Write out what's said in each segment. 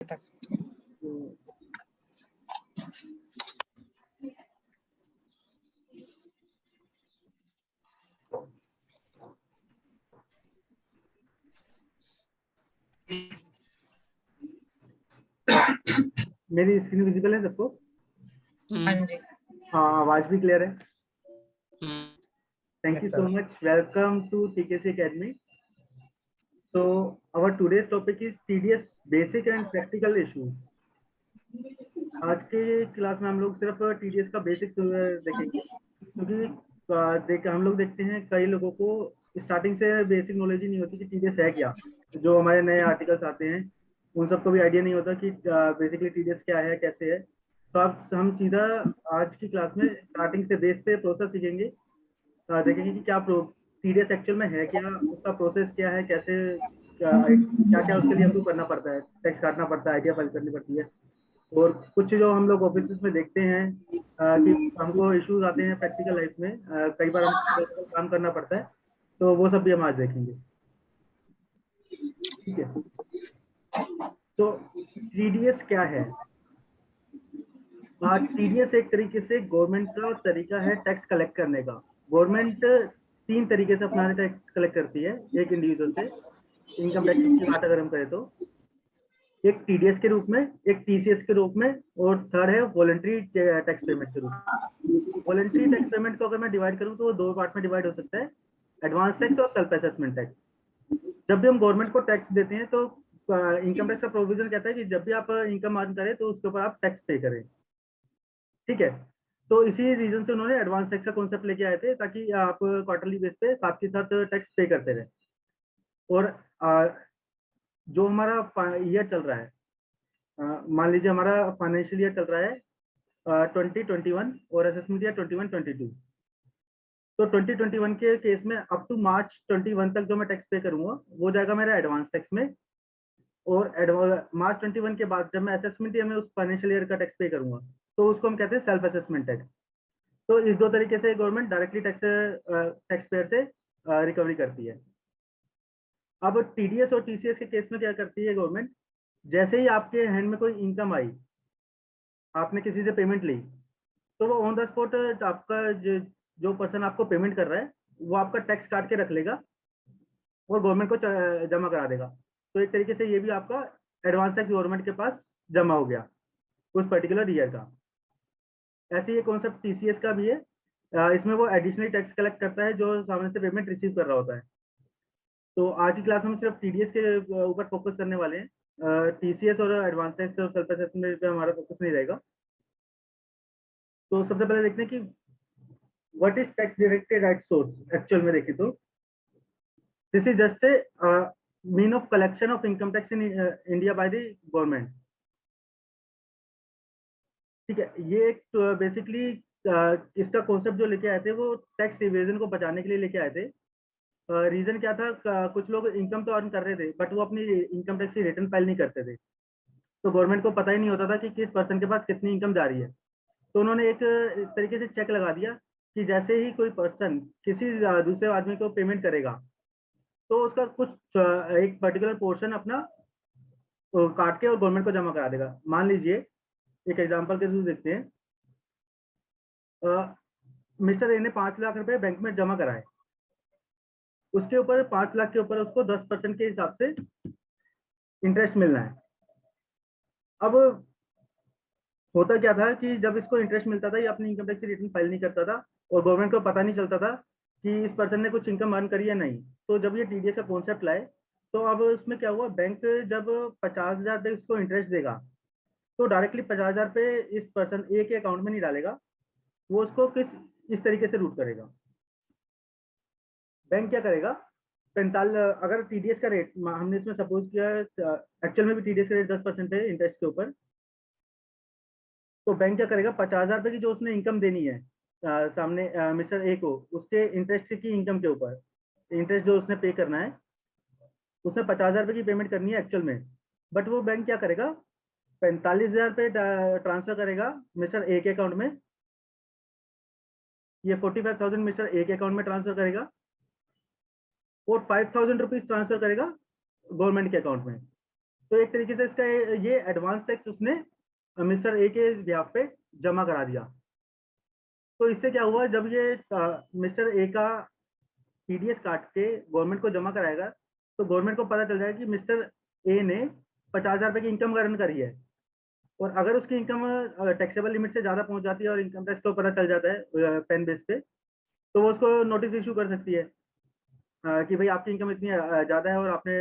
तक। मेरी screen visible है सबको? हाँ जी। हाँ, आवाज भी क्लियर है? Thank you so much. Welcome to TKC Academy. So our today's topic is TDS basic and practical issues. आज के क्लास में हम लोग सिर्फ TDS का बेसिक देखेंगे, क्योंकि हम लोग देखते हैं कई लोगों को स्टार्टिंग से बेसिक नॉलेज ही नहीं होती कि TDS है क्या। जो हमारे नए आर्टिकल्स आते हैं उन सबको भी आइडिया नहीं होता कि बेसिकली TDS क्या है, कैसे है। तो अब हम सीधा आज की क्लास में स्टार्टिंग से बेस से प्रोसेस सीखेंगे, देखेंगे कि क्या TDS एक्चुअल में है क्या, उसका प्रोसेस क्या है, कैसे क्या क्या उसके लिए हमको करना पड़ता है, टैक्स काटना पड़ता है, आइडिया फाइल करनी पड़ती है। और कुछ जो हम लोग ऑफिस में देखते हैं कि हमको इश्यूज आते हैं प्रैक्टिकल लाइफ में, कई बार हमको काम करना पड़ता है, तो वो सब भी हम आज देखेंगे। ठीक है, तो TDS क्या है? TDS एक तरीके से गवर्नमेंट का तरीका है टैक्स कलेक्ट करने का। गवर्नमेंट 3 तरीके से अपना टैक्स कलेक्ट करती है एक इंडिविजुअल से। इनकम टैक्स की बात अगर हम करें तो एक TDS के रूप में, एक TCS के रूप में, और थर्ड है वॉलंटरी टैक्स पेमेंट के रूप में। वॉलंटरी टैक्स पेमेंट को अगर मैं डिवाइड करूं तो वो 2 पार्ट में डिवाइड हो सकता है, एडवांस टैक्स और सेल्फ असेसमेंट टैक्स। जब भी हम गवर्नमेंट को टैक्स देते हैं तो इनकम टैक्स का प्रोविजन कहता है कि जब भी आप इनकम अर्न करें तो उसके ऊपर आप टैक्स पे करें। ठीक है, तो इसी रीजन से उन्होंने एडवांस टैक्स का कॉन्सेप्ट लेके आए थे, ताकि आप क्वार्टरली बेस पे साथ के साथ टैक्स पे करते रहे। और जो हमारा ईयर चल रहा है, मान लीजिए हमारा फाइनेंशियल ईयर चल रहा है 2021 और असेसमेंट ईयर 21-22। तो 2021 के केस में अप टू मार्च 21 तक जो मैं टैक्स पे करूंगा वो जाएगा मेरा एडवांस टैक्स में, और मार्च 21 के बाद जब मैं असेसमेंट ईयर में उस फाइनेंशियल ईयर का टैक्स पे करूंगा तो उसको हम कहते हैं सेल्फ असेसमेंट टैक्स। तो इस 2 तरीके से गवर्नमेंट डायरेक्टली टैक्स पेयर से रिकवरी करती है। अब TDS और TCS के केस में क्या करती है गवर्नमेंट? जैसे ही आपके हैंड में कोई इनकम आई, आपने किसी से पेमेंट ली, तो वो ऑन द स्पॉट आपका जो पर्सन आपको पेमेंट कर रहा है वो आपका टैक्स काट के रख लेगा और गवर्नमेंट को जमा करा देगा। तो एक तरीके से ये भी आपका एडवांस टैक्स गवर्नमेंट के पास जमा हो गया उस पर्टिकुलर ईयर का। ऐसे ये कॉन्सेप्ट TCS का भी है। इसमें वो एडिशनल टैक्स कलेक्ट करता है जो सामने से पेमेंट रिसीव कर रहा होता है। तो आज की क्लास में हम सिर्फ TDS के ऊपर फोकस करने वाले हैं। TCS और एडवांस टैक्स और सेल्फ असेसमेंट पे हमारा फोकस नहीं रहेगा। तो सबसे पहले देखते हैं कि what is tax directed at source. Actual में देखें तो this is just a mean of collection of income tax in India by the government. ठीक है, ये एक बेसिकली इसका कॉन्सेप्ट जो लेके आए थे वो टैक्स इवेजन को बचाने के लिए लेके आए थे। रीजन क्या था? कुछ लोग इनकम तो अर्न कर रहे थे बट वो अपनी इनकम टैक्स की रिटर्न फाइल नहीं करते थे, तो गवर्नमेंट को पता ही नहीं होता था कि किस पर्सन के पास कितनी इनकम जा रही है। तो उन्होंने एक तरीके से चेक लगा दिया कि जैसे ही कोई पर्सन किसी दूसरे आदमी को पेमेंट करेगा तो उसका कुछ एक पर्टिकुलर पोर्शन अपना काट के और गवर्नमेंट को जमा करा देगा। मान लीजिए एक एग्जांपल के थ्रू देखते हैं, मिस्टर ए ने 5 लाख रुपए बैंक में जमा कराए, उसके ऊपर 5 लाख के ऊपर उसको 10% के हिसाब से इंटरेस्ट मिलना है। अब होता क्या था कि जब इसको इंटरेस्ट मिलता था ये अपनी इनकम टैक्स की रिटर्न फाइल नहीं करता था और गवर्नमेंट को पता नहीं चलता था कि इस पर्सन ने कुछ इनकम अर्न करी है नहीं। तो जब ये TDS का कॉन्सेप्ट लाए तो अब उसमें क्या हुआ, बैंक जब 50,000 तक इसको इंटरेस्ट देगा तो डायरेक्टली 50,000 पे इस पर्सन ए के अकाउंट में नहीं डालेगा, वो उसको इस तरीके से रूट करेगा। बैंक क्या करेगा, 45, अगर TDS का रेट हमने इसमें सपोज किया, एक्चुअल में भी TDS का रेट 10% है इंटरेस्ट के ऊपर, तो बैंक क्या करेगा 50,000 रुपए की जो उसने इनकम देनी है सामने मिस्टर ए को, उसके इंटरेस्ट की इनकम के ऊपर इंटरेस्ट जो उसने पे करना है, उसने 50,000 रुपए की पेमेंट करनी है एक्चुअल में, बट वो बैंक क्या करेगा 45,000 पे ट्रांसफर करेगा मिस्टर ए के अकाउंट में, ये 45,000 मिस्टर ए के अकाउंट में ट्रांसफर करेगा और 5,000 रुपीज ट्रांसफर करेगा गवर्नमेंट के अकाउंट में। तो एक तरीके से इसका ये एडवांस टैक्स उसने मिस्टर ए के बिहाफ पे जमा करा दिया। तो इससे क्या हुआ, जब ये मिस्टर ए का टीडीएस काट के गवर्नमेंट को जमा कराएगा, तो गवर्नमेंट को पता चल जाएगा कि मिस्टर ए ने 50,000 रुपए की इनकम अर्न करी है। और अगर उसकी इनकम टैक्सेबल लिमिट से ज्यादा पहुंच जाती है और इनकम टैक्स को पता चल जाता है पेन बेस पे, तो वो उसको नोटिस इशू कर सकती है कि भाई आपकी इनकम इतनी ज्यादा है और आपने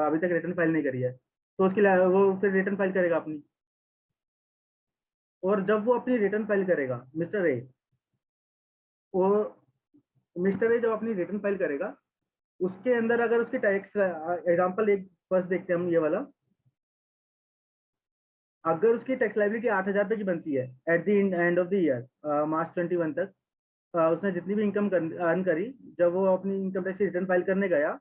अभी तक रिटर्न फाइल नहीं करी है। तो उसके लिए वो फिर रिटर्न फाइल करेगा अपनी। और जब वो अपनी रिटर्न फाइल करेगा वो मिस्टर ए जब अपनी रिटर्न फाइल करेगा, उसके अंदर अगर उसकी टैक्स एग्जांपल एक फर्स्ट देखते हैं हम ये वाला, अगर उसकी टैक्स लायबिलिटी 8,000 रुपए की बनती है at the end of the year March 21 तक, उसने जितनी भी इनकम अर्न करी, जब वो अपनी इनकम टैक्स रिटर्न फाइल करने गया,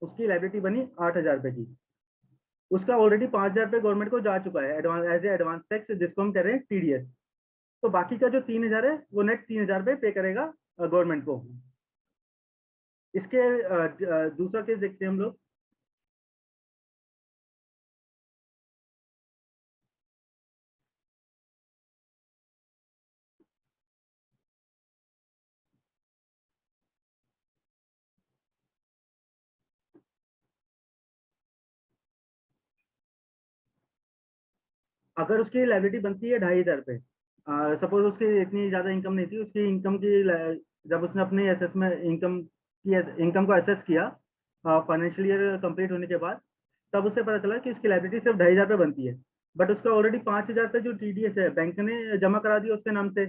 उसकी लायबिलिटी बनी 8,000 रुपए की। उसका ऑलरेडी 5,000 रुपए गवर्नमेंट को जा चुका है advance as a advance tax, जिसको हम कह रहे हैं टीडीएस। तो बाकी का जो 3,000 है वो नेट 3,000 रुपए पे करेगा गवर्नमेंट को। इसके दूसरा केस देखते हैं हम लोग। अगर उसकी लायबिलिटी बनती है 2,500 रुपए, सपोज उसकी इतनी ज्यादा इनकम नहीं थी, उसकी इनकम की जब उसने अपने एसेस में इनकम को एसेस किया फाइनेंशियल ईयर कंप्लीट होने के बाद, तब उसे पता चला कि उसकी लायबिलिटी सिर्फ 2,500 रुपए बनती है। बट उसका ऑलरेडी 5,000 रुपए जो टीडीएस है बैंक ने जमा करा दिया उसके नाम से।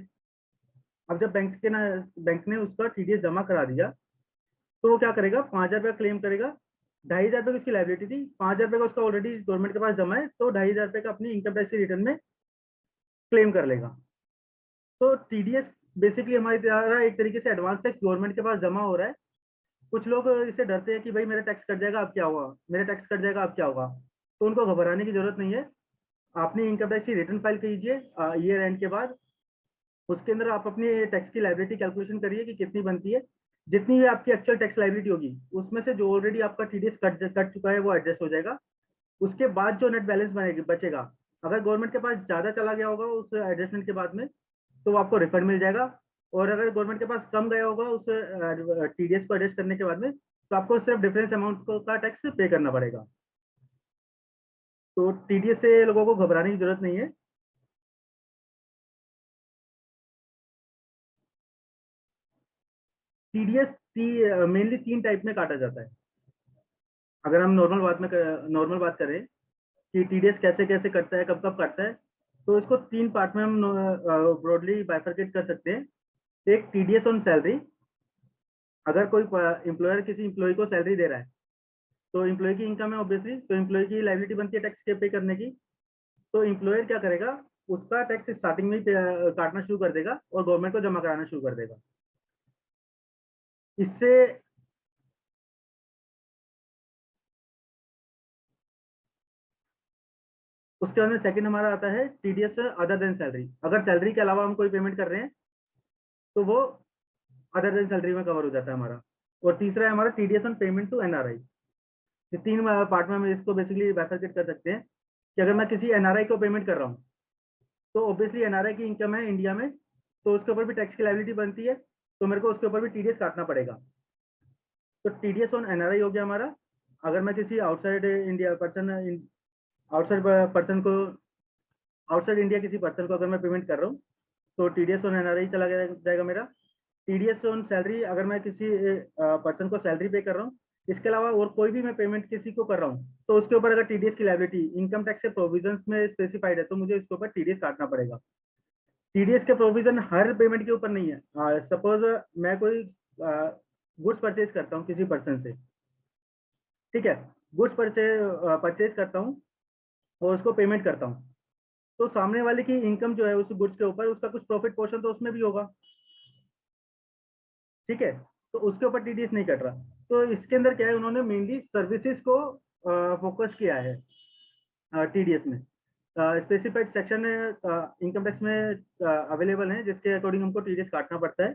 अब जब बैंक ने उसका टीडीएस जमा करा दिया, तो वो क्या करेगा, 5,000 रुपये क्लेम करेगा। 2,500 रुपये की उसकी लाइबिलिटी थी, 5,000 रुपये का उसका ऑलरेडी गवर्नमेंट के पास जमा है, तो 2,500 रुपये का अपनी इनकम टैक्स रिटर्न में क्लेम कर लेगा। तो टीडीएस बेसिकली हमारी तरह एक तरीके से एडवांस टैक्स गवर्नमेंट के पास जमा हो रहा है। कुछ लोग इससे डरते हैं कि भाई मेरा टैक्स कट जाएगा अब क्या होगा, मेरा टैक्स कट जाएगा अब क्या होगा। तो उनको घबराने की जरूरत नहीं है। अपनी इनकम टैक्स की रिटर्न फाइल कीजिए ईयर एंड के बाद। उसके अंदर आप अपनी टैक्स की लाइबिलिटी कैलकुलेशन करिए कि कितनी बनती है। जितनी भी आपकी एक्चुअल टैक्स लाइबिलिटी होगी, उसमें से जो ऑलरेडी आपका टीडीएस कट चुका है वो एडजस्ट हो जाएगा। उसके बाद जो नेट बैलेंस बचेगा, अगर गवर्नमेंट के पास ज्यादा चला गया होगा उस एडजस्टमेंट के बाद में, तो आपको रिफंड मिल जाएगा। और अगर गवर्नमेंट के पास कम गया होगा उस टीडीएस को एडजस्ट करने के बाद में, तो आपको सिर्फ डिफरेंस अमाउंट का टैक्स पे करना पड़ेगा। तो टीडीएस से लोगों को घबराने की जरूरत नहीं है। टीडीएस मेनली 3 टाइप में काटा जाता है। अगर हम नॉर्मल बात करें कि टीडीएस कैसे कैसे कटता है, कब कब कटता है, तो इसको 3 पार्ट में हम ब्रॉडली बाइफरकेट कर सकते हैं। एक टीडीएस ऑन सैलरी। अगर कोई एम्प्लॉयर किसी एम्प्लॉय को सैलरी दे रहा है, तो एम्प्लॉय की इनकम है ऑब्वियसली, तो एम्प्लॉय की लाइबिलिटी बनती है टैक्स के पे करने की। तो एम्प्लॉयर क्या करेगा, उसका टैक्स स्टार्टिंग में काटना शुरू कर देगा और गवर्नमेंट को जमा कराना शुरू कर देगा। इससे उसके बाद में सेकंड हमारा आता है टीडीएस अदर देन सैलरी। अगर सैलरी के अलावा हम कोई पेमेंट कर रहे हैं, तो वो अदर देन सैलरी में कवर हो जाता है हमारा। और तीसरा है हमारा TDS on payment to NRI. ये 3 पार्ट में हम इसको बेसिकली बाइफरकेट कर सकते हैं कि अगर मैं किसी एनआरआई को पेमेंट कर रहा हूँ, तो ऑब्वियसली एनआरआई की इनकम है इंडिया में, तो उसके ऊपर भी टैक्स की लायबिलिटी बनती है, तो मेरे को उसके ऊपर भी टीडीएस काटना पड़ेगा। तो टीडीएस ऑन एनआरआई हो गया हमारा। अगर मैं किसी outside India person outside person को आउटसाइड इंडिया किसी पर्सन को अगर मैं पेमेंट कर रहा हूँ, तो टीडीएस ऑन एनआरआई चला जाएगा मेरा। टीडीएस ऑन सैलरी, अगर मैं किसी पर्सन को सैलरी पे कर रहा हूँ, इसके अलावा और कोई भी मैं पेमेंट किसी को कर रहा हूँ, तो उसके ऊपर अगर टीडीएस की लायबिलिटी इनकम टैक्स के प्रोविजंस में स्पेसिफाइड है, तो मुझे इसके ऊपर टीडीएस काटना पड़ेगा। टीडीएस के प्रोविजन हर पेमेंट के ऊपर नहीं है। सपोज मैं कोई गुड्स परचेज करता हूँ किसी पर्सन से, ठीक है, गुड्स परचेज करता हूँ और उसको पेमेंट करता हूँ, तो सामने वाले की इनकम जो है उस गुड्स के ऊपर, उसका कुछ प्रॉफिट पोर्शन तो उसमें भी होगा, ठीक है, तो उसके ऊपर टीडीएस नहीं कट रहा। तो इसके अंदर क्या है, उन्होंने मेनली सर्विसेज को फोकस किया है टीडीएस में। स्पेसिफाइड सेक्शन इनकम टैक्स में अवेलेबल है, जिसके अकॉर्डिंग हमको टीडीएस काटना पड़ता है।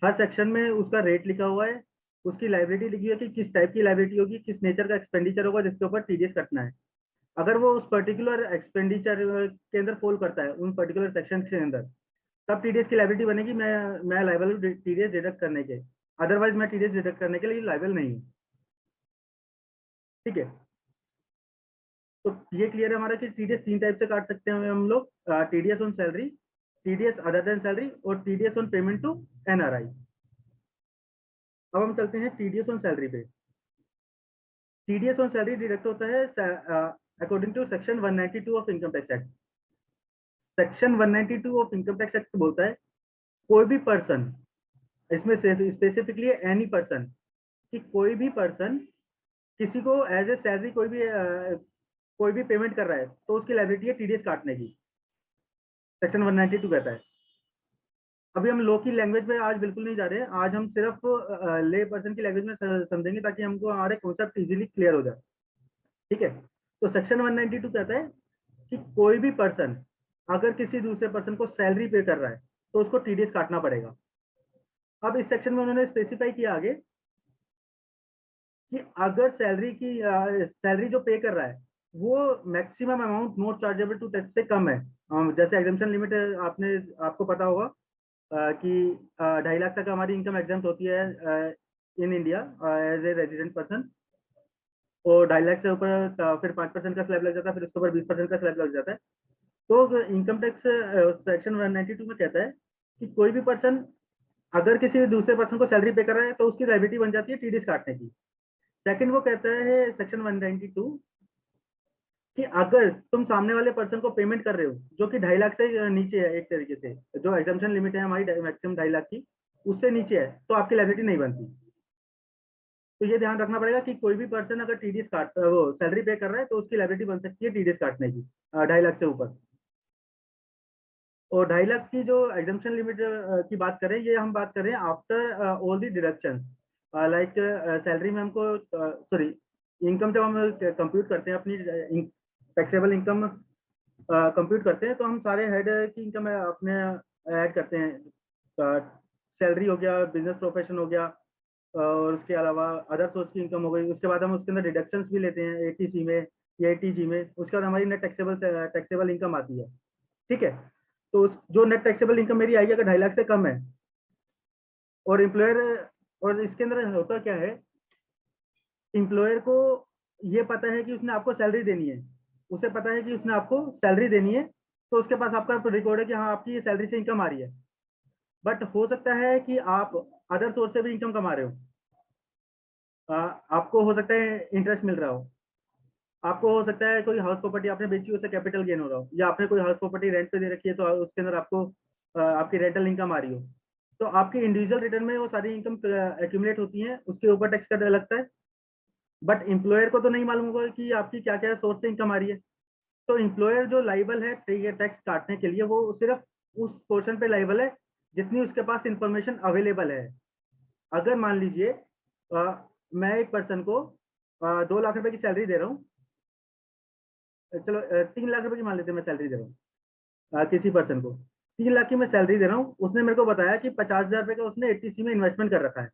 हर सेक्शन में उसका रेट लिखा हुआ है, उसकी लाइबिलिटी लिखी है कि किस टाइप की लाइबिलिटी होगी, किस नेचर का एक्सपेंडिचर होगा जिसके ऊपर टीडीएस कटना है। अगर वो उस पर्टिकुलर एक्सपेंडिचर के अंदर फॉल करता है, उन पर्टिकुलर सेक्शन के अंदर, तब टीडीएस की लायबिलिटी बनेगी। मैं लायबल हूँ टीडीएस डिडक्ट करने के, अदरवाइज मैं टीडीएस डिडक्ट करने के लिए लायबल नहीं हूँ। ठीक है, तो ये क्लियर है हमारा कि टीडीएस 3 टाइप से काट सकते हैं हम लोग, TDS on salary, TDS other than salary और TDS on payment to NRI. अब हम चलते हैं टीडीएस ऑन सैलरी पे। टीडीएस ऑन सैलरी डिडक्ट होता है according to section 192 of income tax act. Section 192 of income tax act बोलता है कोई भी पर्सन, इसमें स्पेसिफिकली एनी पर्सन, कि कोई भी पर्सन किसी को एज ए सैलरी कोई भी पेमेंट कर रहा है तो उसकी लायबिलिटी है टीडीएस काटने की, सेक्शन 192 कहता है। अभी हम लॉ की लैंग्वेज में आज बिल्कुल नहीं जा रहे हैं, आज हम सिर्फ ले पर्सन की लैंग्वेज में समझेंगे ताकि हमको हमारे कॉन्सेप्ट इजीली क्लियर हो जाए। ठीक है, तो सेक्शन 192 कहता है कि कोई भी पर्सन अगर किसी दूसरे पर्सन को सैलरी पे कर रहा है तो उसको टीडीएस काटना पड़ेगा। अब इस सेक्शन में उन्होंने स्पेसिफाई किया आगे कि अगर सैलरी जो पे कर रहा है वो maximum amount not chargeable to tax से कम है, जैसे एग्जम्पशन लिमिट आपको पता होगा कि 2.5 लाख तक हमारी इनकम एग्जाम्प्ट होती है in India as a resident person, और 2.5 लाख से ऊपर फिर 5% का स्लैब लग जाता है, फिर उसके ऊपर 20% का स्लैब लग जाता है। तो इनकम टैक्स सेक्शन 192 में कहता है कि कोई भी पर्सन अगर किसी दूसरे पर्सन को सैलरी पे कर रहा है तो उसकी लायबिलिटी बन जाती है टीडीएस काटने की। सेकंड वो कहता है सेक्शन 192 कि अगर तुम सामने वाले पर्सन को पेमेंट कर रहे हो जो कि 2.5 लाख से नीचे है, एक तरीके से जो एग्जम्पशन लिमिट है हमारी मैक्सिमम 2.5 लाख की, उससे नीचे है तो आपकी लायबिलिटी नहीं बनती। तो ये ध्यान रखना पड़ेगा कि कोई भी पर्सन अगर टीडीएस काट वो सैलरी पे कर रहा है तो उसकी लायबिलिटी बन सकती है टीडीएस काटने की 2.5 लाख से ऊपर। और 2.5 लाख की जो एग्जम्पशन लिमिट की बात करें, ये हम बात करें after all the deduction, like salary में हमको सॉरी इनकम जब हम कंप्यूट करते हैं अपनी टैक्सेबल इनकम कंप्यूट करते हैं तो हम सारे हेड की इनकम अपने ऐड करते हैं। सैलरी हो गया, बिजनेस प्रोफेशन हो गया, और उसके अलावा अदर सोर्स की इनकम हो गई। उसके बाद हम उसके अंदर डिडक्शंस भी लेते हैं एटीसी में या एटीजी में। उसके बाद हमारी नेट टैक्सेबल इनकम आती है। ठीक है, तो जो नेट टैक्सेबल इनकम मेरी आएगी अगर 2.5 लाख से कम है, और एम्प्लॉयर, और इसके अंदर होता क्या है, एम्प्लॉयर को ये पता है कि उसने आपको सैलरी देनी है, उसे पता है कि उसने आपको सैलरी देनी है, तो उसके पास आपका रिकॉर्ड है कि हाँ आपकी ये सैलरी से इनकम आ रही है। बट हो सकता है कि आप अदर सोर्स से भी इनकम कमा रहे हो, आपको हो सकता है इंटरेस्ट मिल रहा हो, आपको हो सकता है कोई हाउस प्रॉपर्टी आपने बेची उससे कैपिटल गेन हो रहा हो, या आपने कोई हाउस प्रॉपर्टी रेंट पे दे रखी है तो उसके अंदर आपको आपकी रेंटल इनकम आ रही हो। तो आपकी इंडिविजुअल रिटर्न में वो सारी इनकम एक्यूमुलेट होती है, उसके ऊपर टैक्स का लगता है। बट एम्प्लॉयर को तो नहीं मालूम होगा कि आपकी क्या क्या सोर्स से इनकम आ रही है। तो एम्प्लॉयर जो लाइबल है टैक्स काटने के लिए वो सिर्फ उस पोर्शन पे लाइबल है जितनी उसके पास इंफॉर्मेशन अवेलेबल है। अगर मान लीजिए मैं एक पर्सन को 2 लाख रुपए की सैलरी दे रहा हूँ, चलो 3 लाख रुपए की मान लेते हैं मैं सैलरी दे रहा हूँ किसी पर्सन को, 3 लाख की मैं सैलरी दे रहा हूँ। उसने मेरे को बताया कि 50,000 रुपए का उसने एटीसी में इन्वेस्टमेंट कर रखा है,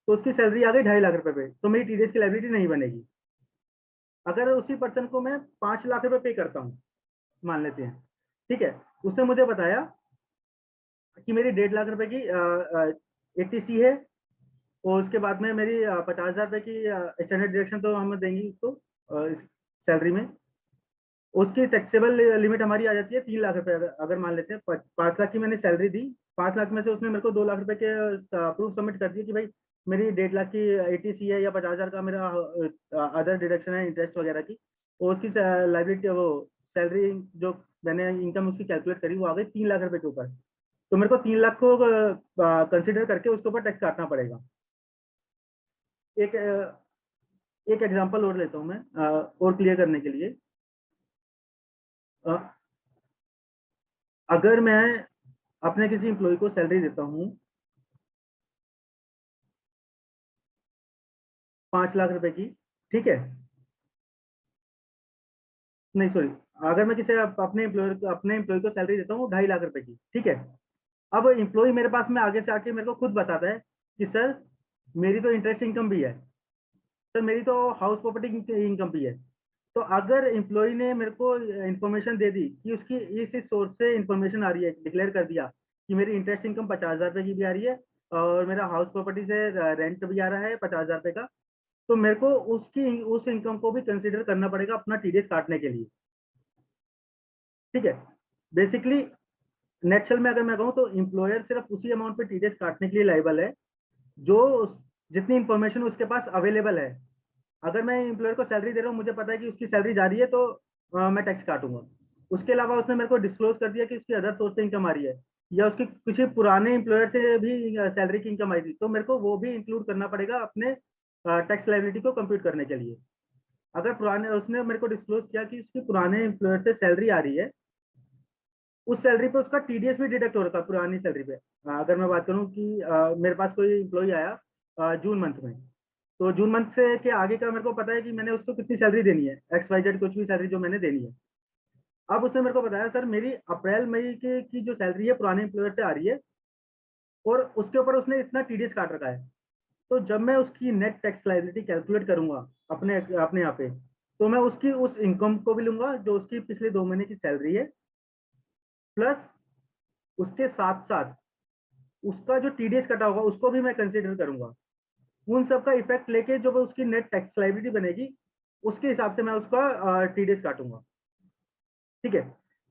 तो उसकी सैलरी आ गई 2.5 लाख रुपए पे, तो मेरी टीडीएस की लायबिलिटी नहीं बनेगी। अगर उसी पर्सन को मैं 5 लाख रुपए पे करता हूँ, मान लेते हैं, ठीक है, उसने मुझे बताया कि मेरी 1.5 लाख रुपए की एटीसी है, और उसके बाद में मेरी 50,000 रुपए की स्टैंडर्ड डिडक्शन तो हम देंगे उसको सैलरी में। उसकी टैक्सेबल लिमिट हमारी आ जाती है 3 लाख रुपए। अगर मान लेते हैं 5 लाख की मैंने सैलरी दी, 5 लाख में से उसने मेरे को 2 लाख रुपए के प्रूफ सबमिट कर दिए कि भाई मेरी 1.5 लाख की एटीसी है या 50,000 का मेरा अदर डिडक्शन है इंटरेस्ट वगैरह की, और उसकी लाइबिलिटी वो सैलरी जो मैंने इनकम उसकी कैलकुलेट करी वो आ गई 3 लाख रुपए के ऊपर। तो मेरे को 3 लाख को कंसिडर करके उसके ऊपर टैक्स काटना पड़ेगा। एक एक एग्जांपल और लेता हूँ मैं और क्लियर करने के लिए। अगर मैं अपने किसी एम्प्लॉय को सैलरी देता हूँ 5 लाख रुपए की, ठीक है, नहीं सॉरी, अगर मैं किसी अपने एम्प्लॉय को सैलरी देता हूँ 2.5 लाख रुपए की, ठीक है। अब एम्प्लॉय मेरे पास में आगे से आके मेरे को खुद बताता है कि सर मेरी तो इंटरेस्ट इनकम भी है, सर मेरी तो हाउस प्रॉपर्टी इनकम भी है, तो अगर एम्प्लॉय ने मेरे को इंफॉर्मेशन दे दी कि उसकी इस सोर्स से इंफॉर्मेशन आ रही है, डिक्लेयर कर दिया कि मेरी इंटरेस्ट इनकम 50,000 रुपये की भी आ रही है और मेरा हाउस प्रॉपर्टी से रेंट भी आ रहा है 50,000 रुपये का, तो मेरे को उस इनकम को भी कंसिडर करना पड़ेगा अपना टीडीएस काटने के लिए। ठीक है, बेसिकली नेटशल में अगर मैं कहूँ तो एम्प्लॉयर सिर्फ उसी अमाउंट पे टीडीएस काटने के लिए लायबल है जो जितनी इंफॉर्मेशन उसके पास अवेलेबल है। अगर मैं एम्प्लॉयर को सैलरी दे रहा हूँ, मुझे पता है कि उसकी सैलरी जा रही है, तो मैं टैक्स काटूंगा। उसके अलावा उसने मेरे को डिस्क्लोज कर दिया कि उसकी अदर सोर्स से इनकम आ रही है या उसकी किसी पुराने एम्प्लॉयर से भी सैलरी की इनकम आई थी, तो मेरे को वो भी इंक्लूड करना पड़ेगा अपने टैक्स लायबिलिटी को कंप्यूट करने के लिए। अगर पुराने उसने मेरे को डिस्क्लोज किया कि उसकी पुराने एम्प्लॉयर से सैलरी आ रही है, उस सैलरी पे उसका टीडीएस भी डिडक्ट हो रखा है पुरानी सैलरी पे। अगर मैं बात करूं कि मेरे पास कोई एम्प्लॉय आया जून मंथ में, तो जून मंथ से के आगे का मेरे को पता है कि मैंने उसको कितनी सैलरी देनी है, XYZ कुछ भी सैलरी जो मैंने देनी है। अब उसने मेरे को बताया सर मेरी अप्रैल मई की जो सैलरी है पुराने एम्प्लॉयर से आ रही है और उसके ऊपर उसने इतना टीडीएस काट रखा है। तो जब मैं उसकी नेट टैक्स लायबिलिटी कैलकुलेट करूंगा अपने अपने यहाँ पे, तो मैं उसकी उस इनकम को भी लूंगा जो उसकी पिछले 2 महीने की सैलरी है, प्लस उसके साथ साथ उसका जो टीडीएस कटा होगा उसको भी मैं कंसिडर करूंगा। उन सब का इफेक्ट लेके जो उसकी नेट टैक्स लायबिलिटी बनेगी उसके हिसाब से मैं उसका टीडीएस काटूंगा। ठीक है,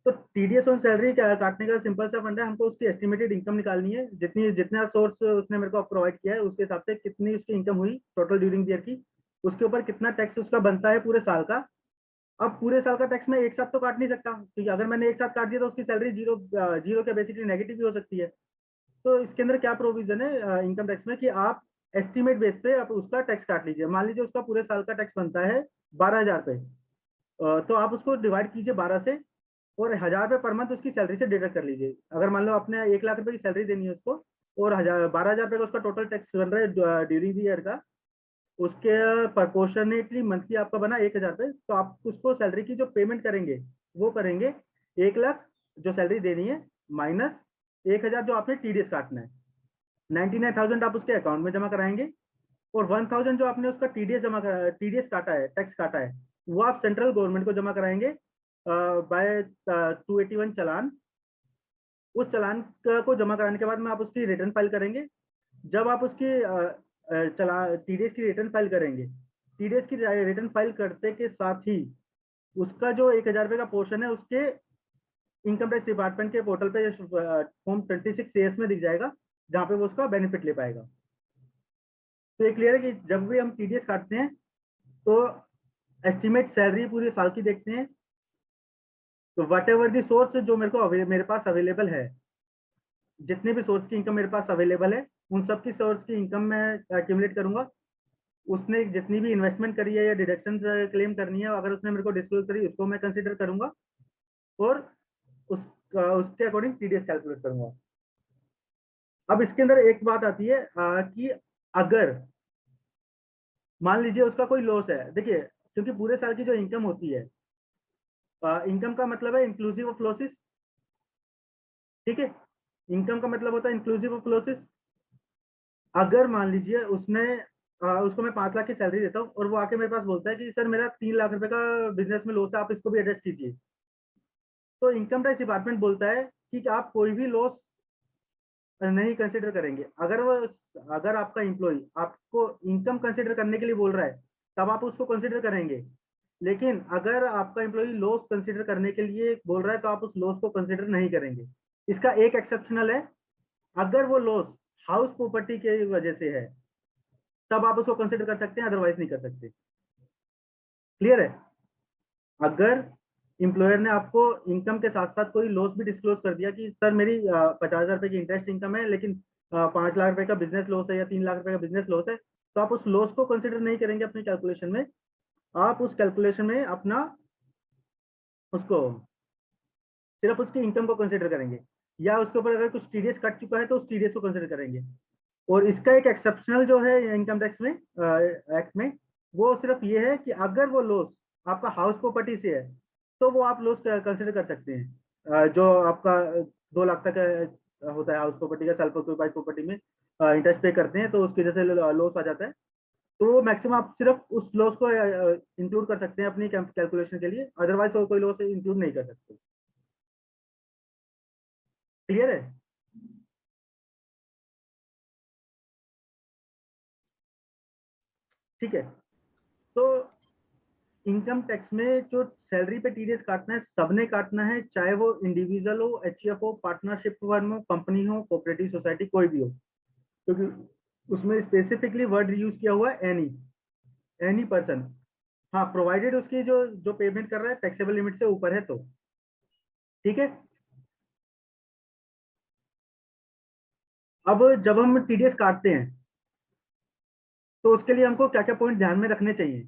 तो टीडीएस ऑन सैलरी काटने का सिंपल सा फंडा है, हमको उसकी एस्टिमेटेड इनकम निकालनी है, जितना सोर्स उसने मेरे को प्रोवाइड किया है उसके हिसाब से कितनी उसकी इनकम हुई टोटल ड्यूरिंग ईयर की, उसके ऊपर कितना टैक्स उसका बनता है पूरे साल का। अब पूरे साल का टैक्स मैं एक साथ तो काट नहीं सकता, क्योंकि अगर मैंने एक साथ काट दिया तो उसकी सैलरी जीरो जीरो के बेसिकली नेगेटिव भी हो सकती है। तो इसके अंदर क्या प्रोविजन है इनकम टैक्स में कि आप एस्टिमेट बेस पे आप उसका टैक्स काट लीजिए। मान लीजिए उसका पूरे साल का टैक्स बनता है 12,000 पे, तो आप उसको डिवाइड कीजिए 12 से और 1,000 रुपये पर मंथ उसकी सैलरी से डिडक्ट कर लीजिए। अगर मान लो आपने 1 लाख रुपए की सैलरी देनी है उसको और 12,000 रुपये का उसका टोटल टैक्स बन रहा है ड्यूरिंग द ईयर का, उसके प्रपोर्शनेटली मंथली आपका बना 1,000 रुपये, तो आप उसको सैलरी की जो पेमेंट करेंगे वो करेंगे 1 लाख जो सैलरी देनी है माइनस 1,000 जो आपने टीडीएस काटना है। 99,000 आप उसके अकाउंट में जमा कराएंगे और 1,000 जो आपने उसका टीडीएस काटा है, टैक्स काटा है, वो आप सेंट्रल गवर्नमेंट को जमा कराएंगे बाय 281 चालान। उस चालान को जमा कराने के बाद में आप उसकी रिटर्न फाइल करेंगे। जब आप उसकी टीडीएस की रिटर्न फाइल करेंगे, टीडीएस की रिटर्न फाइल करते के साथ ही उसका जो 1,000 रुपये का पोर्शन है उसके इनकम टैक्स डिपार्टमेंट के पोर्टल पे फॉर्म 26 एस में दिख जाएगा, जहाँ पे वो उसका बेनिफिट ले पाएगा। तो ये क्लियर है कि जब भी हम टीडीएस काटते हैं तो एस्टिमेट सैलरी पूरे साल की देखते हैं, तो वट एवर दी सोर्स जो मेरे पास अवेलेबल है, जितने भी सोर्स की इनकम मेरे पास अवेलेबल है उन सब की सोर्स की इनकम मैं एक्यूमुलेट करूंगा। उसने जितनी भी इन्वेस्टमेंट करी है या डिडक्शन क्लेम करनी है, अगर उसने मेरे को डिस्क्लोज करी उसको मैं कंसिडर करूंगा और उसके अकॉर्डिंग टीडीएस कैलकुलेट करूंगा। अब इसके अंदर एक बात आती है कि अगर मान लीजिए उसका कोई लॉस है, देखिए क्योंकि पूरे साल की जो इनकम होती है, इनकम का मतलब है इंक्लूसिव ऑफ लॉसेस। ठीक है, इनकम का मतलब होता है इंक्लूसिव ऑफ लॉसेस। अगर मान लीजिए उसको मैं 5 लाख की सैलरी देता हूँ और वो आके मेरे पास बोलता है कि सर मेरा 3 लाख रुपए का बिजनेस में लॉस है, आप इसको भी एडजस्ट कीजिए, तो इनकम टैक्स डिपार्टमेंट बोलता है कि आप कोई भी लॉस नहीं कंसिडर करेंगे। अगर आपका एम्प्लॉय आपको इनकम कंसिडर करने के लिए बोल रहा है तब आप उसको कंसिडर करेंगे, लेकिन अगर आपका एम्प्लॉय लॉस कंसिडर करने के लिए बोल रहा है तो आप उस लॉस को कंसिडर नहीं करेंगे। इसका एक एक्सेप्शनल है, अगर वो लॉस हाउस प्रॉपर्टी की वजह से है तब आप उसको कंसिडर कर सकते हैं, अदरवाइज नहीं कर सकते। क्लियर है? अगर एम्प्लॉयर ने आपको इनकम के साथ साथ कोई लॉस भी डिस्क्लोज कर दिया कि सर मेरी 50,000 रुपए की इंटरेस्ट इनकम है लेकिन 5 लाख रुपए का बिजनेस लॉस है या 3 लाख रुपए का बिजनेस लॉस है, तो आप उस लॉस को कंसिडर नहीं करेंगे अपनी कैलकुलेशन में। आप उस कैलकुलेशन में अपना उसको सिर्फ उसकी इनकम को कंसिडर करेंगे, या उसके ऊपर अगर कुछ टीडीएस कट चुका है तो उस टीडीएस को कंसिडर करेंगे। और इसका एक एक्सेप्शनल जो है इनकम टैक्स में एक्ट में, वो सिर्फ ये है कि अगर वो लॉस आपका हाउस प्रॉपर्टी से है तो वो आप लॉस कंसिडर कर सकते हैं। जो आपका 2 लाख तक होता है हाउस प्रॉपर्टी का, सेल्फ ऑक्यूपाइड प्रॉपर्टी में इंटरेस्ट पे करते हैं तो उसकी वजह से लॉस आ जाता है, तो मैक्सिमम आप सिर्फ उस लॉस को इंक्लूड कर सकते हैं अपनी कैलकुलेशन के लिए, अदरवाइज और कोई लॉस इंक्लूड नहीं कर सकते। क्लियर है? ठीक है। तो इनकम टैक्स में जो सैलरी पे टीडीएस काटना है, सबने काटना है, चाहे वो इंडिविजुअल हो, एचयूएफ हो, पार्टनरशिप फर्म हो, कंपनी हो, कोऑपरेटिव सोसाइटी, कोई भी हो, क्योंकि उसमें स्पेसिफिकली वर्ड यूज किया हुआ है एनी पर्सन। हाँ, प्रोवाइडेड उसकी जो जो पेमेंट कर रहा है टैक्सेबल लिमिट से ऊपर है तो। ठीक है। अब जब हम टीडीएस काटते हैं तो उसके लिए हमको क्या क्या पॉइंट ध्यान में रखने चाहिए।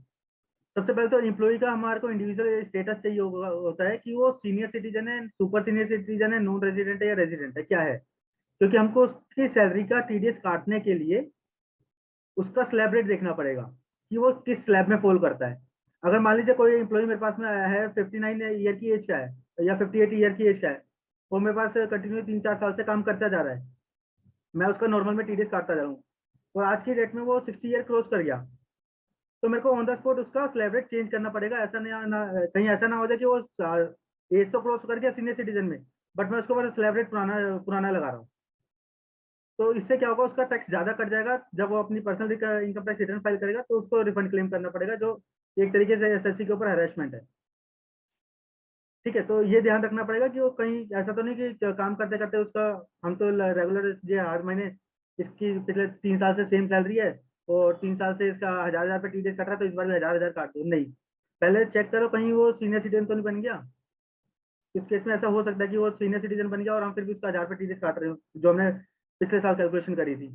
सबसे पहले तो एम्प्लॉय का हमारे को इंडिविजुअल स्टेटस चाहिए होता है कि वो सीनियर सिटीजन है, सुपर सीनियर सिटीजन है, नॉन रेजिडेंट है या रेजिडेंट है, क्या है। क्योंकि हमको उसकी सैलरी का टीडीएस काटने के लिए उसका स्लैब रेट देखना पड़ेगा कि वो किस स्लैब में फॉल करता है। अगर मान लीजिए कोई एम्प्लॉय मेरे पास में आया है 59 ईयर की एज का है या 58 ईयर की एज का है, वो मेरे पास कंटिन्यू 3-4 साल से काम करता जा रहा है, मैं उसका नॉर्मल में टीडीएस काटता जा रहा हूँ, और आज की डेट में वो 60 ईयर क्रॉस कर गया, तो मेरे को ऑन द स्पॉट उसका स्लैब रेट चेंज करना पड़ेगा। ऐसा नहीं कहीं ऐसा ना हो जाए कि वो एज तो क्रॉस कर गया सीनियर सिटीजन में, बट मैं उसको बस स्लैब रेट पुराना पुराना लगा रहा हूँ। तो इससे क्या होगा, उसका टैक्स ज्यादा कट जाएगा। जब वो अपनी personal income tax return file करेगा तो उसको रिफंड क्लेम करना पड़ेगा, जो एक तरीके से एसएससी के ऊपर हरेसमेंट है। ठीक है। तो ये ध्यान रखना पड़ेगा कि वो कहीं ऐसा तो नहीं कि काम करते करते उसका, हम तो रेगुलर ये हर महीने इसकी पिछले 3 साल से सेम सैलरी है और 3 साल से इसका 1000 रुपये टीडीएस कट रहा है, तो इस बार भी 1000 काट दो, नहीं। पहले चेक करो कहीं वो सीनियर सिटीजन तो नहीं बन गया। इस केस में ऐसा हो सकता है कि वो सीनियर सिटीजन बन गया और हम फिर भी उसका 1000 रुपये टीडीएस काट रहे हो, जो हमने पिछले साल कैलकुलेशन करी थी।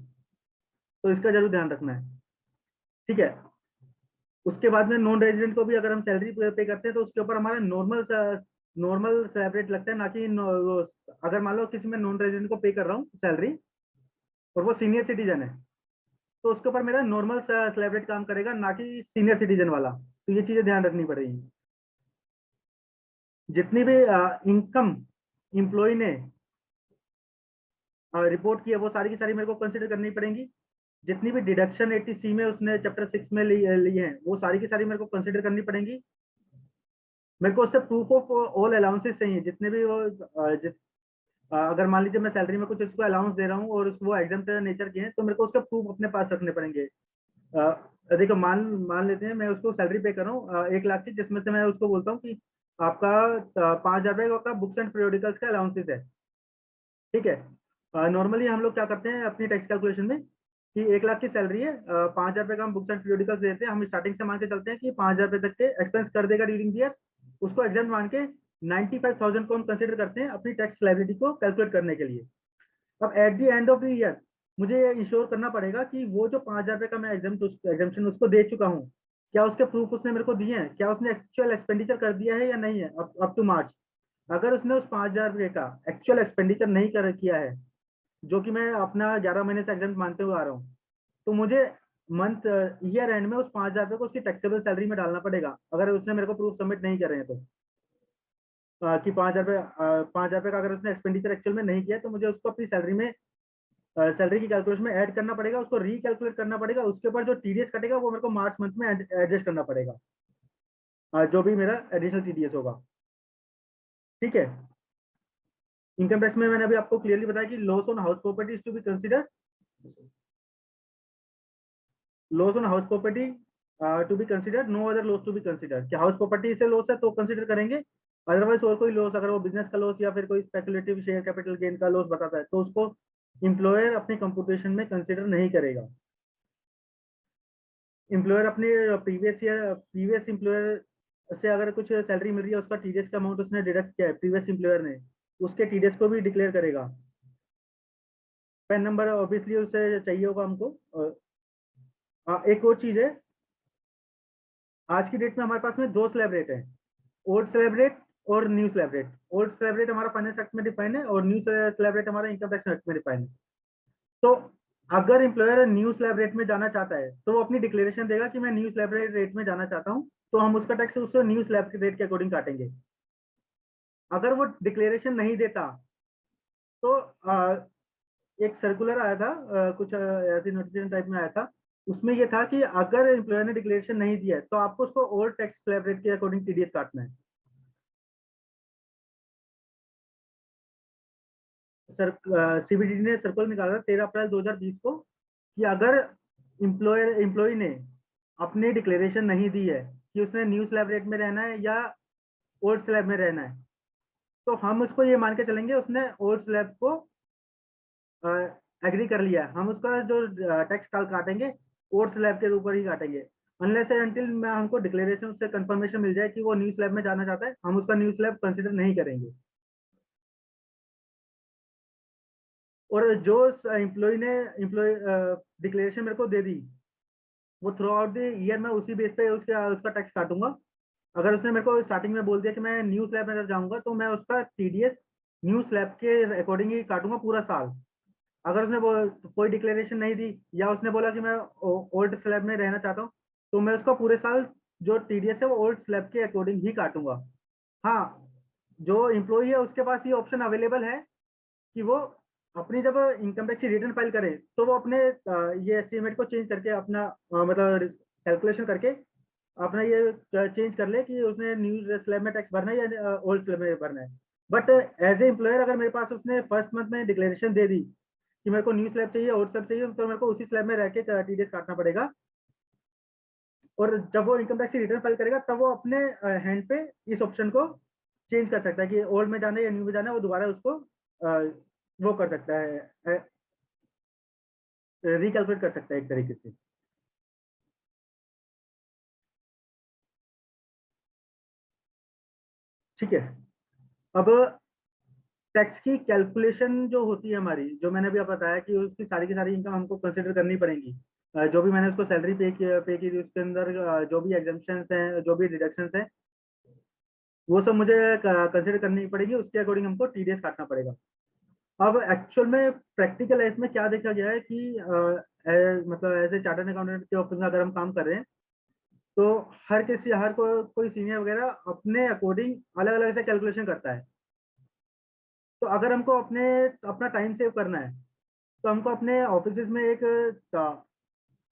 तो इसका जरूर ध्यान रखना है। ठीक है। उसके बाद में नॉन रेजिडेंट को भी अगर हम सैलरी पे करते हैं तो उसके ऊपर हमारा नॉर्मल स्लैब रेट लगता है, ना कि अगर मान लो किसी में नॉन रेजिडेंट को पे कर रहा हूँ सैलरी और वो सीनियर सिटीजन है, तो उसके ऊपर मेरा नॉर्मल स्लैब रेट काम करेगा, ना कि सीनियर सिटीजन वाला। तो ये चीजें ध्यान रखनी पड़ेगी। जितनी भी इनकम इम्प्लॉय ने रिपोर्ट की है वो सारी की सारी मेरे को कंसिडर करनी पड़ेंगी। जितनी भी डिडक्शन 80C में उसने चैप्टर 6 में ली है वो सारी की सारी मेरे को कंसिडर करनी पड़ेंगी। मेरे को उससे प्रूफ ऑफ ऑल अलाउंसेस चाहिए, जितने भी वो अगर मान लीजिए मैं सैलरी में कुछ उसको अलाउंस दे रहा हूँ और वो एग्जाम नेचर के हैं, तो मेरे को उसका प्रूफ अपने पास रखने पड़ेंगे। देखो, मान मान लेते हैं मैं उसको सैलरी पे कर रहा हूँ 1 लाख की, जिसमें से मैं उसको बोलता हूँ कि आपका 5000 रुपये का बुक्स एंड पीरियोडिकल्स का अलाउंसेस है। ठीक है। नॉर्मली हम लोग क्या करते हैं अपनी टैक्स कैलकुलेशन में कि 1 लाख की सैलरी है, 5000 रुपये का हम बुक्स एंड पीरियोडिकल्स देते हैं। हम स्टार्टिंग से मान के चलते हैं कि 5000 रुपये तक के एक्सपेंस कर देगा ड्यूरिंग ईयर, उसको एग्जाम मान के 95,000 को हम कंसिडर करते हैं अपनी टैक्स लायबिलिटी को कैलकुलेट करने के लिए। अब at the end of the year मुझे इंश्योर करना पड़ेगा कि वो जो 5000 रुपये का मैं एग्जामेशन उसको दे चुका हूँ, क्या उसके प्रूफ उसने मेरे को दिए हैं, क्या उसने एक्चुअल एक्सपेंडिचर कर दिया है या नहीं है अप टू मार्च। अगर उसने उस 5000 रुपये का एक्चुअल एक्सपेंडिचर नहीं कर किया है, जो कि मैं अपना 11 महीने से एग्जाम मानते हुए आ रहा हूँ, तो मुझे मंथ ईयर एंड में उस 5000 रुपये को उसकी टैक्सेबल सैलरी में डालना पड़ेगा, अगर उसने मेरे को प्रूफ सबमिट नहीं करे हैं तो। कि 5000 रुपये का अगर उसने एक्सपेंडिचर एक्चुअल में नहीं किया, तो मुझे उसको अपनी सैलरी में सैलरी की कैलकुलेशन में ऐड करना पड़ेगा, उसको रीकैलकुलेट करना पड़ेगा। उसके ऊपर जो टीडीएस कटेगा वो मेरे को मार्च मंथ में एडजस्ट करना पड़ेगा, जो भी मेरा एडिशनल टीडीएस होगा। ठीक है। इनकम टैक्स में मैंने अभी आपको क्लियरली बताया कि loss on house property to be consider, loss on house property to be consider, no other loss to be consider. कि हाउस प्रॉपर्टी से लॉस है तो कंसीडर करेंगे, अदरवाइज और कोई लॉस, अगर वो बिजनेस का लॉस या फिर कोई स्पेकुलेटिव शेयर कैपिटल गेन का लॉस बताता है तो उसको इंप्लॉयर अपने कंप्यूटेशन में कंसीडर नहीं करेगा। एम्प्लॉयर अपने प्रीवियस एम्प्लॉयर से अगर कुछ सैलरी मिल रही है, उसका टीडीएस का अमाउंट उसने डिडक्ट किया है प्रीवियस एम्प्लॉयर ने, उसके टीडीएस को भी डिक्लेयर करेगा। पैन नंबर ऑब्वियसली उसे चाहिए होगा हमको। एक और चीज है, आज की डेट में हमारे पास में 2 स्लैब रेट है, ओल्ड स्लैब रेट और new slab rate. Old slab rate हमारा फाइनेंस एक्ट में डिफाइन है और न्यू स्लैब रेट हमारा इनकम टैक्स एक्ट में डिफाइन है। तो अगर एम्प्लॉयर न्यू स्लैब रेट में जाना चाहता है तो वो अपनी डिक्लेरेशन देगा कि मैं न्यू स्लैब रेट में जाना चाहता हूँ, तो हम उसका टैक्स उससे न्यू स्लैब रेट के अकॉर्डिंग काटेंगे। अगर वो डिक्लेरेशन नहीं देता तो एक सर्कुलर आया था, कुछ ऐसी नोटिफिकेशन टाइप में आया था उसमें ये था कि अगर एम्प्लॉयर ने डिक्लेरेशन नहीं दिया है तो आपको उसको ओल्ड टैक्स स्लैब रेट के अकॉर्डिंग टीडीएस काटना है। सर सीबीडीटी ने सर्कुलर निकाला 13 अप्रैल 2020 को कि अगर एम्प्लॉय ने अपनी डिक्लेरेशन नहीं दी है कि उसने न्यू स्लैब रेट में रहना है या ओल्ड स्लैब में रहना है, तो हम उसको ये मान के चलेंगे उसने ओल्ड स्लैब को एग्री कर लिया है, हम उसका जो टैक्स काटेंगे ओल्ड स्लैब के ऊपर ही काटेंगे। अनलेस एंड अनटिल मैं हमको डिक्लेरेशन उससे कंफर्मेशन मिल जाए कि वो न्यू स्लैब में जाना चाहता है, हम उसका न्यू स्लैब कंसिडर नहीं करेंगे। और जो एम्प्लॉय डिक्लेरेशन मेरे को दे दी, वो थ्रू आउट द ईयर मैं उसी बेस पे उसका टैक्स काटूंगा। अगर उसने मेरे को स्टार्टिंग में बोल दिया कि मैं न्यू स्लैब में जाऊंगा, तो मैं उसका टीडीएस न्यू स्लैब के अकॉर्डिंग ही काटूंगा पूरा साल। अगर उसने कोई डिक्लेरेशन नहीं दी या उसने बोला कि मैं ओल्ड स्लैब में रहना चाहता हूँ, तो मैं उसका पूरे साल जो टीडीएस है वो ओल्ड स्लैब के अकॉर्डिंग ही काटूंगा। हाँ, जो एम्प्लॉई है उसके पास ये ऑप्शन अवेलेबल है कि वो अपनी जब इनकम टैक्स की रिटर्न फाइल करे तो वो अपने ये एस्टिमेट को चेंज करके अपना मतलब कैलकुलेशन करके अपना ये चेंज कर ले कि उसने न्यू स्लैब में टैक्स भरना है या ओल्ड स्लैब में भरना है। बट एज ए एम्प्लॉयर अगर मेरे पास उसने फर्स्ट मंथ में डिक्लेरेशन दे दी कि मेरे को न्यू स्लैब चाहिए ओल्ड स्लैब चाहिए, तो मेरे को उसी स्लैब में रह के टीडीएस काटना पड़ेगा। और जब वो इनकम टैक्स की रिटर्न फाइल करेगा तब वो अपने हैंड पे इस ऑप्शन को चेंज कर सकता है कि ओल्ड में जाना है या न्यू में जाना है, वो दोबारा उसको वो कर सकता है, रिकैलकुलेट कर सकता है एक तरीके से। ठीक है। अब टैक्स की कैलकुलेशन जो होती है हमारी, जो मैंने अभी आपको बताया कि उसकी सारी की सारी इनकम हमको कंसिडर करनी पड़ेगी। जो भी मैंने उसको सैलरी पे की थी उसके अंदर जो भी एग्जाम्पशंस हैं जो भी डिडक्शंस हैं वो सब मुझे कंसिडर करनी पड़ेगी, उसके अकॉर्डिंग हमको टीडीएस काटना पड़ेगा। अब एक्चुअल में प्रैक्टिकल लाइफ में क्या देखा गया है कि मतलब एज ए चार्टर्ड अकाउंटेंट के ऑफिस में अगर हम काम कर रहे हैं तो कोई सीनियर वगैरह अपने अकॉर्डिंग अलग अलग से कैलकुलेशन करता है। तो अगर हमको अपना टाइम सेव करना है तो हमको अपने ऑफिस में एक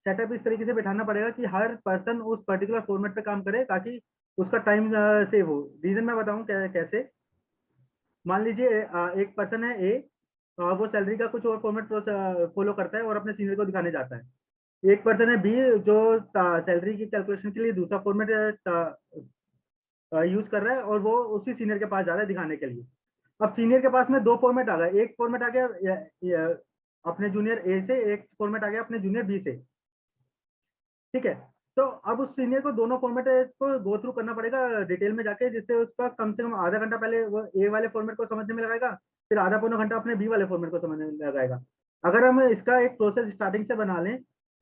सेटअप इस तरीके से बैठाना पड़ेगा कि हर पर्सन उस पर्टिकुलर फॉर्मेट पे काम करे ताकि उसका टाइम सेव हो। रीजन मैं बताऊं कैसे। मान लीजिए एक पर्सन है ए, वो सैलरी का कुछ और फॉर्मेट फॉलो करता है और अपने सीनियर को दिखाने जाता है। एक पर्सन है बी जो सैलरी की कैलकुलेशन के लिए दूसरा फॉर्मेट यूज कर रहा है और वो उसी सीनियर के पास जा रहा है दिखाने के लिए। अब सीनियर के पास में दो फॉर्मेट आ गए, एक फॉर्मेट आ गया अपने जूनियर ए से, एक फॉर्मेट आ गया अपने जूनियर बी से। ठीक है। तो अब उस सीनियर को दोनों फॉर्मेट को गो थ्रू करना पड़ेगा डिटेल में जाके, जिससे उसका कम से कम आधा घंटा पहले वो ए वाले फॉर्मेट को समझने में लगाएगा, फिर आधा पौना घंटा अपने बी वाले फॉर्मेट को समझने में लगाएगा। अगर हम इसका एक प्रोसेस स्टार्टिंग से बना लें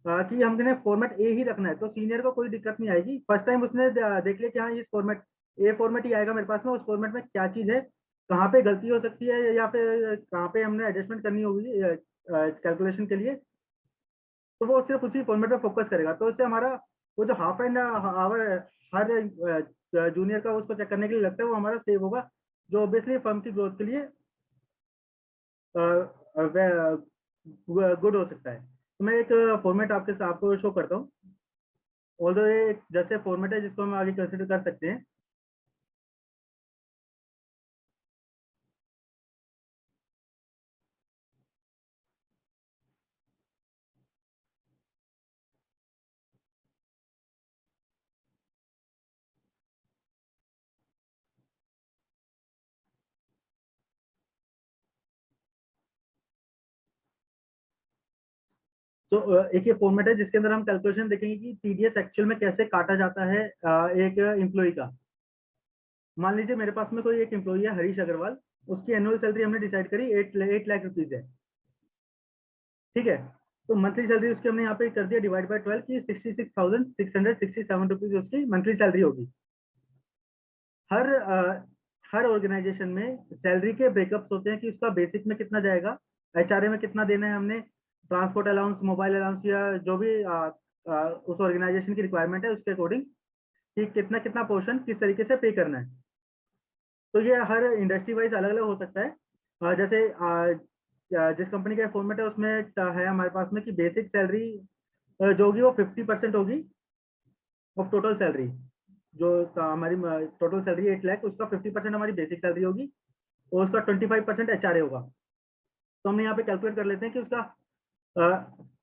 कि हमने फॉर्मेट ए ही रखना है, तो सीनियर को कोई दिक्कत नहीं आएगी। फर्स्ट टाइम उसने देख लिया कि हाँ इस फॉर्मेट ए फॉर्मेट ही आएगा मेरे पास में, उस फॉर्मेट में क्या चीज़ है, कहाँ पे गलती हो सकती है या फिर कहाँ पे हमने एडजस्टमेंट करनी होगी कैलकुलेशन के लिए, तो वो सिर्फ उसी फॉर्मेट पे फोकस करेगा। तो इससे हमारा वो जो हाफ एंड आवर हर जूनियर का उसको चेक करने के लिए लगता है वो हमारा सेव होगा, जो ऑब्वियसली फर्म की ग्रोथ के लिए गुड हो सकता है। तो मैं एक फॉर्मेट आपको शो करता हूँ। ऑल्दो ये जैसे फॉर्मेट है जिसको हम आगे कंसिडर कर सकते हैं। तो एक ये फॉर्मेट है जिसके अंदर हम कैलकुलेशन देखेंगे कि टीडीएस एक्चुअल में कैसे काटा जाता है एक एम्प्लॉय का। मान लीजिए मेरे पास में कोई एक एम्प्लॉय है हरीश अग्रवाल, उसकी एनुअल सैलरी हमने डिसाइड करी 8 लाख रुपीज है। ठीक है। तो मंथली सैलरी उसकी हमने यहाँ पे कर दिया डिवाइड बाय 12 की 66,667 रुपीज उसकी मंथली सैलरी होगी। हर हर ऑर्गेनाइजेशन में सैलरी के ब्रेकअप्स होते हैं कि उसका बेसिक में कितना जाएगा, एचआरए में कितना देना है हमने, ट्रांसपोर्ट अलाउंस, मोबाइल अलाउंस या जो भी उस ऑर्गेनाइजेशन की रिक्वायरमेंट है उसके अकॉर्डिंग कि कितना कितना पोर्शन किस तरीके से पे करना है। तो ये हर इंडस्ट्री वाइज अलग अलग हो सकता है। जैसे जिस कंपनी का फॉर्मेट है उसमें है हमारे पास में कि बेसिक सैलरी जो होगी वो 50% होगी ऑफ टोटल सैलरी। जो हमारी टोटल सैलरी 8 लाख, उसका 50% हमारी बेसिक सैलरी होगी और उसका 25% एचआरए होगा। तो हम यहाँ पे कैलकुलेट कर लेते हैं कि उसका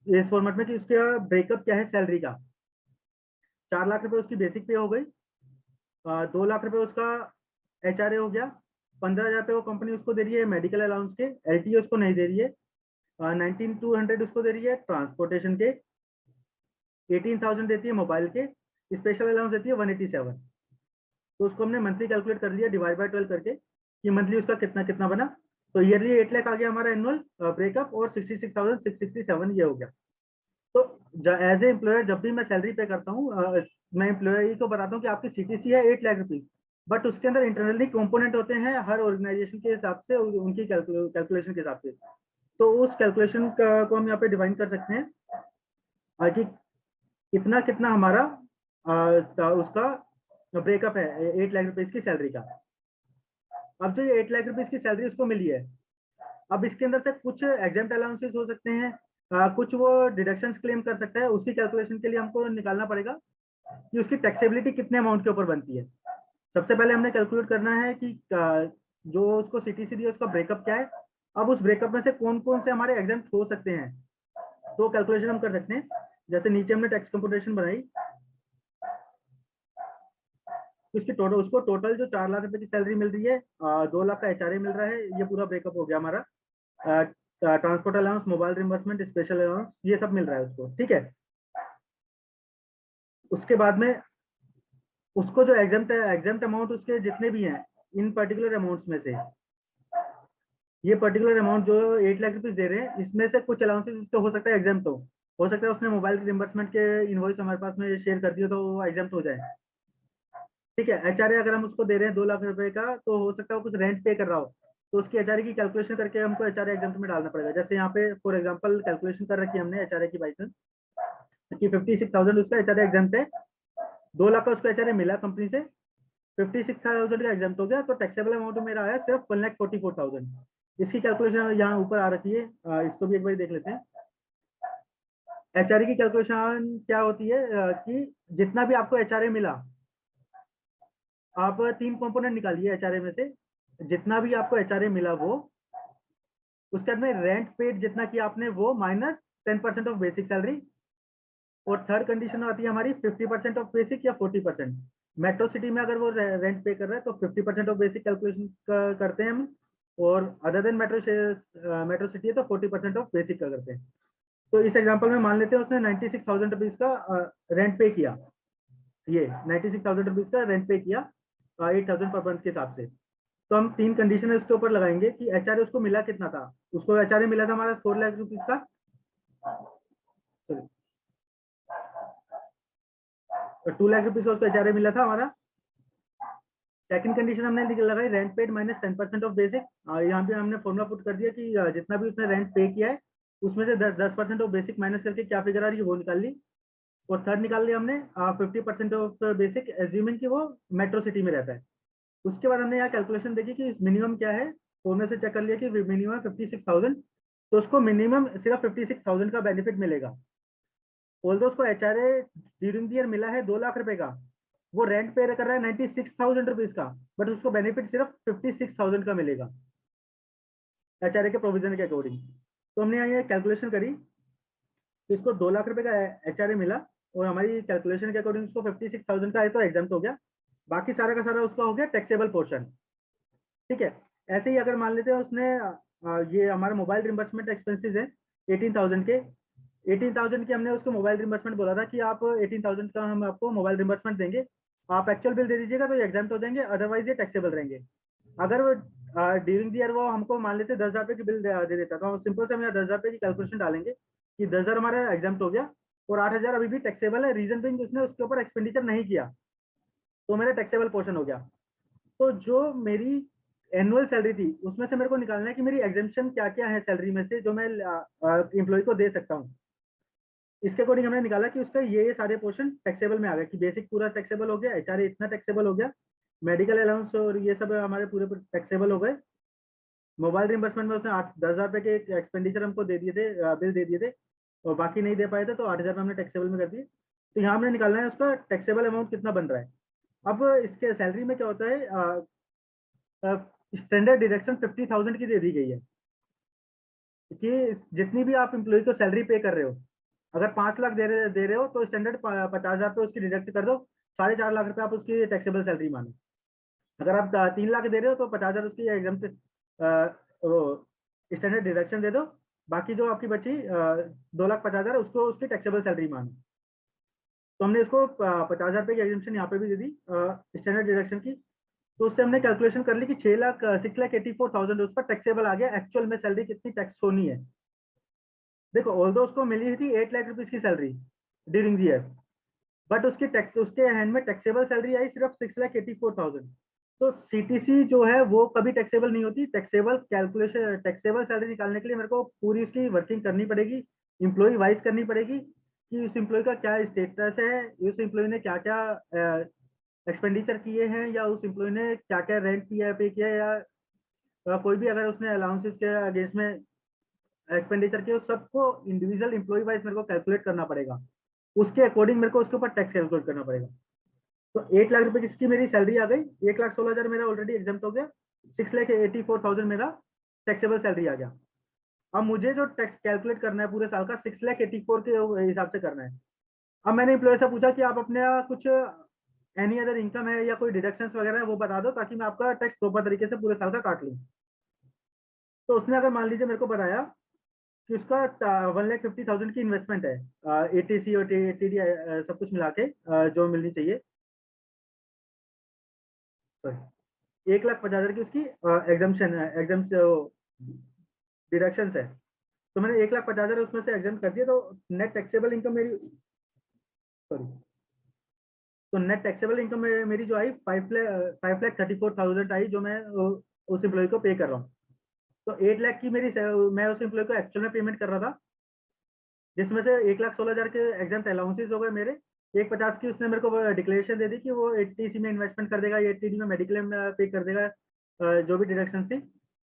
इस फॉर्मेट में कि उसका ब्रेकअप क्या है सैलरी का। 4 लाख रुपए उसकी बेसिक पे हो गई, 2 लाख रुपए उसका एचआरए हो गया, 15,000 रुपये वो कंपनी उसको दे रही है मेडिकल अलाउंस के, एलटीए उसको नहीं दे रही है, 19,200 उसको दे रही है ट्रांसपोर्टेशन के, 18,000 देती है मोबाइल के, स्पेशल अलाउंस देती है 187। तो उसको हमने मंथली कैलकुलेट कर लिया डिवाइड बाय 12 करके कि मंथली उसका कितना कितना बना। तो ईयरली 8 लाख आ गया हमारा एनुअल ब्रेकअप और 66,667 ये हो गया। तो एज ए एम्प्लॉयर जब भी मैं सैलरी पे करता हूँ, मैं एम्प्लॉय को बताता हूँ कि आपकी सीटीसी है 8 लाख रुपीज, बट उसके अंदर इंटरनली कंपोनेंट होते हैं हर ऑर्गेनाइजेशन के हिसाब से, उनकी कैलकुलेशन के हिसाब से। तो उस कैलकुलेशन को हम यहाँ पे डिवाइन कर सकते हैं कि कितना कितना हमारा उसका ब्रेकअप है 8 लाख रुपीज की सैलरी का। अब जो ये 8 लाख रुपीज की सैलरी उसको मिली है, अब इसके अंदर से कुछ एग्जाम्प्ट अलाउंसेस हो सकते हैं, कुछ वो डिडक्शंस क्लेम कर सकता है। उसकी कैलकुलेशन के लिए हमको निकालना पड़ेगा कि उसकी टैक्सेबिलिटी कितने अमाउंट के ऊपर बनती है। सबसे पहले हमने कैलकुलेट करना है कि जो उसको सीटीसी दी है उसका ब्रेकअप क्या है। अब उस ब्रेकअप में से कौन कौन से हमारे एग्जाम्प्ट हो सकते हैं, तो कैलकुलेशन हम कर सकते हैं। जैसे नीचे हमने टैक्स कंप्यूटेशन बनाई, उसकी टोटल उसको टोटल जो 4 लाख रुपए की सैलरी मिल रही है, 2 लाख का एचआरए मिल रहा है, ये पूरा ब्रेकअप हो गया हमारा। Transport allowance, mobile reimbursement, special allowance, ये सब मिल रहा है उसको, ठीक है। उसके बाद में उसको जो एग्जाम्प्ट अमाउंट उसके जितने भी हैं इन पर्टिकुलर अमाउंट्स में से, ये पर्टिकुलर अमाउंट जो 8 लाख रुपीज दे रहे हैं, इसमें से कुछ अलाउंसेस तो हो सकता है एग्जाम्प्ट हो सकता है उसने मोबाइल रिम्बर्समेंट के इनवॉइस हमारे पास में शेयर कर दिया तो वो एग्जाम्प्ट हो जाए, ठीक है। एचआरए अगर हम उसको दे रहे हैं 2 लाख रुपए का, तो हो सकता है वो कुछ रेंट पे कर रहा हो, तो उसकी एचआरए की कैलकुलेशन करके हमको एचआरए एग्जाम्प्ट में डालना पड़ेगा। जैसे यहाँ पे फॉर एग्जांपल कैलकुलेशन कर रखी है हमने एचआरए की बाइसेंस कि 56,000 उसका एचआरए एग्जाम्प्ट है, 2 लाख का उसको एचआरए मिला कंपनी से, 56,000 का एग्जाम्प्ट हो गया, तो टैक्सेबल अमाउंट मेरा आया सिर्फ 1,44,000। इसकी कैलकुलेशन यहाँ ऊपर आ रखी है, इसको भी एक बार देख लेते हैं। एचआरए की कैलकुलेशन क्या होती है कि जितना भी आपको एचआरए मिला, आप 3 कंपोनेंट निकालिए एचआरए में से, जितना भी आपको एचआरए मिला वो, उसके बाद में रेंट पेड जितना किया आपने वो माइनस 10% ऑफ बेसिक सैलरी, और थर्ड कंडीशन आती है हमारी 50% ऑफ बेसिक या 40%। मेट्रो सिटी में अगर वो रेंट पे कर रहा है तो 50% ऑफ बेसिक कैलकुलेशन करते हैं हम, और अदर देन मेट्रो सिटी है तो 40% ऑफ बेसिक का करते हैं। तो इस एग्जांपल में मान लेते हैं उसने 96,000 रुपीज का रेंट पे किया, ये 96,000 रुपीज का रेंट पे किया 8,000 पर मंथ के हिसाब से। तो हम 3 कंडीशन इसके ऊपर लगाएंगे कि एचआरए उसको मिला कितना था। उसको एचआरए मिला था हमारा 4 लाख रुपीज का, 2 लाख रुपीज का उसको एचआरए मिला था हमारा। सेकंड कंडीशन हमने लगाई rent paid minus 10% of basic. यहाँ पे हमने फॉर्मुला पुट कर दिया कि जितना भी उसने रेंट पे किया है उसमें से 10% ऑफ बेसिक माइनस करके क्या फिगर आ रही है वो निकाल ली। और थर्ड निकाल लिया हमने 50% ऑफ बेसिक, एज्यूमिंग कि वो मेट्रो सिटी में रहता है। उसके बाद हमने यहाँ कैलकुलेशन देखी कि मिनिमम क्या है, फॉर्मुला से चेक कर लिया कि मिनिमम 56,000, तो उसको मिनिमम सिर्फ 56,000 का बेनिफिट मिलेगा। ऑल्दो उसको एचआरए ड्यूरिंग द ईयर मिला है 2 लाख रुपए का, वो रेंट पे कर रहा है 96,000 रुपीज का, बट उसको बेनिफिट सिर्फ 56,000 का मिलेगा एचआरए के प्रोविजन के अकॉर्डिंग। तो हमने यहाँ कैलकुलेशन करी कि इसको 2 लाख रुपए का एचआरए मिला और हमारी कैलकुलेशन के अकॉर्डिंग उसको 56,000 का है तो एग्जाम्प्ट हो गया, बाकी सारा का सारा उसका हो गया टैक्सेबल पोर्शन, ठीक है। ऐसे ही अगर मान लेते हैं उसने ये हमारा मोबाइल रिम्बर्समेंट एक्सपेंसेस है 18,000 के, 18,000 की हमने उसको मोबाइल रिम्बर्समेंट बोला था कि आप 18,000 का हम आपको मोबाइल रिम्बर्समेंट देंगे, आप एक्चुअल बिल दे दीजिएगा तो ये एग्जाम्प्ट हो जाएंगे, अदरवाइज ये टैक्सेबल रहेंगे। अगर वो ड्यूरिंग द ईयर वो हमको मान लेते 10,000 रुपये की बिल दे देता तो हम सिंपल से हम यहाँ 10,000 रुपये की कैलकुलेशन डालेंगे कि 10,000 हमारा एग्जाम्प्ट हो गया और 8,000 अभी भी टैक्सेबल है, रीजन बिंग उसने उसके ऊपर एक्सपेंडिचर नहीं किया, तो मेरा टैक्सेबल पोर्शन हो गया। तो जो मेरी एनुअल सैलरी थी उसमें से मेरे को निकालना है कि मेरी एग्जाम्पशन क्या क्या है सैलरी में से जो मैं एम्प्लॉय को दे सकता हूँ। इसके अकॉर्डिंग हमने निकाला कि उसका ये सारे पोर्शन टैक्सेबल में आ गए कि बेसिक पूरा टैक्सेबल हो गया, एचआरए इतना टैक्सेबल हो गया, मेडिकल अलाउंस और ये सब हमारे पूरे टैक्सेबल हो गए। मोबाइल रिम्बर्समेंट में उसने 10,000 रुपए के एक्सपेंडिचर हमको दे दिए थे, बिल दे दिए थे, और बाकी नहीं दे पाए थे तो 8,000 में हमने टैक्सेबल में कर दिए। तो यहाँ हमने निकालना है उसका टैक्सेबल अमाउंट कितना बन रहा है। अब इसके सैलरी में क्या होता है, स्टैंडर्ड डिडक्शन 50,000 की दे दी गई है कि जितनी भी आप एम्प्लॉय को सैलरी पे कर रहे हो, अगर 5 लाख दे रहे हो तो स्टैंडर्ड 50,000 पे उसकी डिडक्ट कर दो, 4.5 लाख रुपए आप उसकी टैक्सेबल सैलरी मानो। अगर आप 3 लाख दे रहे हो तो 50,000 उसकी एग्जाम से स्टैंडर्ड डिडक्शन दे दो, बाकी जो आपकी बची 2,50,000 उसको उसकी टैक्सेबल सैलरी मानो। तो हमने इसको 50,000 रुपये की एग्जाम्पशन यहाँ पे भी दे दी स्टैंडर्ड डिडक्शन की। तो उससे हमने कैलकुलेशन कर ली कि 6,84,000 उस पर टैक्सेबल आ गया। एक्चुअल में सैलरी कितनी टैक्स होनी है, देखो ऑल्दो उसको मिली थी 8 लाख रुपीज की salary during the year, but उसकी टैक्स उसके हैंड में टैक्सेबल सैलरी आई सिर्फ 6,84,000। तो सीटीसी जो है वो कभी टैक्सेबल नहीं होती। टैक्सेबल कैलकुलेशन टैक्सेबल सैलरी निकालने के लिए मेरे को पूरी उसकी वर्किंग करनी पड़ेगी, इम्प्लॉय वाइज करनी पड़ेगी कि उस इम्प्लॉय का क्या स्टेटस है, उस इम्प्लॉय ने क्या क्या एक्सपेंडिचर किए हैं, या उस इम्प्लॉय ने क्या क्या रेंट किया पे किया, या कोई भी अगर उसने अलाउंसेस के अगेंस्ट में एक्सपेंडिचर किया, सबको इंडिविजुअल इम्प्लॉय वाइज मेरे को कैलकुलेट करना पड़ेगा। उसके अकॉर्डिंग मेरे को उसके ऊपर टैक्स कैलकुलेट करना पड़ेगा। तो 8 लाख रुपए किसकी मेरी सैलरी आ गई, 1,16,000 मेरा ऑलरेडी एग्जाम्प्ट हो गया, 6,84,000 मेरा टैक्सेबल सैलरी आ गया। अब मुझे जो टैक्स कैलकुलेट करना है पूरे साल का 6,84,000 के हिसाब से करना है। अब मैंने एम्प्लॉय से पूछा कि आप अपने कुछ एनी अदर इनकम है या कोई डिडक्शंस वगैरह है वो बता दो, ताकि मैं आपका टैक्स प्रॉपर तरीके से पूरे साल का काट लूँ। तो उसने अगर मान लीजिए मेरे को बताया कि उसका 1,50,000 की इन्वेस्टमेंट है, एटीसी और टीडी सब कुछ मिला के जो मिलनी चाहिए, 1,50,000 की उसकी एग्जाम्पशन है, एग्जाम डिडक्शन है। तो मैंने 1,50,000 उसमें से एग्जाम कर दिया, तो नेट टैक्सेबल इनकम मेरी सॉरी तो नेट टैक्सेबल इनकम मेरी जो आई 5,34,000 आई, जो मैं उस एम्प्लॉय को पे कर रहा हूँ। तो 8 लाख की मेरी मैं उस एम्प्लॉय को एक्चुअल में पेमेंट कर रहा था, जिसमें से 1,16,000 के एग्जाम अलाउंसेस हो गए मेरे। 1,50,000 की उसने मेरे को डिक्लेरेशन दे दी कि वो 80सी में इन्वेस्टमेंट कर देगा, 80डी में मेडिक्लेम पे कर देगा, जो भी डिडक्शन थी।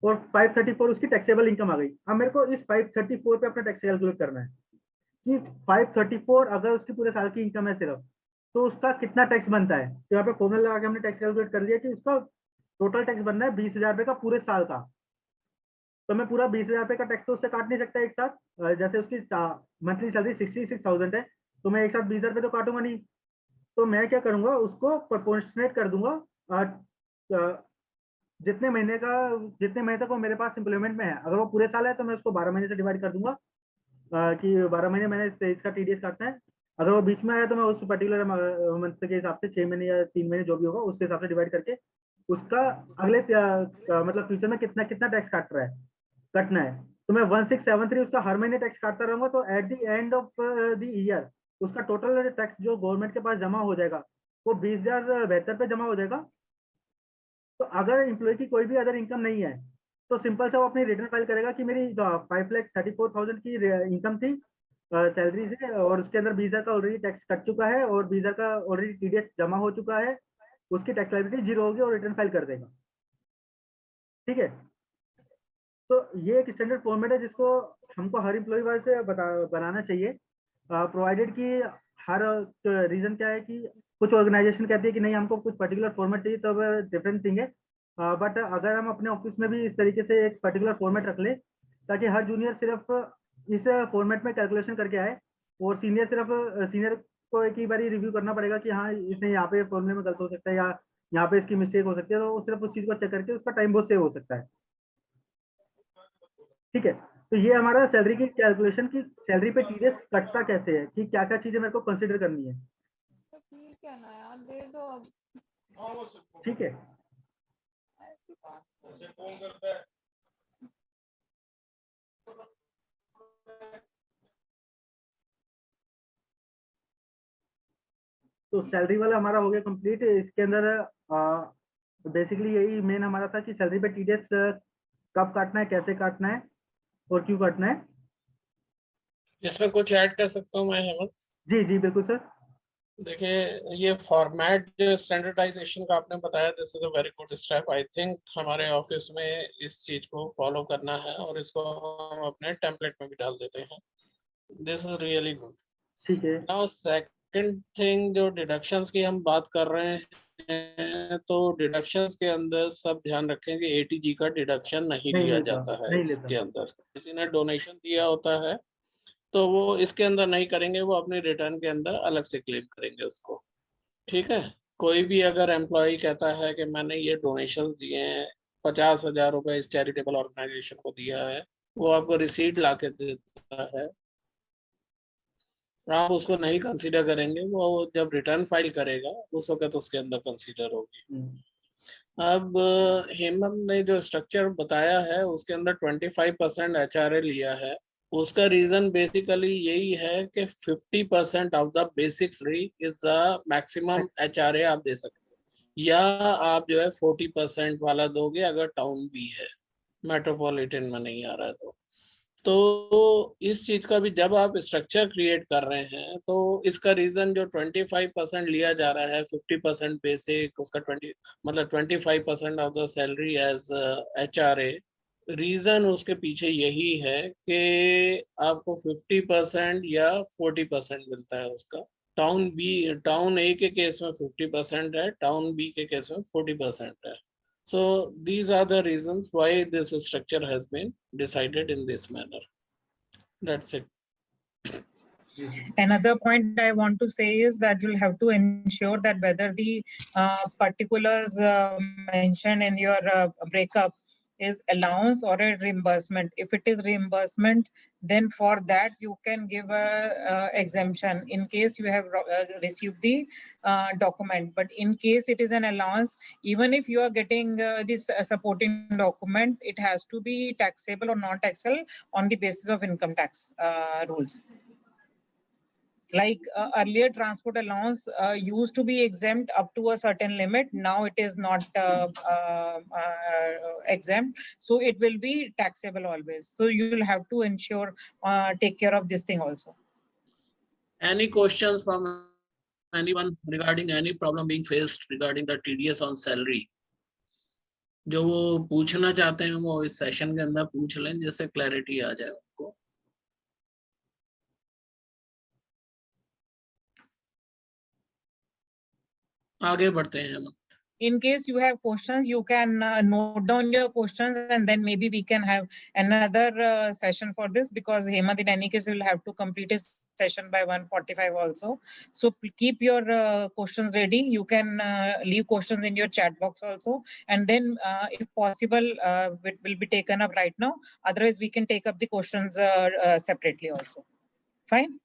और 534 उसकी टैक्सेबल इनकम आ गई। अब मेरे को इस 534 पे अपना टैक्स कैलकुलेट करना है कि 534 अगर उसकी पूरे साल की इनकम है सिर्फ, तो उसका कितना टैक्स बनता है। तो यहाँ पे फॉर्मूला लगा के हमने टैक्स कैलकुलेट कर लिया कि उसका टोटल टैक्स बनना है 20,000 रुपये का पूरे साल का। तो मैं पूरा 20,000 रुपये का टैक्स तो उससे काट नहीं सकता एक साथ, जैसे उसकी मंथली सैलरी 66,000 है, तो मैं एक साथ 20,000 रुपये तो काटूंगा नहीं। तो मैं क्या करूंगा, उसको प्रोपोर्शनेट कर दूंगा, जितने महीने तक वो मेरे पास एम्प्लॉयमेंट में है। अगर वो पूरे साल है तो मैं उसको 12 महीने से डिवाइड कर दूंगा, कि 12 महीने मैंने इसका टीडीएस काटना है। अगर वो बीच में आया तो मैं उस पर्टिकुलर मंथ के हिसाब से 6 महीने या 3 महीने जो भी होगा उसके हिसाब से डिवाइड करके उसका अगले मतलब फ्यूचर में कितना कितना टैक्स कटना है। तो मैं 1673 उसका हर महीने टैक्स काटता रहूंगा। तो at the end of the year उसका टोटल टैक्स जो गवर्नमेंट के पास जमा हो जाएगा वो 20,072 पे जमा हो जाएगा। तो अगर एम्प्लॉय की कोई भी अदर इनकम नहीं है तो सिंपल से वो अपनी रिटर्न फाइल करेगा कि मेरी 5,34,000 की इनकम थी सैलरी से, और उसके अंदर 20,000 का ऑलरेडी टैक्स कट चुका है और 20,000 का ऑलरेडी टीडीएस जमा हो चुका है, उसकी टैक्स लायबिलिटी जीरो होगी और रिटर्न फाइल कर देगा। ठीक है। तो ये एक स्टैंडर्ड फॉर्मेट है जिसको हमको हर एम्प्लॉय वाइज से बनाना चाहिए, प्रोवाइडेड कि हर रीजन क्या है कि कुछ ऑर्गेनाइजेशन कहती है कि नहीं हमको कुछ पर्टिकुलर फॉर्मेट चाहिए, तब डिफरेंट थिंग है। बट अगर हम अपने ऑफिस में भी इस तरीके से एक पर्टिकुलर फॉर्मेट रख ले ताकि हर जूनियर सिर्फ इस फॉर्मेट में कैलकुलेशन करके आए, और सीनियर को एक ही बार रिव्यू करना पड़ेगा कि हाँ इसने यहाँ पे फॉर्मूले में गलत हो सकता है या यहाँ पे इसकी मिस्टेक हो सकती है, तो सिर्फ उस चीज को चेक करके उसका टाइम बहुत सेव हो सकता है। ठीक है। तो ये हमारा सैलरी की कैलकुलेशन की सैलरी पे टीडीएस कटता कैसे है, कि क्या क्या चीजें मेरे को कंसीडर करनी है। ठीक है ना यार, दे दो अब। ठीक है। ऐसी बात तो सैलरी वाला हमारा हो गया कंप्लीट। इसके अंदर बेसिकली यही मेन हमारा था कि सैलरी पे टीडीएस कब काटना है, कैसे काटना है और क्यों काटना है। इसमें कुछ ऐड कर सकता हूँ मैं हेमंत? जी जी बिल्कुल सर। देखिए, ये फॉर्मेट जो स्टैंडर्डाइजेशन का आपने बताया, this is a very good step. I think हमारे ऑफिस में इस चीज को फॉलो करना है और इसको हम अपने टेम्पलेट में भी डाल देते हैं। This is really good. ठीक है। नाउ सेकंड थिंग, जो डिडक्शंस की हम बात कर रहे हैं, तो डिडक्शंस के अंदर सब ध्यान रखें कि ATG का डिडक्शन नहीं लिया जाता है नहीं इसके लेता। अंदर। किसी ने डोनेशन दिया होता है तो वो इसके अंदर नहीं करेंगे, वो अपने रिटर्न के अंदर अलग से क्लेम करेंगे उसको। ठीक है। कोई भी अगर एम्प्लॉय कहता है कि मैंने ये डोनेशन दिए हैं, 50,000 रुपए इस चैरिटेबल ऑर्गेनाइजेशन को दिया है, वो आपको रिसीट ला के देता है, आप उसको नहीं कंसीडर करेंगे, वो जब रिटर्न फाइल करेगा उस वक्त उसके अंदर कंसीडर होगी। अब हेमंत ने जो स्ट्रक्चर बताया है उसके अंदर 25% HRA लिया है। उसका रीजन बेसिकली यही है कि 50% of the basic salary is the maximum HRA आप दे सकते हो, या आप जो है 40% वाला दोगे अगर टाउन भी है, मेट्रोपॉलिटन में नहीं आ रहा है तो इस चीज का भी जब आप स्ट्रक्चर क्रिएट कर रहे हैं तो इसका रीजन जो 25% लिया जा रहा है, 50% बेसिक, उसका 25% of the salary as HRA, reason उसके पीछे यही है कि आपको 50% या 40% मिलता है उसका। टाउन ए के केस में 50% है, टाउन बी के केस में 40% है। So these are the reasons why this structure has been decided in this manner. That's it. Another point I want to say is that you'll have to ensure that whether the particulars mentioned in your breakup is allowance or a reimbursement. If it is reimbursement, then for that you can give a exemption in case you have received the document. But in case it is an allowance, even if you are getting this supporting document, it has to be taxable or non-taxable on the basis of income tax rules. Like earlier, transport allowance used to be exempt up to a certain limit. Now it is not exempt, so it will be taxable always. So you will have to ensure take care of this thing also. Any questions from anyone regarding any problem being faced regarding the TDS on salary? जो वो पूछना चाहते हैं वो इस session के अंदर पूछ लें, जिससे क्लैरिटी आ जाए उनको। आगे बढ़ते हैं हम। In case you have questions, you can note down your questions, and then maybe we can have another session for this, because Hemant in any case will have to complete his session by 1:45 also. So keep your questions ready. You can leave questions in your chat box also, and then if possible, it will be taken up right now. Otherwise, we can take up the questions separately also. Fine?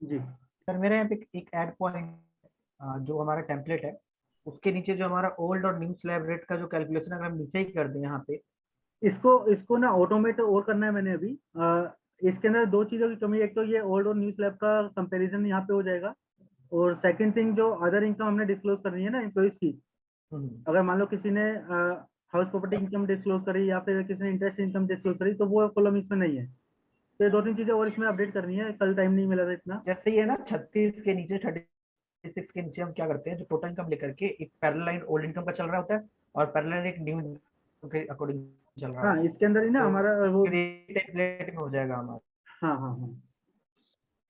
Ji sir मेरे यहाँ पे एक add point, जो हमारा template है उसके नीचे जो हमारा ओल्ड और न्यू स्लैब रेट का जो कैलकुलेशन अगर हम नीचे ही कर दें यहाँ पे, इसको ना ऑटोमेट और करना है मैंने अभी। इसके अंदर दो चीज़ों की कमी है, एक तो ये ओल्ड और न्यू स्लैब का कंपैरिजन यहाँ पे हो जाएगा, और सेकंड थिंग जो अदर इनकम हमने डिस्क्लोज करनी है ना एम्प्लॉइज की, अगर मान लो किसी ने हाउस प्रॉपर्टी इनकम डिस्क्लोज करी या फिर किसी ने इंटरेस्ट इनकम डिस्क्लोज करी, तो वो कॉलम इसमें नहीं है। तो ये दो तीन चीजें और इसमें अपडेट करनी है, कल टाइम नहीं मिला था इतना। जैसे ये ना 36 के नीचे 36 के नीचे हम क्या करते हैं, जो टोटल इनकम लेकर के एक पैरेलल लाइन ओल्ड इनकम का चल रहा होता है और पैरेलल लाइन एक न्यू के अकॉर्डिंग चल रहा है। इसके अंदर ही ना हमारा वो टेम्पलेट में हो जाएगा हमारा। हाँ।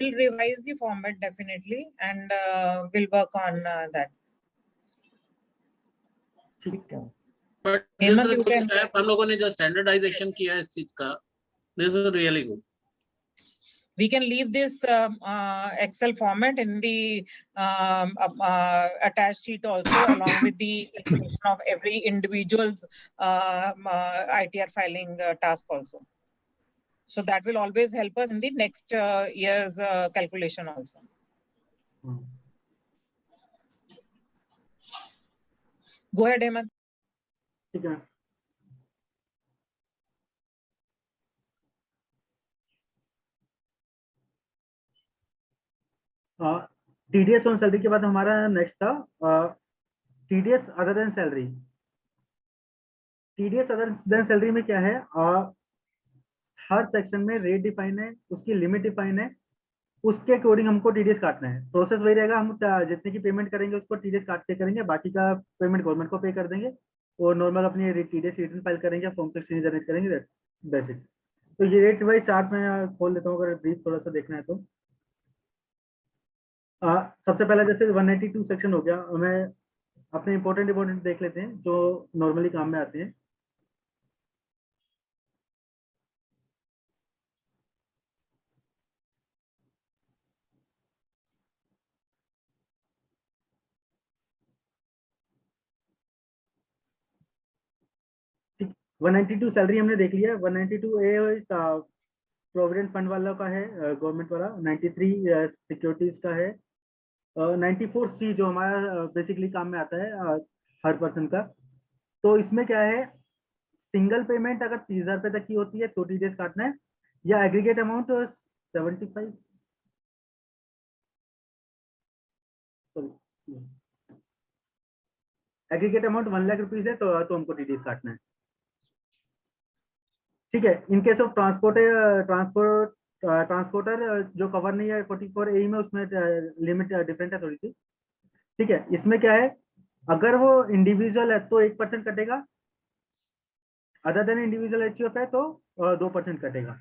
We'll revise the format definitely, and we'll work on that. ठीक है। But this is a good step. हम लोगों ने जो स्टैंडर्डाइजेशन किया है इस चीज का, this is really good. We can leave this Excel format in the attached sheet also, along with the calculation of every individual's ITR filing task also. So that will always help us in the next year's calculation also. Go ahead, Hemant. ठीक है। TDS on salary के बाद हमारा next था TDS other than salary. TDS other than salary में क्या है, हर section में रेट डिफाइन है, उसकी लिमिट डिफाइन है, उसके अकॉर्डिंग हमको TDS काटना है। प्रोसेस वही रहेगा, हम जितने की पेमेंट करेंगे उसको TDS काट के करेंगे, बाकी का पेमेंट गवर्नमेंट को पे कर देंगे और नॉर्मल अपनी TDS रिटर्न फाइल करेंगे, फॉर्म 16 जनरेट करेंगे, दैट्स इट। तो ये रेट वाइज चार्ट में खोल लेता हूँ, अगर ब्रीफ थोड़ा सा देखना है तो। सबसे पहला जैसे 192 सेक्शन हो गया, हमें अपने इंपॉर्टेंट देख लेते हैं जो नॉर्मली काम में आते हैं। ठीक, 192 सैलरी हमने देख लिया। 192 ए प्रोविडेंट फंड वाला का है, गवर्नमेंट वाला। 93 सिक्योरिटीज का है। 94 सी जो हमारा बेसिकली काम में आता है हर पर्सन का। तो इसमें क्या है, सिंगल पेमेंट अगर 30,000 रुपए तक की होती है तो टीडीएस काटना है, या aggregate amount 75 aggregate amount 1 lakh rupees है तो हमको टीडीएस काटना है। ठीक है, इन केस ऑफ ट्रांसपोर्टर जो कवर नहीं है 44 ए में, उसमें लिमिट डिफरेंट है थोड़ी सी। ठीक है, इसमें क्या है, अगर वो इंडिविजुअल है तो 1% कटेगा, अदर देन इंडिविजुअल एचयूएफ है तो 2% कटेगा।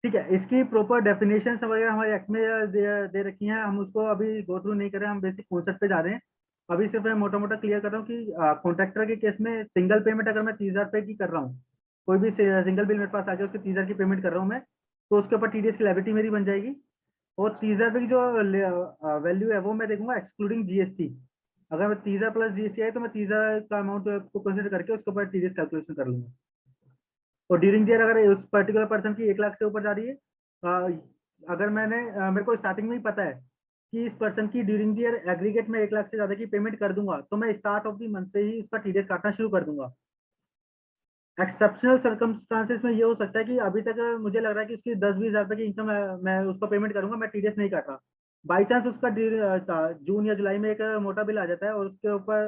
ठीक है, इसकी प्रॉपर डेफिनेशन वगैरह हमारे एक्ट में दे रखी हैं, हम उसको अभी गो थ्रू नहीं कर रहे हैं, हम बेसिक कॉन्सेप्ट पे जा रहे हैं। अभी सिर्फ मैं मोटा मोटा क्लियर कर रहा हूँ कि कॉन्ट्रैक्टर के केस में सिंगल पेमेंट अगर मैं 30,000 रुपए की कर रहा हूँ, कोई भी सिंगल बिल मेरे पास आ गया, उसके 30,000 की पेमेंट कर रहा हूँ मैं, तो उसके ऊपर टीडीएस की लायबिलिटी मेरी बन जाएगी। और 30,000 रुपए की जो वैल्यू है वो मैं देखूंगा एक्सक्लूडिंग जीएसटी। अगर मैं 30,000 प्लस जीएसटी आए तो मैं 30,000 का अमाउंट को कंसिडर करके उसके ऊपर टीडीएस कैलकुलेशन कर लूंगा। और ड्यूरिंग ईयर अगर उस पर्टिकुलर पर्सन की 1 लाख से ऊपर जा रही है, अगर मेरे को स्टार्टिंग में ही पता है कि इस पर्सन की ड्यूरिंग ईयर एग्रीगेट में 1 लाख से ज्यादा की पेमेंट कर दूंगा, तो मैं स्टार्ट ऑफ द मंथ से ही उसका टीडीएस काटना शुरू कर दूंगा। एक्सेप्शनल सर्कमस्टांसेस में ये हो सकता है कि अभी तक मुझे लग रहा है कि उसकी 10-20 हज़ार रुपए की इनकम मैं उसको पेमेंट करूंगा, मैं टीडीएस नहीं काट रहा। बाई चांस उसका जून या जुलाई में एक मोटा बिल आ जाता है और उसके ऊपर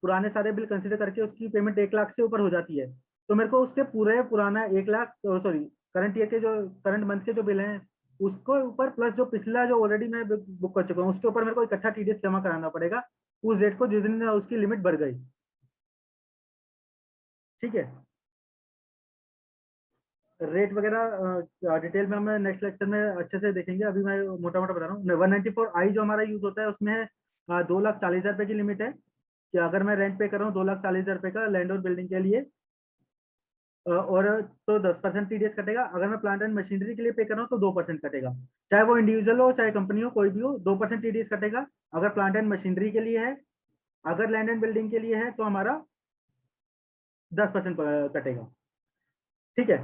पुराने सारे बिल कंसिडर करके उसकी पेमेंट 1 लाख से ऊपर हो जाती है, तो मेरे को उसके पूरे पुराना 1 लाख करंट ईयर के जो करंट मंथ के जो बिल हैं उसको ऊपर प्लस जो पिछला जो ऑलरेडी मैं बुक कर चुका हूँ उसके ऊपर मेरे को इकट्ठा टीडीएस जमा कराना पड़ेगा उस डेट को जिस दिन उसकी लिमिट बढ़ गई। ठीक है, रेट वगैरह डिटेल में हम नेक्स्ट लेक्चर में अच्छे से देखेंगे, अभी मैं मोटा मोटा बता रहा हूँ। 194 आई जो हमारा यूज होता है उसमें 2,40,000 रुपए की लिमिट है कि अगर मैं रेंट पे कर रहा हूँ 2,40,000 रुपए का लैंड और बिल्डिंग के लिए, और तो 10% टीडीएस कटेगा। अगर मैं प्लांट एंड मशीनरी के लिए पे कर रहा हूँ तो 2% कटेगा, चाहे वो इंडिविजुअल हो चाहे कंपनी हो, कोई भी हो 2% टीडीएस कटेगा अगर प्लांट एंड मशीनरी के लिए है। अगर लैंड एंड बिल्डिंग के लिए है तो हमारा 10% कटेगा। ठीक है,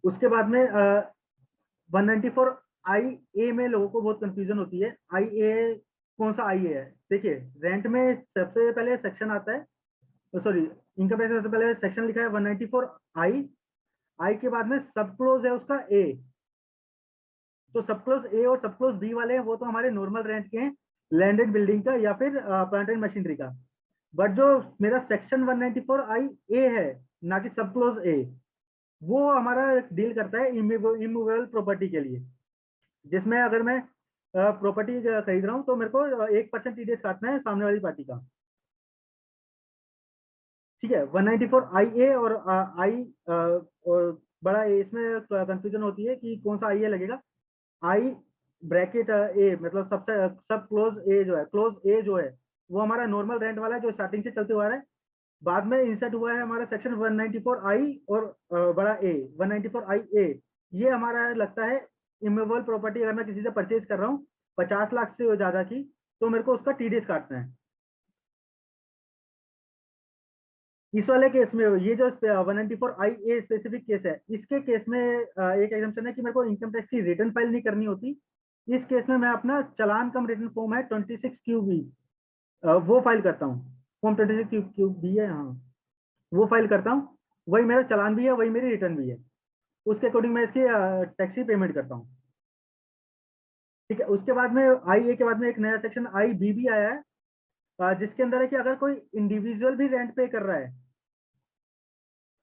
उसके बाद में 194 आई ए में लोगों को बहुत कंफ्यूजन होती है। आई ए कौन सा आई ए है? देखिए, रेंट में सबसे पहले सेक्शन आता है, सॉरी इनकम टैक्स सबसे पहले सेक्शन लिखा है 194 आई। आई के बाद में सब क्लोज है उसका ए, तो सब क्लोज ए और सब क्लोज बी वाले हैं वो तो हमारे नॉर्मल रेंट के हैं, लैंड एंड बिल्डिंग का या फिर प्लांट एंड मशीनरी का। बट जो मेरा सेक्शन 194 आई ए है, ना कि सब क्लोज ए, वो हमारा डील करता है इमूवेबल प्रॉपर्टी के लिए, जिसमें अगर मैं प्रॉपर्टी खरीद रहा हूँ तो मेरे को 1% टीडीएस काटना है सामने वाली पार्टी का। ठीक है, 194 आई ए और आई और बड़ा ए, इसमें कंफ्यूजन होती है कि कौन सा आई ए लगेगा। आई ब्रैकेट ए मतलब सबसे सब क्लोज ए जो है, क्लोज ए जो है वो हमारा नॉर्मल रेंट वाला है जो स्टार्टिंग से चलते हुआ है, बाद में इंसर्ट हुआ है हमारा सेक्शन 194 आई और बड़ा ए 194 आई ए। ये हमारा लगता है इमूवेबल प्रॉपर्टी। अगर मैं किसी से परचेज कर रहा हूँ 50 लाख से ज्यादा की, तो मेरे को उसका टीडीएस काटना है। इस वाले केस में ये जो 194 आई ए स्पेसिफिक केस है, इसके केस में एक एग्जाम्पशन है कि मेरे को इनकम टैक्स की रिटर्न फाइल नहीं करनी होती। इस केस में मैं अपना चालान कम रिटर्न फॉर्म है 26 क्यू बी वो फाइल करता हूँ। फॉर्म 26 क्यू बी है, हाँ वो फाइल करता हूँ। वही मेरा चालान भी है, वही मेरी रिटर्न भी है, उसके अकॉर्डिंग मैं इसकी टैक्स की पेमेंट करता हूँ। ठीक है, उसके बाद में आई ए के बाद में एक नया सेक्शन आई बी भी आया है, जिसके अंदर है कि अगर कोई इंडिविजुअल भी रेंट पे कर रहा है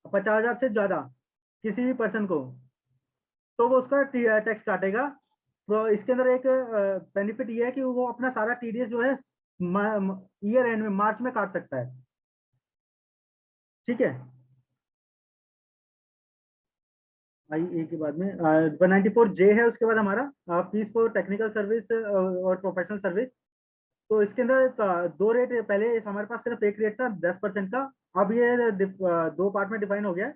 50,000 से ज्यादा किसी भी पर्सन को, तो वो उसका टैक्स काटेगा। तो इसके अंदर एक बेनिफिट ये है कि वो अपना सारा टीडीएस जो है ईयर एंड में मार्च में काट सकता है। ठीक है, आई के बाद में 194J है, उसके बाद हमारा फीस फॉर टेक्निकल सर्विस और प्रोफेशनल सर्विस। तो इसके अंदर दो रेट, पहले हमारे पास सिर्फ एक रेट था 10% का, अब ये दो पार्ट में डिफाइन हो गया है।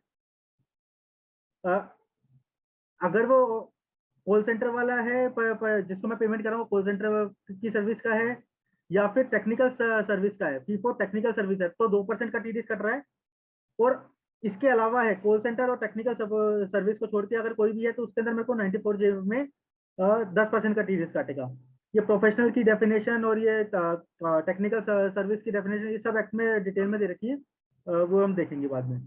अगर वो कॉल सेंटर वाला है जिसको मैं पेमेंट कर रहा हूँ कॉल सेंटर की सर्विस का है या फिर टेक्निकल सर्विस का है, फी फॉर टेक्निकल सर्विस है, तो 2% का टीडीएस कट रहा है। और इसके अलावा है कॉल सेंटर और टेक्निकल सर्विस को छोड़ के अगर कोई भी है तो उसके अंदर मेरे को 94J में 10% का टीडीएस काटेगा। ये प्रोफेशनल की डेफिनेशन और ये टेक्निकल सर्विस की डेफिनेशन ये सब एक्ट में डिटेल में दे रखी है, वो हम देखेंगे बाद में।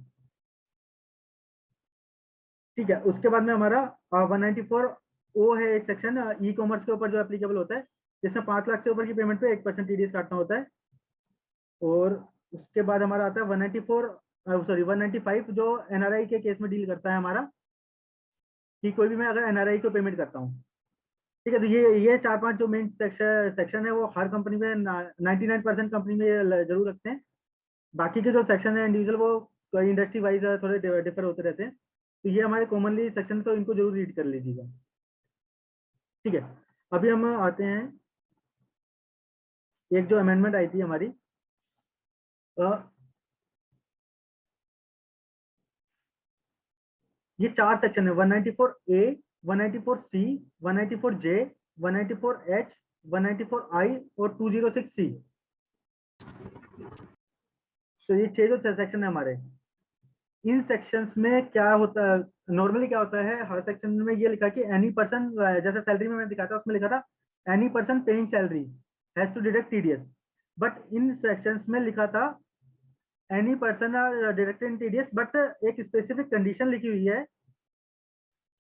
ठीक है, उसके बाद में हमारा 194O है एक सेक्शन ई कॉमर्स के ऊपर जो एप्लीकेबल होता है, जिसमें 5 लाख से ऊपर की पेमेंट पे 1% टीडीएस काटना होता है। और उसके बाद हमारा आता है 195 जो एनआरआई के केस में डील करता है हमारा, कि कोई भी मैं अगर एनआरआई को पेमेंट करता हूँ। ठीक है, तो ये 4-5 जो मेन सेक्शन है वो हर कंपनी में 99% कंपनी में जरूर रखते हैं। बाकी के जो सेक्शन है इंडिविजुअल वो इंडस्ट्री वाइज थोड़े डिफर होते रहते हैं, तो ये हमारे कॉमनली सेक्शन, तो इनको जरूर रीड कर लीजिएगा। ठीक है, अभी हम आते हैं एक जो अमेंडमेंट आई थी हमारी, ये 4 सेक्शन है 194A, 194C, 194J, 194H, 194I और 206C। तो ये 6 जो सेक्शन है हमारे, इन सेक्शंस में क्या होता है, नॉर्मली क्या होता है हर सेक्शन में ये लिखा कि एनी पर्सन, जैसे सैलरी में मैंने दिखा था उसमें लिखा था any person paying salary has to deduct TDS, but in sections में लिखा था any person deducted in TDS, but एक स्पेसिफिक कंडीशन लिखी हुई है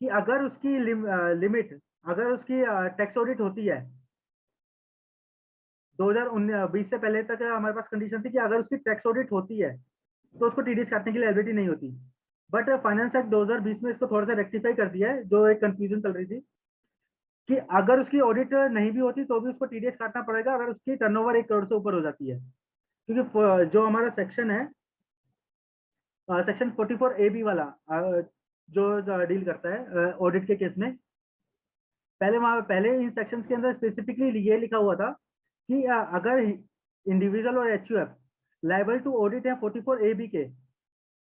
कि अगर उसकी लिमिट, अगर उसकी टैक्स ऑडिट होती है 2020 से पहले तक हमारे पास कंडीशन थी कि अगर उसकी टैक्स ऑडिट होती है तो उसको टीडीएस काटने के लिए एलिजिबिलिटी नहीं होती। बट फाइनेंस एक्ट 2020 में इसको थोड़ा सा रेक्टिफाई कर दिया है, जो एक कंफ्यूजन चल रही थी कि अगर उसकी ऑडिट नहीं भी होती तो भी उसको टीडीएस काटना पड़ेगा अगर उसकी टर्नओवर 1 करोड़ से ऊपर हो जाती है। क्योंकि जो हमारा सेक्शन है सेक्शन 44AB वाला जो डील करता है ऑडिट के केस में, पहले इन सेक्शन के अंदर स्पेसिफिकली ये लिखा हुआ था कि अगर इंडिविजुअल और एचयूएफ लायबल टू ऑडिट है 44AB के,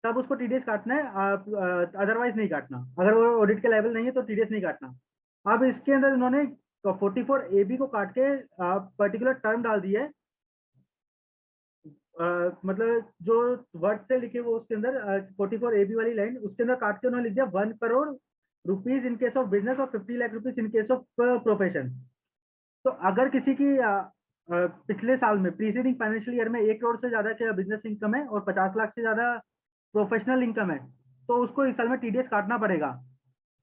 तब उसको टीडीएस काटना है, अदरवाइज नहीं काटना। अगर वो ऑडिट के लायबल नहीं है तो टीडीएस नहीं काटना। अब इसके अंदर इन्होंने 44AB को काट के पर्टिकुलर टर्म डाल दी है, मतलब जो वर्ड से लिखे वो उसके अंदर 44AB वाली लाइन उसके अंदर काट के उन्होंने लिख दिया 1 crore rupees in case of business और 50 lakh rupees in case of profession. तो अगर किसी की पिछले साल में प्रीसीडिंग फाइनेंशियल ईयर में 1 करोड़ से ज्यादा का बिजनेस इनकम है और 50 लाख से ज्यादा प्रोफेशनल इनकम है, तो उसको इस साल में टीडीएस काटना पड़ेगा।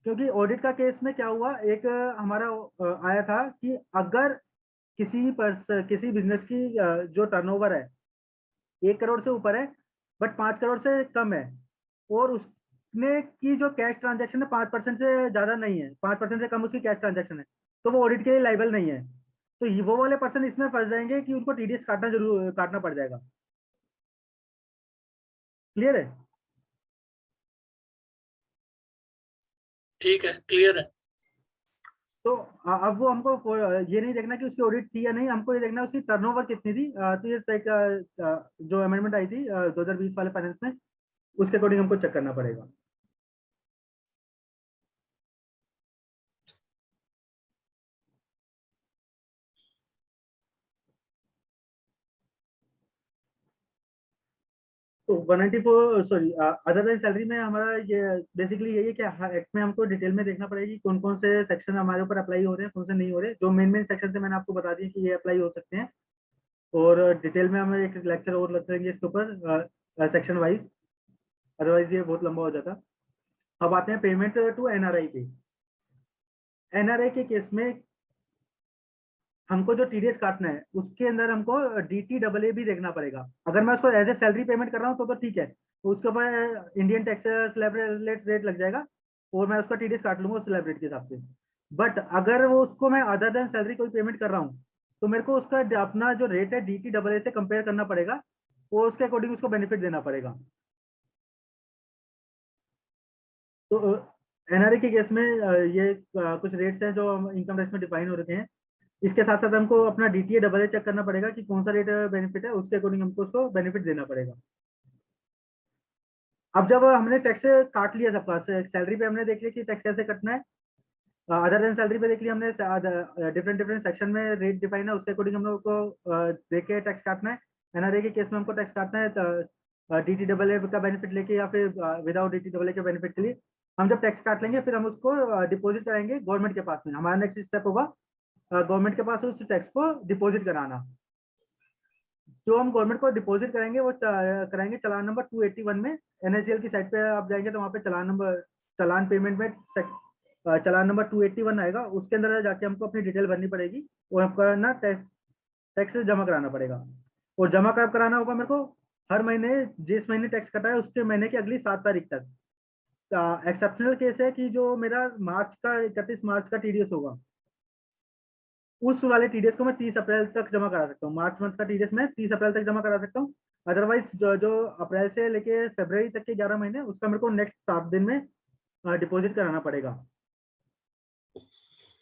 क्योंकि ऑडिट का केस में क्या हुआ, एक हमारा आया था कि अगर किसी बिजनेस की जो टर्नओवर है 1 करोड़ से ऊपर है बट 5 करोड़ से कम है, और उसने की जो कैश ट्रांजैक्शन है 5% से ज्यादा नहीं है, 5% से कम उसकी कैश ट्रांजैक्शन है, तो वो ऑडिट के लिए लायबल नहीं है। तो वो वाले पर्सन इसमें फंस जाएंगे कि उनको टीडीएस काटना पड़ जाएगा। क्लियर है? ठीक है, क्लियर है। तो अब वो हमको ये नहीं देखना कि उसकी ऑडिट थी या नहीं, हमको ये देखना उसकी टर्नओवर कितनी थी। तो ये जो अमेंडमेंट आई थी 2020 वाले फाइनेंस में, उसके अकॉर्डिंग हमको चेक करना पड़ेगा। तो 194 सॉरी अदर देन सैलरी में हमारा ये बेसिकली यही है कि एक्ट में हमको डिटेल में देखना पड़ेगी कौन कौन से सेक्शन हमारे ऊपर अप्लाई हो रहे हैं, कौन से नहीं हो रहे। जो मेन सेक्शन से मैंने आपको बता दिया कि ये अप्लाई हो सकते हैं, और डिटेल में हम एक लेक्चर और रखेंगे इसके ऊपर सेक्शन वाइज, अदरवाइज ये बहुत लंबा हो जाता। अब आते हैं पेमेंट टू एनआरआई के। एनआरआई के केस में हमको जो टीडीएस काटना है उसके अंदर हमको DTAA भी देखना पड़ेगा। अगर मैं उसको एज ए सैलरी पेमेंट कर रहा हूँ तो ठीक है, तो उसके ऊपर इंडियन टैक्स स्लैब रेट लग जाएगा और मैं उसका टीडीएस काट लूंगा उस स्लैब रेट के हिसाब से। बट अगर वो उसको मैं अदर देन सैलरी कोई पेमेंट कर रहा हूँ तो मेरे को उसका अपना जो रेट है DTAA से कंपेयर करना पड़ेगा और उसके अकॉर्डिंग उसको बेनिफिट देना पड़ेगा। तो एनआरए के केस में ये कुछ रेट्स हैं जो इनकम टैक्स में डिफाइन हो रखे हैं। इसके साथ साथ हमको अपना डीटीए डबल ए चेक करना पड़ेगा कि कौन सा रेट बेनिफिट है, उसके अकॉर्डिंग हमको उसको बेनिफिट देना पड़ेगा। अब जब हमने टैक्स काट लिया सबका, सैलरी पे हमने देख लिया कि टैक्स कैसे कटना है, अदर देन सैलरी पे देख लिया हमने, डिफरेंट डिफरेंट सेक्शन में रेट डिफाइन है, उसके अकॉर्डिंग हम लोग को देख के टैक्स काटना है। एनआरए के केस में हमको टैक्स काटना है डीटी डबल ए का बेनिफिट लेके या फिर विदाउट डीटी डबल ए के बेनिफिट के लिए। हम जब टैक्स काट लेंगे फिर हम उसको डिपॉजिट कराएंगे गवर्नमेंट के पास में। हमारा नेक्स्ट स्टेप होगा गवर्नमेंट के पास उस टैक्स को डिपॉजिट कराना। जो हम गवर्नमेंट को डिपॉजिट कराएंगे वो कराएंगे चालान नंबर 281 में। एनएसडीएल की साइट पे आप जाएंगे तो वहाँ पे चालान पेमेंट में चालान नंबर 281 आएगा, उसके अंदर जाके हमको अपनी डिटेल भरनी पड़ेगी और हमको ना टैक्स जमा कराना पड़ेगा। और जमा कब कराना होगा मेरे को? हर महीने, जिस महीने टैक्स कटा है उसके महीने की अगली 7 तारीख तक। एक्सेप्शनल केस है कि जो मेरा 31 मार्च का टीडीएस होगा, उस वाले टीडीएस को मैं 30 अप्रैल तक जमा करा सकता हूँ। मार्च मंथ का टीडीएस मैं 30 अप्रैल तक जमा करा सकता हूँ। अदरवाइज जो अप्रैल से लेके फरवरी तक के 11 महीने, उसका मेरे को नेक्स्ट 7 दिन में डिपॉजिट कराना पड़ेगा।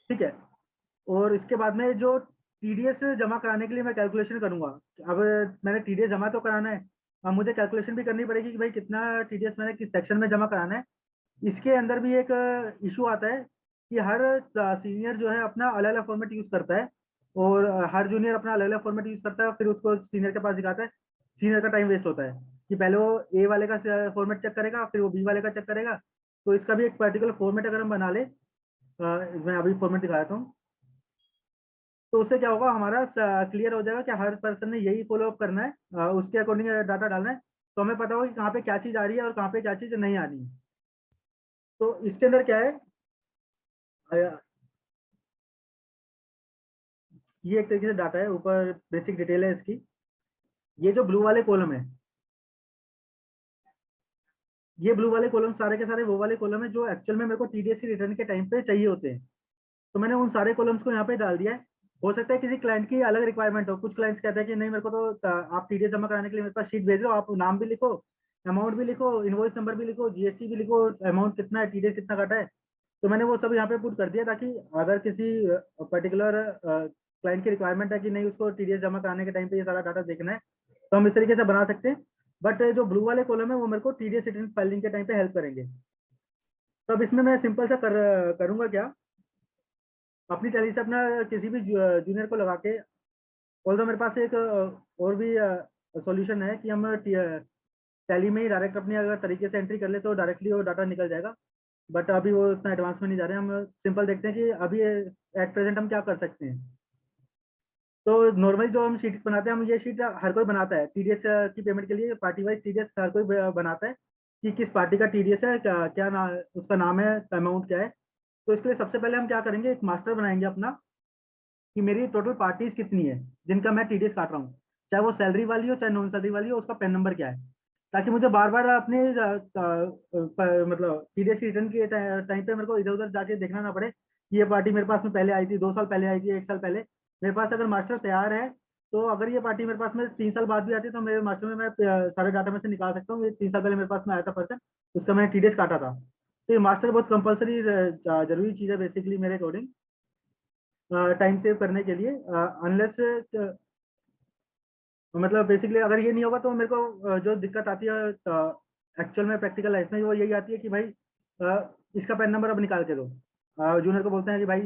ठीक है। और इसके बाद में जो टीडीएस जमा कराने के लिए मैं कैलकुलेशन करूंगा। अब मैंने टीडीएस जमा तो कराना है, अब मुझे कैलकुलेशन भी करनी पड़ेगी कि भाई कितना टीडीएस मैंने किस सेक्शन में जमा कराना है। इसके अंदर भी एक इशू आता है कि हर सीनियर जो है अपना अलग अलग फॉर्मेट यूज करता है और हर जूनियर अपना अलग अलग फॉर्मेट यूज करता है, फिर उसको सीनियर के पास दिखाता है। सीनियर का टाइम वेस्ट होता है कि पहले वो ए वाले का फॉर्मेट चेक करेगा, फिर वो बी वाले का चेक करेगा। तो इसका भी एक पर्टिकुलर फॉर्मेट अगर हम बना ले, मैं अभी फॉर्मेट दिखा देता हूँ, तो उससे क्या होगा, हमारा क्लियर हो जाएगा कि हर पर्सन ने यही फॉलो अप करना है, उसके अकॉर्डिंग डाटा डालना है। तो हमें पता होगा कि कहाँ पे क्या चीज़ आ रही है और कहाँ पे क्या चीज़ नहीं आ रही है। तो इसके अंदर क्या है, ये एक तरीके से डाटा है, ऊपर बेसिक डिटेल है इसकी। ये जो ब्लू वाले कॉलम है, ये ब्लू वाले कॉलम सारे के सारे वो वाले कॉलम है जो एक्चुअल में मेरे को टीडीएस की रिटर्न के टाइम पे चाहिए होते हैं। तो मैंने उन सारे कॉलम्स को यहाँ पे डाल दिया है। हो सकता है किसी क्लाइंट की अलग रिक्वायरमेंट हो, कुछ क्लाइंट्स कहते हैं कि नहीं मेरे को तो आप टीडीएस जमा कराने के लिए मेरे पास शीट भेज दो, आप नाम भी लिखो, अमाउंट भी लिखो, इनवॉइस नंबर भी लिखो, जीएसटी भी लिखो, अमाउंट कितना है, टीडीएस कितना काटा है। तो मैंने वो सब यहाँ पे पुट कर दिया ताकि अगर किसी पर्टिकुलर क्लाइंट की रिक्वायरमेंट है कि नहीं उसको टीडीएस जमा कराने के टाइम पे ये सारा डाटा देखना है, तो हम इस तरीके से बना सकते हैं। बट जो ब्लू वाले कॉलम है वो मेरे को टीडीएस रिटर्न फाइलिंग के टाइम पे हेल्प करेंगे। तो अब इसमें मैं सिंपल सा करूँगा क्या, अपनी टैली से अपना किसी भी जूनियर को लगा के, ऑल्दो मेरे पास एक और भी सॉल्यूशन है कि हम टैली में ही डायरेक्ट अपनी अगर तरीके से एंट्री कर ले तो डायरेक्टली वो डाटा निकल जाएगा। बट अभी वो इतना एडवांस में नहीं जा रहे हैं, हम सिंपल देखते हैं कि अभी एट प्रेजेंट हम क्या कर सकते हैं। तो नॉर्मली जो हम शीट बनाते हैं, हम ये शीट हर कोई बनाता है टीडीएस की पेमेंट के लिए, पार्टी वाइज टीडीएस हर कोई बनाता है कि किस पार्टी का टीडीएस है, क्या उसका नाम है, अमाउंट क्या है। तो इसके लिए सबसे पहले हम क्या करेंगे, एक मास्टर बनाएंगे अपना कि मेरी टोटल पार्टीज कितनी है जिनका मैं टीडीएस काट रहा हूँ, चाहे वो सैलरी वाली हो चाहे नॉन सैलरी वाली हो, उसका पैन नंबर क्या है, ताकि मुझे बार बार अपने मतलब टीडीएस की रिटर्न के टाइम पे मेरे को इधर उधर जाके देखना ना पड़े कि ये पार्टी मेरे पास में पहले आई थी, 2 साल पहले आई थी, 1 साल पहले। मेरे पास अगर मास्टर तैयार है तो अगर ये पार्टी मेरे पास में 3 साल बाद भी आती है तो मेरे मास्टर में मैं सारे डाटा में से निकाल सकता हूँ, 3 साल पहले मेरे पास में आया था पर्सन, उसका मैंने टीडीएस काटा था। तो ये मास्टर बहुत कंपलसरी जरूरी चीज़ है बेसिकली मेरे अकॉर्डिंग, टाइम सेव करने के लिए। अनलेस मतलब बेसिकली अगर ये नहीं होगा तो मेरे को जो दिक्कत आती है एक्चुअल में प्रैक्टिकल लाइफ में, वो यही आती है कि भाई इसका पैन नंबर अब निकाल के दो। जूनियर को बोलते हैं कि भाई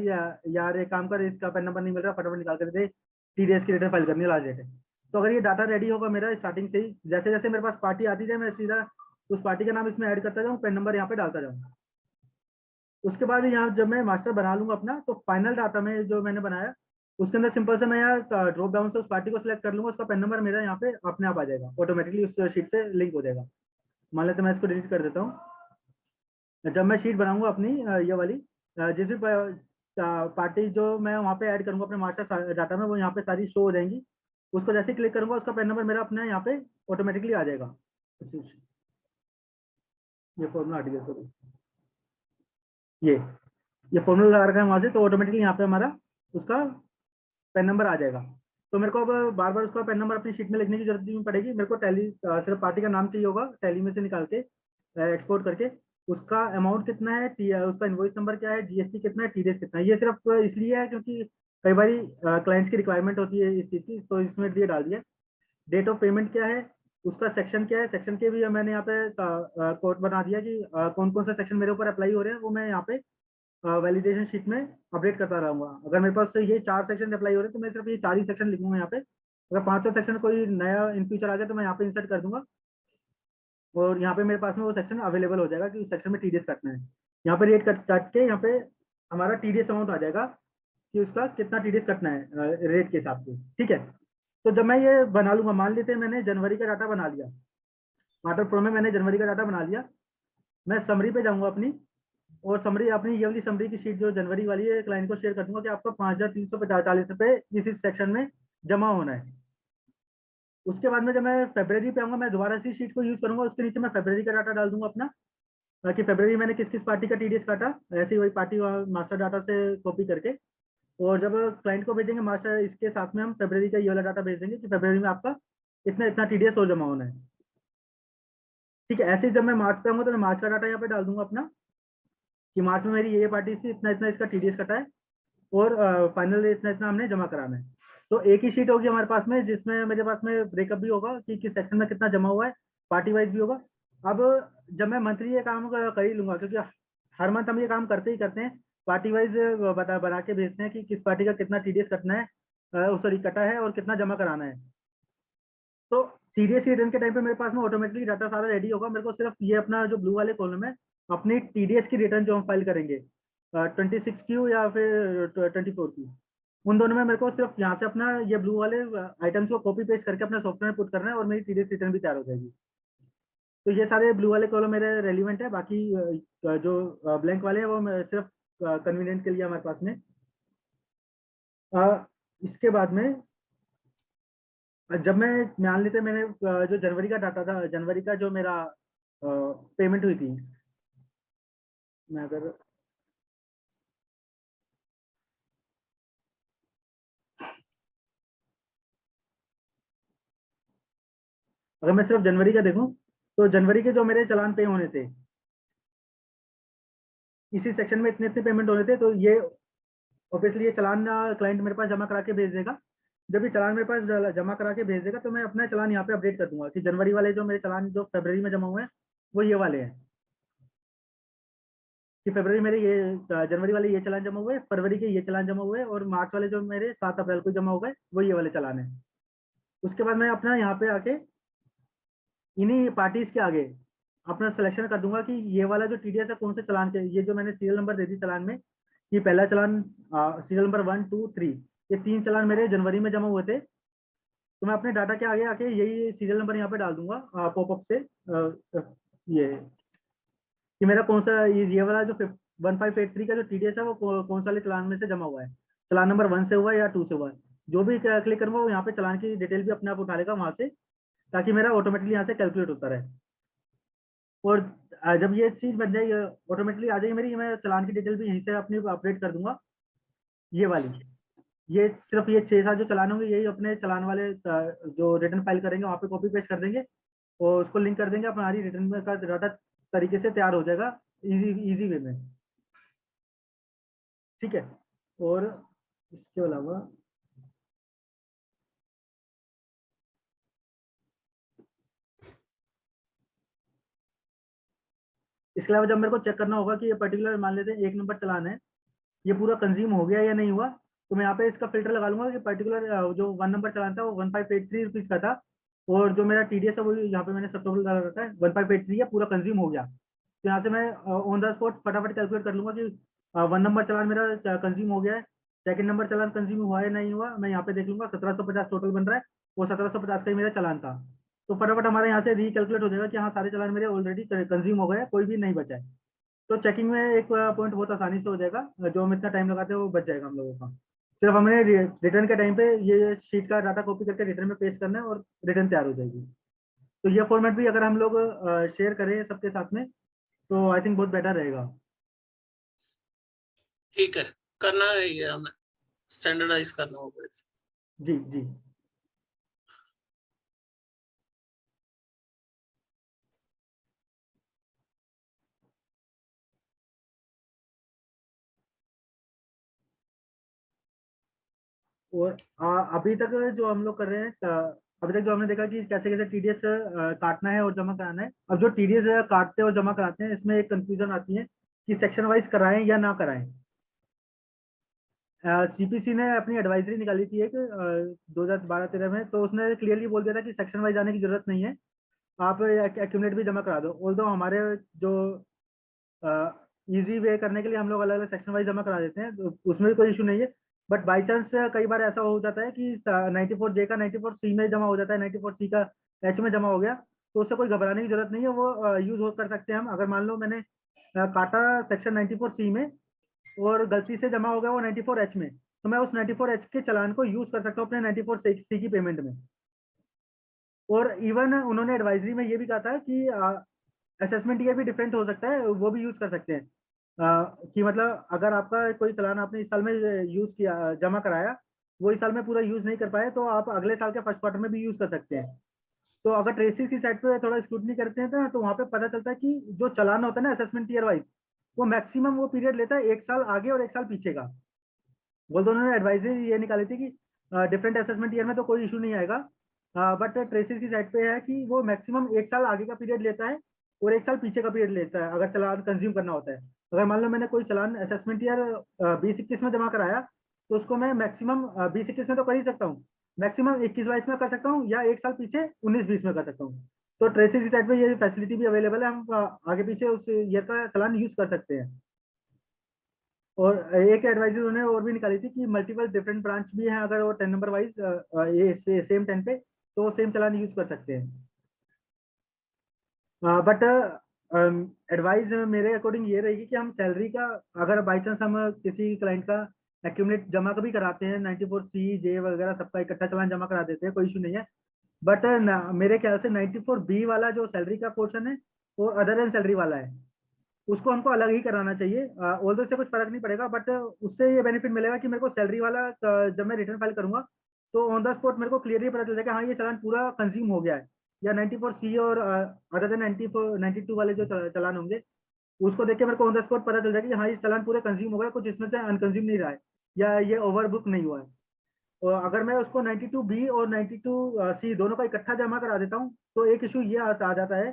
यार एक काम कर, इसका पैन नंबर नहीं मिल रहा, फटाफट निकाल कर दे, टीडीएस की रिटर्न फाइल करनी है, लास्ट डेट है। तो अगर ये डाटा रेडी होगा मेरा स्टार्टिंग से ही, जैसे जैसे मेरे पास पार्टी आती जाए मैं सीधा उस पार्टी का नाम इसमें ऐड करता जाऊँ, पैन नंबर यहाँ पे डालता जाऊँ। उसके बाद यहाँ जब मैं मास्टर बना लूंगा अपना, तो फाइनल डाटा में जो मैंने बनाया उसके अंदर सिंपल से मैं यहाँ ड्रॉप डाउन से उस पार्टी को सिलेक्ट कर लूंगा, उसका पेन नंबर मेरा यहाँ पे अपने आप आ जाएगा, ऑटोमेटिकली उस शीट से लिंक हो जाएगा। मान लेते मैं इसको डिलीट कर देता हूँ। जब मैं शीट बनाऊंगा अपनी ये वाली, जिस भी पार्टी जो मैं वहाँ पे ऐड करूंगा अपने मास्टर डाटा में, वो यहाँ पे सारी शो हो जाएंगी। उसको जैसे क्लिक करूंगा उसका पेन नंबर मेरा अपने यहाँ पे ऑटोमेटिकली आ जाएगा। ये फॉर्मूला हट गया, ये फॉर्मूला लगा रखा है वहाँ से, तो ऑटोमेटिकली यहाँ पे हमारा उसका पेन नंबर आ जाएगा। तो मेरे को अब बार बार उसका पेन नंबर अपनी शीट में लिखने की जरूरत नहीं पड़ेगी। मेरे को टैली सिर्फ पार्टी का नाम चाहिए होगा, टैली में से निकाल के एक्सपोर्ट करके उसका अमाउंट कितना है, उसका इनवॉइस नंबर क्या है, जीएसटी कितना है, टीडीएस कितना है। ये सिर्फ इसलिए है क्योंकि कई बार क्लाइंट्स की रिक्वायरमेंट होती है इस चीज़ की, तो इसमें ये डाल दिया। डेट ऑफ पेमेंट क्या है, उसका सेक्शन क्या है, सेक्शन के भी मैंने यहाँ पे कोड बना दिया कि कौन कौन सा सेक्शन मेरे ऊपर अप्लाई हो रहे हैं, वो मैं यहाँ पे वैलिडेशन शीट में अपडेट करता रहूंगा। अगर मेरे पास ये 4 सेक्शन अप्लाई हो रहे हैं तो मैं सिर्फ ये 4 ही सेक्शन लिखूंगा यहाँ पे। अगर 5वां सेक्शन कोई नया इन फ्यूचर आ जाए तो मैं यहाँ पे इंसर्ट कर दूंगा और यहाँ पे मेरे पास में वो सेक्शन अवेलेबल हो जाएगा कि उस सेक्शन में टीडीएस कटना है। यहाँ पे रेट कट के यहाँ पे हमारा टीडीएस अमाउंट आ जाएगा कि उसका कितना टीडीएस कटना है रेट के हिसाब से। ठीक है, तो जब मैं ये बना लूंगा, मान लेते हैं मैंने जनवरी का डाटा बना लिया, मार्टर प्रो में मैंने जनवरी का डाटा बना लिया, मैं समरी पे जाऊंगा अपनी, और समरी अपनी ये वाली समरी की शीट जो जनवरी वाली है क्लाइंट को शेयर कर दूंगा कि आपका 5,340 रुपये इस सेक्शन में जमा होना है। उसके बाद में जब मैं फेब्रवरी पे आऊंगा, मैं दोबारा इसी शीट को यूज करूंगा, उसके नीचे मैं फेब्रवरी का डाटा डाल दूंगा अपना, कि फेब्रवरी मैंने किस किस पार्टी का टीडीएस काटा, ऐसे ही वही पार्टी मास्टर डाटा से कॉपी करके, और जब क्लाइंट को भेजेंगे मास्टर, इसके साथ में हम फेब्रवरी का ये वाला डाटा भेज देंगे कि फेब्रवरी में आपका इतना इतना टीडीएस और जमा होना है। ठीक है, ऐसे ही जब मैं मार्च पे आऊंगा तो मैं मार्च का डाटा यहाँ पे डाल दूंगा अपना कि मार्च में मेरी ये पार्टी से इतना इतना इसका टीडीएस कटा है और फाइनल इतना इतना हमने जमा कराना है। तो एक ही शीट होगी हमारे पास में जिसमें मेरे पास में ब्रेकअप भी होगा कि किस सेक्शन में कितना जमा हुआ है, पार्टी वाइज भी होगा। अब जब मैं मंथली ये काम कर ही लूंगा, क्योंकि हर मंथ हम ये काम करते ही करते हैं, पार्टी वाइज बना के भेजते हैं कि किस पार्टी का कितना टीडीएस कटना है, सॉरी कटा है और कितना जमा कराना है। तो टीडीएस रिटर्न के टाइम पे मेरे पास में ऑटोमेटिकली डाटा सारा रेडी होगा। मेरे को सिर्फ ये अपना जो ब्लू वाले कॉलम है, अपनी टीडीएस की रिटर्न जो हम फाइल करेंगे 26Q या फिर 24 की, उन दोनों में मेरे को सिर्फ यहाँ से अपना ये ब्लू वाले आइटम्स को कॉपी पेस्ट करके अपने सॉफ्टवेयर में पुट करना है और मेरी टीडीएस रिटर्न भी तैयार हो जाएगी। तो ये सारे ब्लू वाले कॉलम मेरे रेलिवेंट है, बाकी जो ब्लैंक वाले हैं वो सिर्फ कन्वीनियंट के लिए हमारे पास में। इसके बाद में जब मैं मान लेते मैंने जो जनवरी का डाटा था, जनवरी का जो मेरा पेमेंट हुई थी, मैं अगर मैं सिर्फ जनवरी का देखूं तो जनवरी के जो मेरे चालान पे होने थे, इसी सेक्शन में इतने इतने पेमेंट होने थे, तो ये ऑब्वियसली ये चालान क्लाइंट मेरे पास जमा करा के भेज देगा। जब ये चालान मेरे पास जमा करा के भेज देगा तो मैं अपना चालान यहाँ पे अपडेट कर दूंगा कि जनवरी वाले जो मेरे चालान जो फरवरी में जमा हुए हैं वो ये वाले हैं, कि फरवरी मेरे ये जनवरी वाले ये चालान जमा हुए, फरवरी के ये चालान जमा हुए, और मार्च वाले जो मेरे 7 अप्रैल को जमा हो गए वो ये वाले चालान है। उसके बाद मैं अपना यहाँ पे आके इन्हीं पार्टीज के आगे अपना सिलेक्शन कर दूंगा कि ये वाला जो टीडीएस है कौन से चालान के, ये जो मैंने सीरियल नंबर दे दी चालान में, कि पहला चालान सीरियल नंबर 1, 2, 3, ये 3 चालान मेरे जनवरी में जमा हुए थे। तो मैं अपने डाटा के आगे आके यही सीरियल नंबर यहाँ पे डाल दूंगा पॉपअप से, ये कि मेरा कौन सा ये वाला जो 1583 का जो टीडीएस है वो कौन सा वाले चालान में से जमा हुआ है, चालान नंबर 1 से हुआ है या 2 से हुआ है। जो भी क्लिक करूंगा वो यहाँ पे चालान की डिटेल भी अपने आप उठा लेगा वहां से, ताकि मेरा ऑटोमेटिकली यहाँ से कैलकुलेट होता रहे। और जब ये चीज बन जाएगी ऑटोमेटिकली आ जाएगी मेरी, मैं चालान की डिटेल भी यहीं से अपनी अपडेट कर दूंगा। ये वाली, ये सिर्फ ये 6-7 जो चालान होंगे यही अपने चालान वाले जो रिटर्न फाइल करेंगे वहाँ पे कॉपी पेस्ट कर देंगे और उसको लिंक कर देंगे, हमारी रिटर्न का डाटा तरीके से तैयार हो जाएगा इजी वे में। ठीक है, और इसके अलावा इसके अलावा जब मेरे को चेक करना होगा कि ये पर्टिकुलर मान लेते हैं 1 नंबर चालान है, ये पूरा कंज्यूम हो गया या नहीं हुआ, तो मैं यहाँ पे इसका फिल्टर लगा लूंगा कि पर्टिकुलर जो 1 नंबर चालान था वो 1583 रुपीज का था, और जो मेरा टीडीएस है वो यहाँ पे मैंने सब टोटल डाला रहता है 1583 है, पूरा कंज्यूम हो गया। तो यहाँ से मैं ऑन द स्पॉट फटाफट कैलकुलेट कर लूंगा कि 1 नंबर चालान मेरा कंज्यूम हो गया है, सेकंड नंबर चालान कंज्यूम हुआ है नहीं हुआ, मैं यहाँ पे देख लूंगा 1750 टोटल बन रहा है, वो 1750 का ही मेरा चालान था। तो फटाफट हमारे यहाँ से रिकैलकुलेट हो जाएगा कि हाँ सारे चालान मेरे ऑलरेडी कंज्यूम हो गए, कोई भी नहीं बचा है। तो चेकिंग में एक पॉइंट बहुत आसानी से हो जाएगा, जो हम इतना टाइम लगाते हैं वो बच जाएगा हम लोगों का। सिर्फ हमने रिटर्न के टाइम पे ये शीट का डाटा कॉपी करके रिटर्न में पेस्ट करना है और रिटर्न तैयार हो जाएगी। तो ये फॉर्मेट भी अगर हम लोग शेयर करें सबके साथ में तो आई थिंक बहुत बेटर रहेगा। ठीक है, करना है ये हमें स्टैंडर्डाइज करना होगा। जी जी। और अभी तक जो हम लोग कर रहे हैं, अभी तक जो हमने देखा कि कैसे कैसे टीडीएस काटना है और जमा कराना है। अब जो टीडीएस काटते हैं और जमा कराते हैं, इसमें एक कंफ्यूजन आती है कि सेक्शन वाइज कराएं या ना कराएं। सीपीसी ने अपनी एडवाइजरी निकाली थी एक 2012-13 में, तो उसने क्लियरली बोल दिया था कि सेक्शन वाइज आने की जरूरत नहीं है, आप एक्यूमुलेट भी जमा करा दो। ऑल्दो हमारे जो इजी वे करने के लिए हम लोग अलग अलग सेक्शन वाइज जमा करा देते हैं, तो उसमें भी कोई इशू नहीं है। बट बाई चांस कई बार ऐसा हो जाता है कि 94J का 94C में जमा हो जाता है, 94C का H में जमा हो गया, तो उससे कोई घबराने की जरूरत नहीं है, वो यूज कर सकते हैं हम। अगर मान लो मैंने काटा सेक्शन 94C में और गलती से जमा हो गया वो 94H में, तो मैं उस 94H के चालान को यूज कर सकता हूँ अपने 94C की पेमेंट में। और इवन उन्होंने एडवाइजरी में ये भी कहा था कि असेसमेंट ईयर भी डिफरेंट हो सकता है, वो भी यूज कर सकते हैं। कि मतलब अगर आपका कोई चालान आपने इस साल में यूज किया, जमा कराया, वो इस साल में पूरा यूज नहीं कर पाए, तो आप अगले साल के फर्स्ट क्वार्टर में भी यूज कर सकते हैं। तो अगर ट्रेसिस की साइड पे थोड़ा स्क्रूटनी करते हैं तो वहाँ पे पता चलता है कि जो चालान होता है ना असेसमेंट ईयर वाइज, वो मैक्सिमम वो पीरियड लेता है 1 साल आगे और 1 साल पीछे का। बोल तो उन्होंने एडवाइजरी ये निकाली थी कि डिफरेंट असेसमेंट ईयर में तो कोई इशू नहीं आएगा, बट ट्रेसिस की साइड पे है कि वो मैक्सिमम 1 साल आगे का पीरियड लेता है और 1 साल पीछे का पीरियड लेता है अगर चालान कंज्यूम करना होता है। अगर मान लो मैंने कोई चालान असेसमेंट ईयर 20-21 में जमा कराया, तो उसको मैं मैक्सिमम 20-21 में तो कर ही सकता हूँ, मैक्सिमम 21-22 में कर सकता हूँ, या 1 साल पीछे 19-20 में कर सकता हूँ। तो ट्रेसिस की साइड पे ये फैसिलिटी भी अवेलेबल है, हम आगे पीछे उस ईयर का चालान यूज कर सकते हैं। और एक एडवाइजरी उन्होंने और भी निकाली थी कि मल्टीपल डिफरेंट ब्रांच भी हैं, अगर वो 10 नंबर वाइज ये सेम 10 पे, तो वो सेम चालान यूज कर सकते हैं। बट एडवाइस मेरे अकॉर्डिंग ये रहेगी कि हम सैलरी का, अगर बाई चांस हम किसी क्लाइंट का एक्यूमुलेट जमा कभी कराते हैं, 94C J वगैरह सबका इकट्ठा चालान जमा करा देते हैं, कोई इशू नहीं है। बट मेरे ख्याल से 94B वाला जो सैलरी का पोर्शन है वो अदर एंड सैलरी वाला है, उसको हमको अलग ही कराना चाहिए। ऑल्दो से कुछ फर्क नहीं पड़ेगा, बट उससे ये बेनिफिट मिलेगा कि मेरे को सैलरी वाला जब मैं रिटर्न फाइल करूंगा तो ऑन द स्पॉट मेरे को क्लियरली पता चल जाएगा हाँ ये चालान पूरा कंज्यूम हो गया है। या 94C और अदर देन 92 वाले जो चालान होंगे, उसको देख के मेरे को ऑन द स्पॉट पता चल जाएगा कि हाँ ये चालान पूरे कंज्यूम हो गया, कुछ इसमें से अनकंज्यूम नहीं रहा है या ये ओवर बुक नहीं हुआ है। और अगर मैं उसको 92B और 92C दोनों का इकट्ठा जमा करा देता हूँ, तो एक इशू ये आ जाता है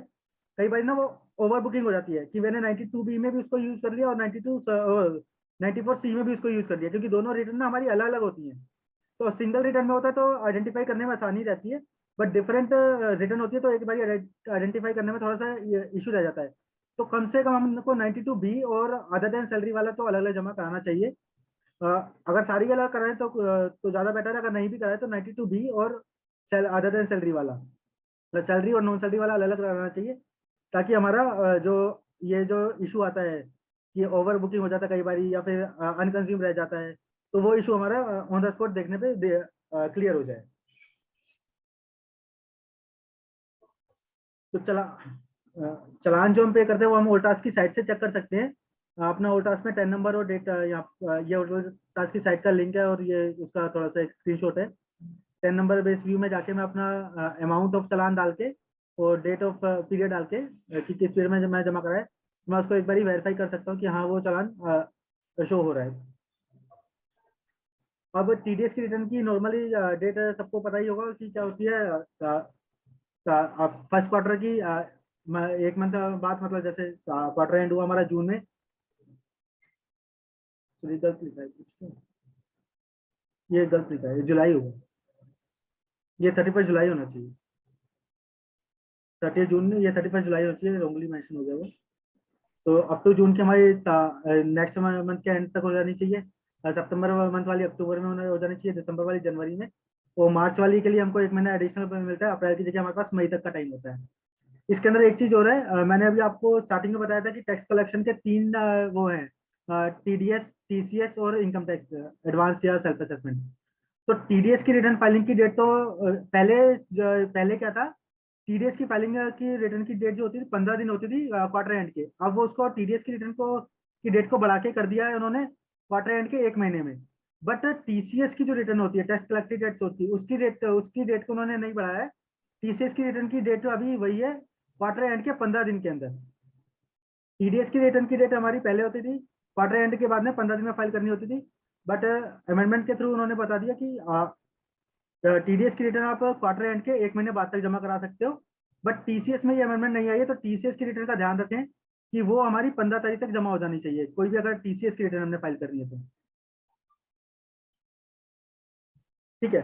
कई बार ना, वो ओवर बुकिंग हो जाती है कि मैंने 92B में भी उसको यूज कर लिया और 94C में भी उसको यूज कर लिया, क्योंकि दोनों रिटर्न ना हमारी अलग अलग होती हैं। तो सिंगल रिटर्न में होता है तो आइडेंटिफाई करने में आसानी रहती है, बट डिफरेंट रिटर्न होती है तो एक बार आइडेंटिफाई करने में थोड़ा सा इशू रह जाता है। तो कम से कम हमको 92B और अदर देन सैलरी वाला तो अलग अलग जमा कराना चाहिए। अगर सारी अलग कराएं तो ज़्यादा बेटर है, अगर नहीं भी कराएं तो 92B और अदर देन सैलरी वाला, सैलरी और नॉन सैलरी वाला अलग अलग कराना चाहिए, ताकि हमारा जो ये जो इशू आता है कि ओवर बुकिंग हो जाता है कई बार या फिर अनकंज्यूम रह जाता है, तो वो इशू हमारा ऑन द स्पॉट देखने पे क्लियर हो जाए। तो चालान जो हम पे करते हैं वो हम ओल्टास की साइट से चेक कर सकते हैं। अपना ओल्टास में 10 नंबर और डेट, यहाँ ये ओल्टास की साइट का लिंक है और ये उसका थोड़ा सा एक स्क्रीनशॉट है। 10 नंबर बेस व्यू में जाके मैं अपना अमाउंट ऑफ चालान डाल के और डेट ऑफ पीरियड डाल के कि किस पीरियड में मैं जमा कराया, मैं उसको एक बार ही वेरीफाई कर सकता हूँ कि हाँ वो चालान शो हो रहा है। अब टीडीएस की रिटर्न की नॉर्मली डेट सबको पता ही होगा कि क्या होती है, फर्स्ट क्वार्टर की 1 मंथ बाद, मतलब जैसे क्वार्टर एंड हुआ हमारा जून में, ये गलत लिखा है, जुलाई होगा, ये 31 जुलाई होना चाहिए, 30 जून में, ये 31 जुलाई होना चाहिए, रॉन्गली मेंशन हो गया वो। तो अप टू जून की हमारी नेक्स्ट मंथ के एंड तक हो जानी चाहिए, सितंबर मंथ वाली अक्टूबर में हो जानी चाहिए, दिसंबर वाली जनवरी में, और मार्च वाली के लिए हमको 1 महीना एडिशनल मिलता है, अप्रैल की जगह हमारे पास मई तक का टाइम होता है। इसके अंदर एक चीज और है, मैंने अभी आपको स्टार्टिंग में बताया था कि टैक्स कलेक्शन के 3 वो हैं, टीडीएस, टीसीएस और इनकम टैक्स एडवांस या सेल्फ असेसमेंट। तो टीडीएस की रिटर्न फाइलिंग की डेट तो पहले क्या था, टीडीएस की फाइलिंग की रिटर्न की डेट जो होती थी 15 दिन होती थी क्वार्टर एंड के, अब वो उसको टीडीएस की रिटर्न की डेट को बढ़ा के कर दिया है उन्होंने क्वार्टर एंड के 1 महीने में। बट टीसीएस की जो रिटर्न होती है, टैक्स कलेक्टेड डेट होती है, उसकी डेट को उन्होंने नहीं बढ़ाया है। टीसीएस की रिटर्न की डेट अभी वही है, क्वार्टर एंड के 15 दिन के अंदर। टीडीएस की रिटर्न की डेट हमारी पहले होती थी, क्वार्टर एंड के बाद में 15 दिन में फाइल करनी होती थी, बट अमेंडमेंट के थ्रू उन्होंने बता दिया कि टीडीएस की रिटर्न आप क्वार्टर एंड के 1 महीने बाद तक जमा करा सकते हो। बट टीसीएस में ये अमेंडमेंट नहीं आई है, तो टीसीएस की रिटर्न का ध्यान रखें कि वो हमारी 15 तारीख तक जमा हो जानी चाहिए, कोई भी अगर टीसीएस की रिटर्न हमने फाइल करनी है तो। ठीक है,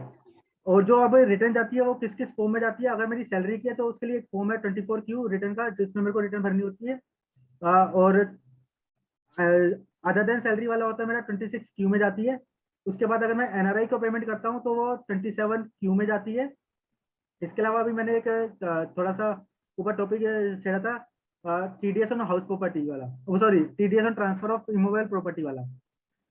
और जो अब रिटर्न जाती है वो किस किस फॉर्म में जाती है। अगर मेरी सैलरी की है तो उसके लिए एक फॉर्म है 24Q रिटर्न का, जिसमें मेरे को रिटर्न भरनी होती है। और अदर देन सैलरी वाला होता है मेरा 26Q में जाती है। उसके बाद अगर मैं एनआरआई को पेमेंट करता हूँ तो वो 27Q में जाती है। इसके अलावा अभी मैंने एक थोड़ा सा ऊपर टॉपिक छेड़ा था, टीडीएस ऑन हाउस प्रॉपर्टी वाला, sorry TDS on transfer of immovable property वाला,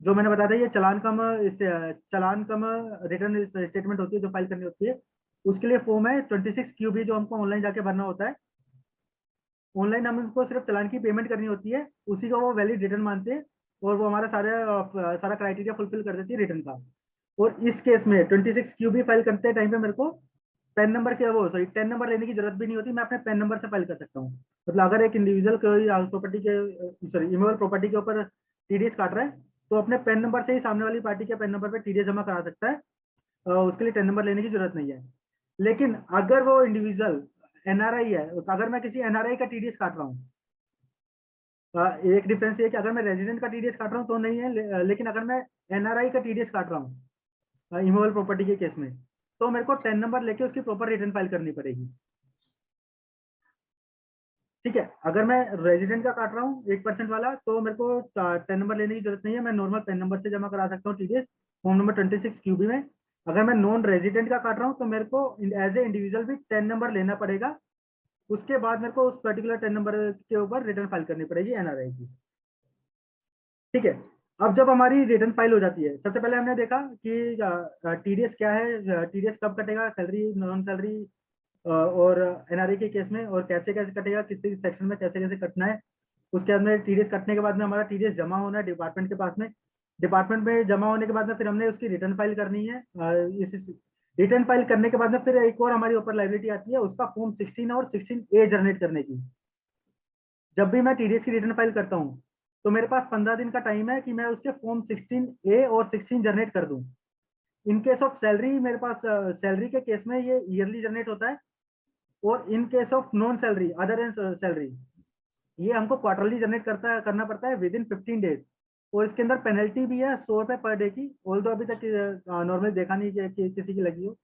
जो मैंने बताया था। ये चलान कम रिटर्न स्टेटमेंट होती है जो फाइल करनी होती है। उसके लिए फॉर्म है 26Q भी, जो हमको ऑनलाइन जाके भरना होता है। ऑनलाइन हम उनको सिर्फ चलान की पेमेंट करनी होती है, उसी का वो वैलिड रिटर्न मानते हैं और वो हमारा सारा क्राइटेरिया फुलफिल कर देती है रिटर्न का। और इस केस में 26Q भी फाइल करते टाइम पे मेरे को पेन नंबर के सॉरी 10 नंबर लेने की जरूरत भी नहीं होती, मैं अपने पेन नंबर से फाइल कर सकता हूँ। मतलब अगर एक इंडिविजुअल कोई हाउस प्रॉपर्टी के सॉरी इमूवेबल प्रॉपर्टी के ऊपर टीडीएस काट रहा है तो अपने पेन नंबर से ही सामने वाली पार्टी के पेन नंबर पे टीडीएस जमा करा सकता है, उसके लिए 10 नंबर लेने की जरूरत नहीं है। लेकिन अगर वो इंडिविजुअल एनआरआई है, अगर मैं किसी एनआरआई का टीडीएस काट रहा हूँ, एक डिफरेंस ये है कि अगर मैं रेजिडेंट का टीडीएस काट रहा हूँ तो नहीं है, लेकिन अगर मैं एनआरआई का टीडीएस काट रहा हूँ इमूवेबल प्रॉपर्टी के केस में, तो मेरे को 10 नंबर लेके उसकी प्रॉपर रिटर्न फाइल करनी पड़ेगी। ठीक है, अगर मैं रेजिडेंट का काट रहा हूँ 1% वाला, तो मेरे को 10 नंबर लेने की जरूरत नहीं है, मैं नॉर्मल पेन नंबर से जमा करा सकता हूँ टीडीएस फॉर्म नंबर 26QB में। अगर मैं नॉन रेजिडेंट का काट रहा हूँ तो मेरे को एज ए इंडिविजुअल भी 10 नंबर लेना पड़ेगा, उसके बाद मेरे को उस पर्टिकुलर 10 नंबर के ऊपर रिटर्न फाइल करनी पड़ेगी एनआरआई की। ठीक है, अब जब हमारी रिटर्न फाइल हो जाती है, सबसे पहले हमने देखा कि टीडीएस क्या है, टीडीएस कब कटेगा, सैलरी नॉन सैलरी और एनआरआई के केस में, और कैसे कैसे कटेगा, किस सेक्शन में कैसे कैसे कटना है। उसके बाद में टीडीएस कटने के बाद में हमारा टीडीएस जमा होना है डिपार्टमेंट के पास में। डिपार्टमेंट में जमा होने के बाद में फिर हमने उसकी रिटर्न फाइल करनी है। इस रिटर्न फाइल करने के बाद में फिर एक और हमारी ऊपर लाइबिलिटी आती है, उसका फॉर्म 16 और 16A जनरेट करने की। जब भी मैं टीडीएस की रिटर्न फाइल करता हूँ तो मेरे पास 15 दिन का टाइम है कि मैं उसके फॉर्म 16A और 16 जनरेट कर दूं। इन केस ऑफ सैलरी, मेरे पास सैलरी के केस में ये ईयरली जनरेट होता है, और in case of non salary other and salary ये हमको क्वार्टरली जनरेट करना पड़ता है विद इन 15 डेज। और इसके अंदर पेनल्टी भी है 100 रुपये पर डे की, ऑल दो अभी तक नॉर्मली देखा नहीं कि किसी की लगी हो,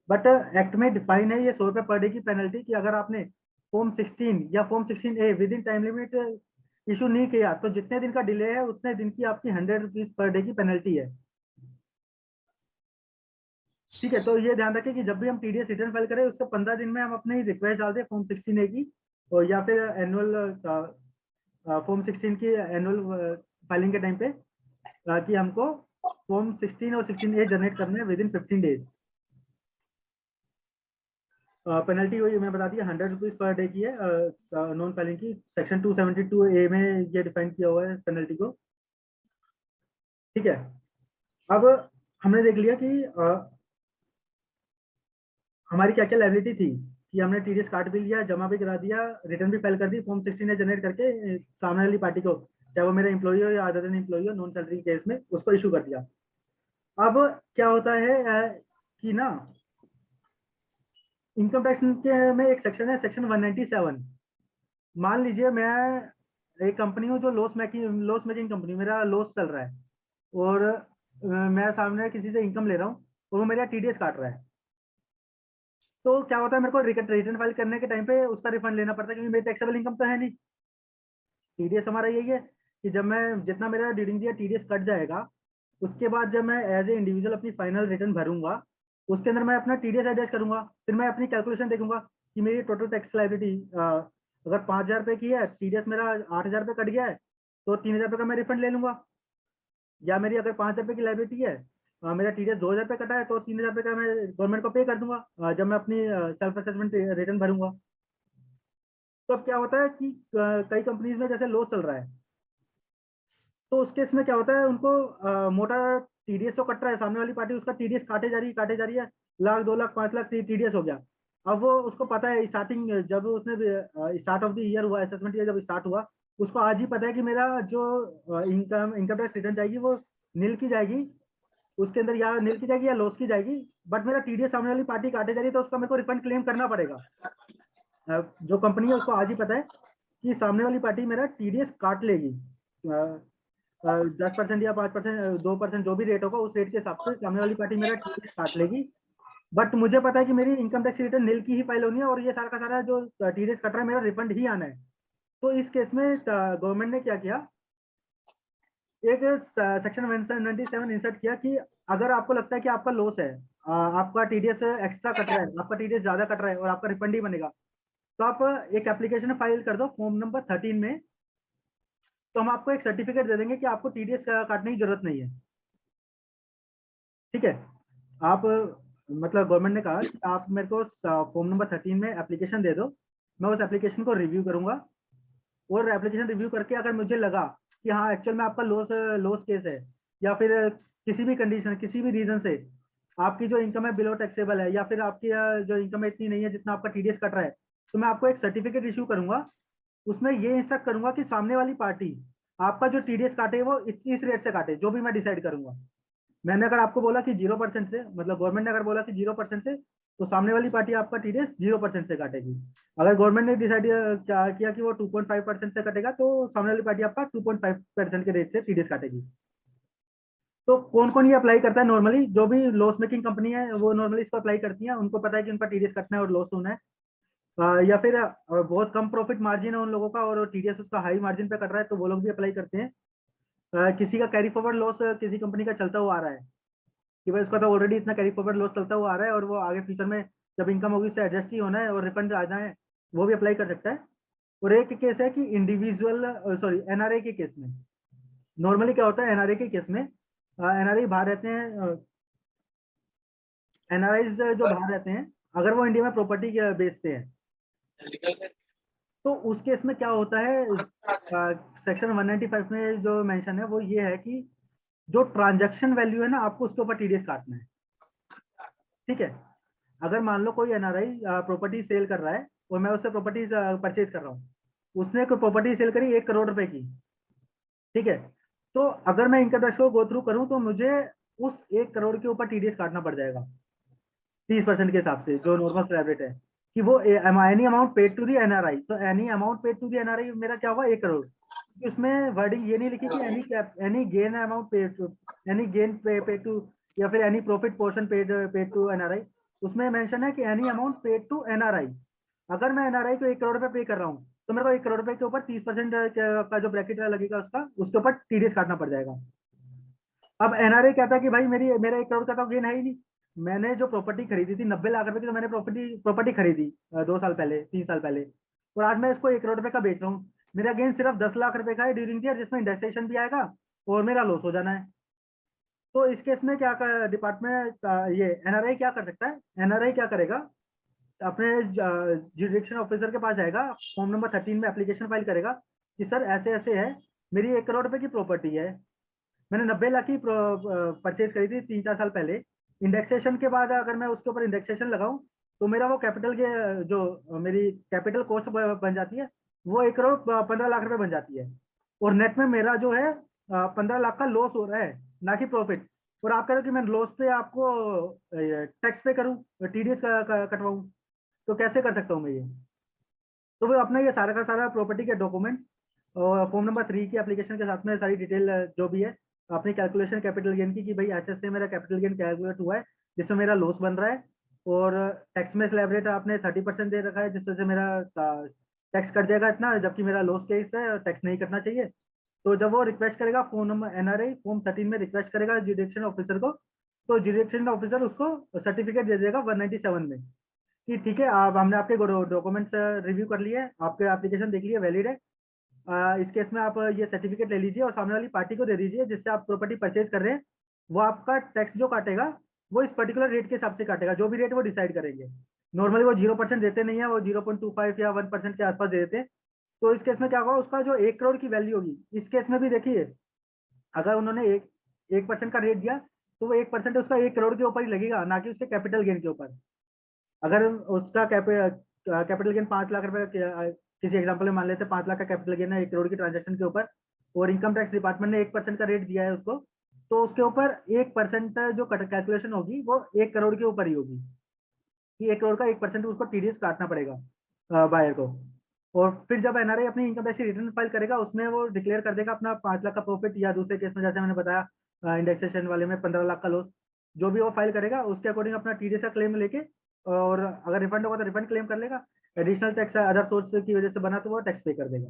बट एक्ट में डिफाइन है ये 100 रुपये पर डे की पेनल्टी कि अगर आपने फॉर्म 16 या form 16A with in time limit issue नहीं किया तो जितने दिन का डिले है उतने दिन की आपकी 100 रुपीज पर डे की पेनल्टी है। ठीक है, तो ये ध्यान रखें कि जब भी हम टीडीएस रिटर्न फाइल करें उसके 15 दिन में हम अपनी रिक्वेस्ट डाल दें फॉर्म 16A की, और या फिर एनुअल फॉर्म 16 की एनुअल फाइलिंग के टाइम पे कि हमको फॉर्म 16 और 16A जनरेट करने हैं विद इन 15 डेज। पेनल्टी वही मैं बता दिया 100 रुपीज पर डे की है नॉन फाइलिंग की, सेक्शन 272A में ये डिफाइन किया हुआ है पेनल्टी को। ठीक है, अब हमने देख लिया कि हमारी क्या क्या लायबिलिटी थी, कि हमने टीडीएस काट भी लिया, जमा भी करा दिया, रिटर्न भी फाइल कर दी फॉर्म 16 जनरेट करके सामने वाली पार्टी को, चाहे वो मेरा एम्प्लॉई हो या अदर देन एम्प्लॉई हो, नॉन सैलरी केस में उसको इशू कर दिया। अब क्या होता है कि ना इनकम टैक्स के में एक सेक्शन है सेक्शन 197। मान लीजिए मैं एक कंपनी हूँ जो लॉस मेकिंग कंपनी, मेरा लॉस चल रहा है और मैं सामने किसी से इनकम ले रहा हूँ और वो मेरा टीडीएस काट रहा है, तो क्या होता है मेरे को रिटर्न फाइल करने के टाइम पे उसका रिफंड लेना पड़ता है, क्योंकि मेरी टैक्सेबल इनकम तो है नहीं। टीडीएस हमारा यही है कि जब मैं जितना मेरा ड्यूरिंग ईयर टीडीएस कट जाएगा, उसके बाद जब मैं एज ए इंडिविजुअल अपनी फाइनल रिटर्न भरूंगा उसके अंदर मैं अपना टीडीएस एडजस्ट करूंगा, फिर मैं अपनी कैलकुलेशन देखूंगा कि मेरी टोटल टैक्स लायबिलिटी अगर 5,000 रुपये की है, टीडीएस मेरा 8,000 रुपये कट गया है तो 3,000 रुपये का मैं रिफंड ले लूंगा। या मेरी अगर 5,000 रुपये की लायबिलिटी है, मेरा टीडीएस 2,000 रुपये कटा है तो 3,000 रुपये का मैं गवर्नमेंट को पे कर दूंगा जब मैं अपनी सेल्फ असेसमेंट रिटर्न भरूंगा। तो अब क्या होता है कि कई कंपनीज में जैसे लॉस चल रहा है तो उस केस में क्या होता है, उनको मोटा टीडीएस तो कट रहा है, सामने वाली पार्टी उसका टीडीएस काटे जा रही है, लाख 2 लाख 5 लाख टीडीएस हो गया। अब वो उसको पता है स्टार्टिंग जब उसने स्टार्ट ऑफ द ईयर हुआ, असेसमेंट ईयर जब स्टार्ट हुआ, उसको आज ही पता है कि मेरा जो इनकम टैक्स रिटर्न जाएगी वो नील की जाएगी उसके अंदर या नील की जाएगी या लॉस की जाएगी, बट मेरा टीडीएस सामने वाली पार्टी काटे जा रही है तो उसका मेरे को रिफंड क्लेम करना पड़ेगा। जो कंपनी है उसको आज ही पता है कि सामने वाली पार्टी मेरा टीडीएस काट लेगी, 10% या 5%, 2% जो भी रेट होगा उस रेट के हिसाब से सामने वाली पार्टी मेरा टीडीएस काट लेगी। बट मुझे पता है कि मेरी इनकम टैक्स रिटर्न नील की ही फाइल होनी है और ये सारा का सारा जो टीडीएस कट रहा है मेरा रिफंड ही आना है। तो इस केस में गवर्नमेंट ने क्या किया, एक सेक्शन 197 इंसर्ट किया कि अगर आपको लगता है कि आपका लॉस है, आपका टीडीएस एक्स्ट्रा कट रहा है, आपका टीडीएस ज्यादा कट रहा है और आपका रिफंड ही बनेगा, तो आप एक एप्लीकेशन फाइल कर दो फॉर्म नंबर 13 में, तो हम आपको एक सर्टिफिकेट दे देंगे कि आपको टीडीएस काटने की जरूरत नहीं है। ठीक है, आप मतलब गवर्नमेंट ने कहा कि आप मेरे को फॉर्म नंबर 13 में एप्लीकेशन दे दो, मैं उस एप्लीकेशन को रिव्यू करूंगा और एप्लीकेशन रिव्यू करके अगर मुझे लगा कि हाँ एक्चुअल में आपका लॉस केस है या फिर किसी भी कंडीशन किसी भी रीजन से आपकी जो इनकम है बिलो टैक्सेबल है या फिर आपकी जो इनकम है इतनी नहीं है जितना आपका टीडीएस कट रहा है, तो मैं आपको एक सर्टिफिकेट इशू करूंगा। उसमें ये इंस्ट्रक्ट करूंगा कि सामने वाली पार्टी आपका जो टीडीएस काटे वो इस रेट से काटे, जो भी मैं डिसाइड करूंगा। मैंने अगर आपको बोला कि 0% से, मतलब गवर्नमेंट ने अगर बोला कि 0% से, तो सामने वाली पार्टी आपका टीडीएस 0% से काटेगी। अगर गवर्नमेंट ने डिसाइड किया कि वो 2.5% से कटेगा तो सामने वाली पार्टी आपका 2.5% के रेट से टीडीएस काटेगी। तो कौन कौन ये अप्लाई करता है नॉर्मली, जो भी लॉस मेकिंग कंपनी है वो नॉर्मली इसको अप्लाई करती है, उनको पता है कि उनका टीडीएस कटना है और लॉस होना है, या फिर बहुत कम प्रॉफिट मार्जिन है उन लोगों का और टीडीएस उसका हाई मार्जिन पे कट रहा है तो वो लोग भी अप्लाई करते हैं। किसी का कैरी फॉरवर्ड लॉस किसी कंपनी का चलता हुआ आ रहा है कि भाई उसका तो ऑलरेडी इतना कैरी फॉरवर्ड लॉस चलता हुआ आ रहा है और वो आगे फ्यूचर में जब इनकम होगी उससे एडजस्ट ही होना है और रिफंड आ जाए, वो भी अप्लाई कर सकता है। और एक केस है कि इंडिविजुअल एनआरआई के केस में नॉर्मली क्या होता है, एनआरआई के केस में एनआरआई बाहर रहते हैं, एनआरआई जो बाहर रहते हैं अगर वो इंडिया में प्रॉपर्टी बेचते हैं तो उस केस में क्या होता है, सेक्शन 195 में जो मेंशन है वो ये है कि जो ट्रांजैक्शन वैल्यू है ना आपको उसके ऊपर टीडीएस काटना है। ठीक है, अगर मान लो कोई एनआरआई प्रॉपर्टी सेल कर रहा है और मैं उससे प्रॉपर्टी परचेज कर रहा हूँ, उसने कोई प्रॉपर्टी सेल करी 1 करोड़ रुपए की, ठीक है, तो अगर मैं इनकम टैक्स को गो थ्रू करूँ तो मुझे उस 1 करोड़ के ऊपर टीडीएस काटना पड़ जाएगा 30% के हिसाब से, जो नॉर्मल स्लैब रेट है कि वो any amount paid to the NRI. तो any amount paid to the NRI मेरा क्या होगा 1 करोड़। उसमें वर्डिंग ये नहीं लिखी कि any gain amount paid to, any gain paid to या फिर any profit portion paid to NRI. उसमें मेंशन है कि any amount paid to NRI. अगर मैं एनआरआई को 1 करोड़ रुपए पे कर रहा हूँ तो मेरे को 1 करोड़ रुपए के ऊपर 30% का जो ब्रैकेट लगेगा उसके ऊपर टीडीएस काटना पड़ जाएगा। अब एनआरआई कहता है कि भाई मेरा 1 करोड़ का तो गेन है ही नहीं, मैंने जो प्रॉपर्टी खरीदी थी 90 लाख रुपए की, तो मैंने प्रॉपर्टी खरीदी 2 साल पहले 3 साल पहले, और आज मैं इसको 1 करोड़ रुपए का बेच रहा हूँ, मेरा गेन सिर्फ 10 लाख रुपए का है ड्यूरिंग ईयर, जिसमें इंडेक्सेशन भी आएगा और मेरा लॉस हो जाना है। तो इस केस में क्या डिपार्टमेंट ये एनआरआई क्या कर सकता है, एनआरआई क्या करेगा, अपने जुडिक्शन ऑफिसर के पास जाएगा, फॉर्म नंबर 13 में एप्लीकेशन फाइल करेगा कि सर ऐसे ऐसे है, मेरी 1 करोड़ रुपए की प्रॉपर्टी है, मैंने 90 लाख की परचेज करी थी 3-4 साल पहले, इंडेक्सेशन के बाद अगर मैं उसके ऊपर इंडेक्सेशन लगाऊं तो मेरा वो कैपिटल के जो मेरी कैपिटल कॉस्ट बन जाती है वो 1 करोड़ 15 लाख रुपए बन जाती है, और नेट में मेरा जो है 15 लाख का लॉस हो रहा है ना कि प्रॉफिट। और आप कह रहे हो कि मैं लॉस पे आपको टैक्स पे करूँ, टीडीएस कटवाऊँ, तो कैसे कर सकता हूँ मैं ये। तो वो अपना ये सारा का सारा प्रॉपर्टी के डॉक्यूमेंट और फॉर्म नंबर 3 की एप्लीकेशन के साथ में सारी डिटेल जो भी है अपनी कैलकुलेशन कैपिटल गेन की कि भाई ऐसे से मेरा कैपिटल गेन कैलकुलेट हुआ है जिसमें मेरा लॉस बन रहा है, और टैक्स में स्लैब रेट आपने 30% दे रखा है जिससे से मेरा टैक्स कट जाएगा इतना, जबकि मेरा लॉस केस है टैक्स नहीं कटना चाहिए। तो जब वो रिक्वेस्ट करेगा फॉर्म नंबर एनआरआई फॉर्म 13 में रिक्वेस्ट करेगा जुडिक्शन ऑफिसर को, तो जुडिक्शन ऑफिसर उसको सर्टिफिकेट दे देगा 197 में कि ठीक है आप हमने आपके डॉक्यूमेंट्स रिव्यू कर लिए, आपके एप्लीकेशन देख लिए वैलिड है, इस केस में आप ये सर्टिफिकेट ले लीजिए और सामने वाली पार्टी को दे दीजिए जिससे आप प्रॉपर्टी परचेज कर रहे हैं, वो आपका टैक्स जो काटेगा वो इस पर्टिकुलर रेट के हिसाब से काटेगा, जो भी रेट वो डिसाइड करेंगे। नॉर्मली वो 0% देते नहीं है, वो 0.25 या 1% के आसपास दे देते हैं। तो इस केस में क्या होगा, उसका जो 1 करोड़ की वैल्यू होगी, इस केस में भी देखिए अगर उन्होंने 1% का रेट दिया तो वो 1% उसका 1 करोड़ के ऊपर ही लगेगा, ना कि उसके कैपिटल गेन के ऊपर। अगर उसका कैपिटल गेन 5 लाख रुपए, किसी एग्जांपल में मान लेते हैं 5 लाख का कैपिटल गेन है 1 करोड़ की ट्रांजैक्शन के ऊपर, और इनकम टैक्स डिपार्टमेंट ने 1% का रेट दिया है उसको, तो उसके ऊपर 1% जो कैलकुलेशन होगी वो 1 करोड़ के ऊपर ही होगी, कि 1 करोड़ का 1% उसको टीडीएस काटना पड़ेगा बायर को। और फिर जब एनआरआई अपनी इनकम टैक्स रिटर्न फाइल करेगा उसमें वो डिक्लेयर कर देगा अपना 5 लाख का प्रॉफिट, या दूसरे केस में जैसे मैंने बताया इंडेक्सेशन वाले में 15 लाख का लॉस, जो भी वो फाइल करेगा उसके अकॉर्डिंग अपना टीडीएस का क्लेम लेके, और अगर रिफंड होगा तो रिफंड क्लेम कर लेगा, एडिशनल टैक्स अदर सोर्स की वजह से बना तो वो टैक्स पे कर देगा।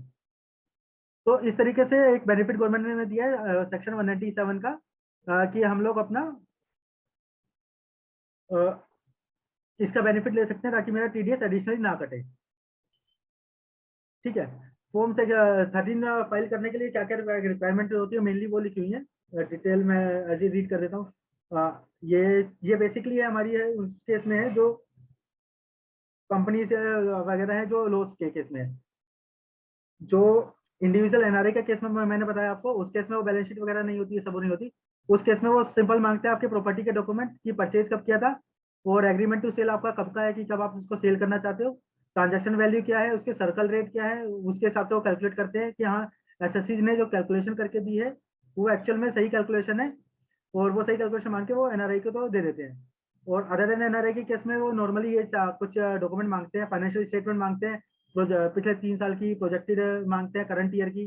तो इस तरीके से एक बेनिफिट गवर्नमेंट ने दिया है सेक्शन 197 का, कि हम लोग अपना इसका बेनिफिट ले सकते हैं ताकि मेरा टीडीएस एडिशनली ना कटे। ठीक है, फॉर्म से 13 फाइल करने के लिए क्या क्या रिक्वायरमेंट होती है मेनली वो लिखी हुई है, डिटेल में ऐसे रीड कर देता हूँ। ये बेसिकली है हमारी है उस केस में है जो कंपनी से वगैरह है जो लॉस के केस में है। जो इंडिविजुअल एनआरआई के केस में मैंने बताया आपको, उस केस में वो बैलेंस शीट वगैरह नहीं होती है, सब नहीं होती। उस केस में वो सिंपल मांगते हैं आपके प्रॉपर्टी के डॉक्यूमेंट की परचेज कब किया था, और एग्रीमेंट टू सेल आपका कब का है कि कब आप उसको सेल करना चाहते हो, ट्रांजैक्शन वैल्यू क्या है, उसके सर्कल रेट क्या है, उसके हिसाब से वो कैलकुलेट करते हैं कि हाँ एसएससी ने जो कैलकुलेशन करके दी है वो एक्चुअल में सही कैलकुलेशन है, और वो सही कैलकुलेशन मान के वो एनआरआई को तो दे देते हैं। और अदर देन एनआरआई के केस में वो नॉर्मली ये कुछ डॉक्यूमेंट मांगते हैं, फाइनेंशियल स्टेटमेंट मांगते हैं, पिछले 3 साल की प्रोजेक्टेड मांगते हैं, करंट ईयर की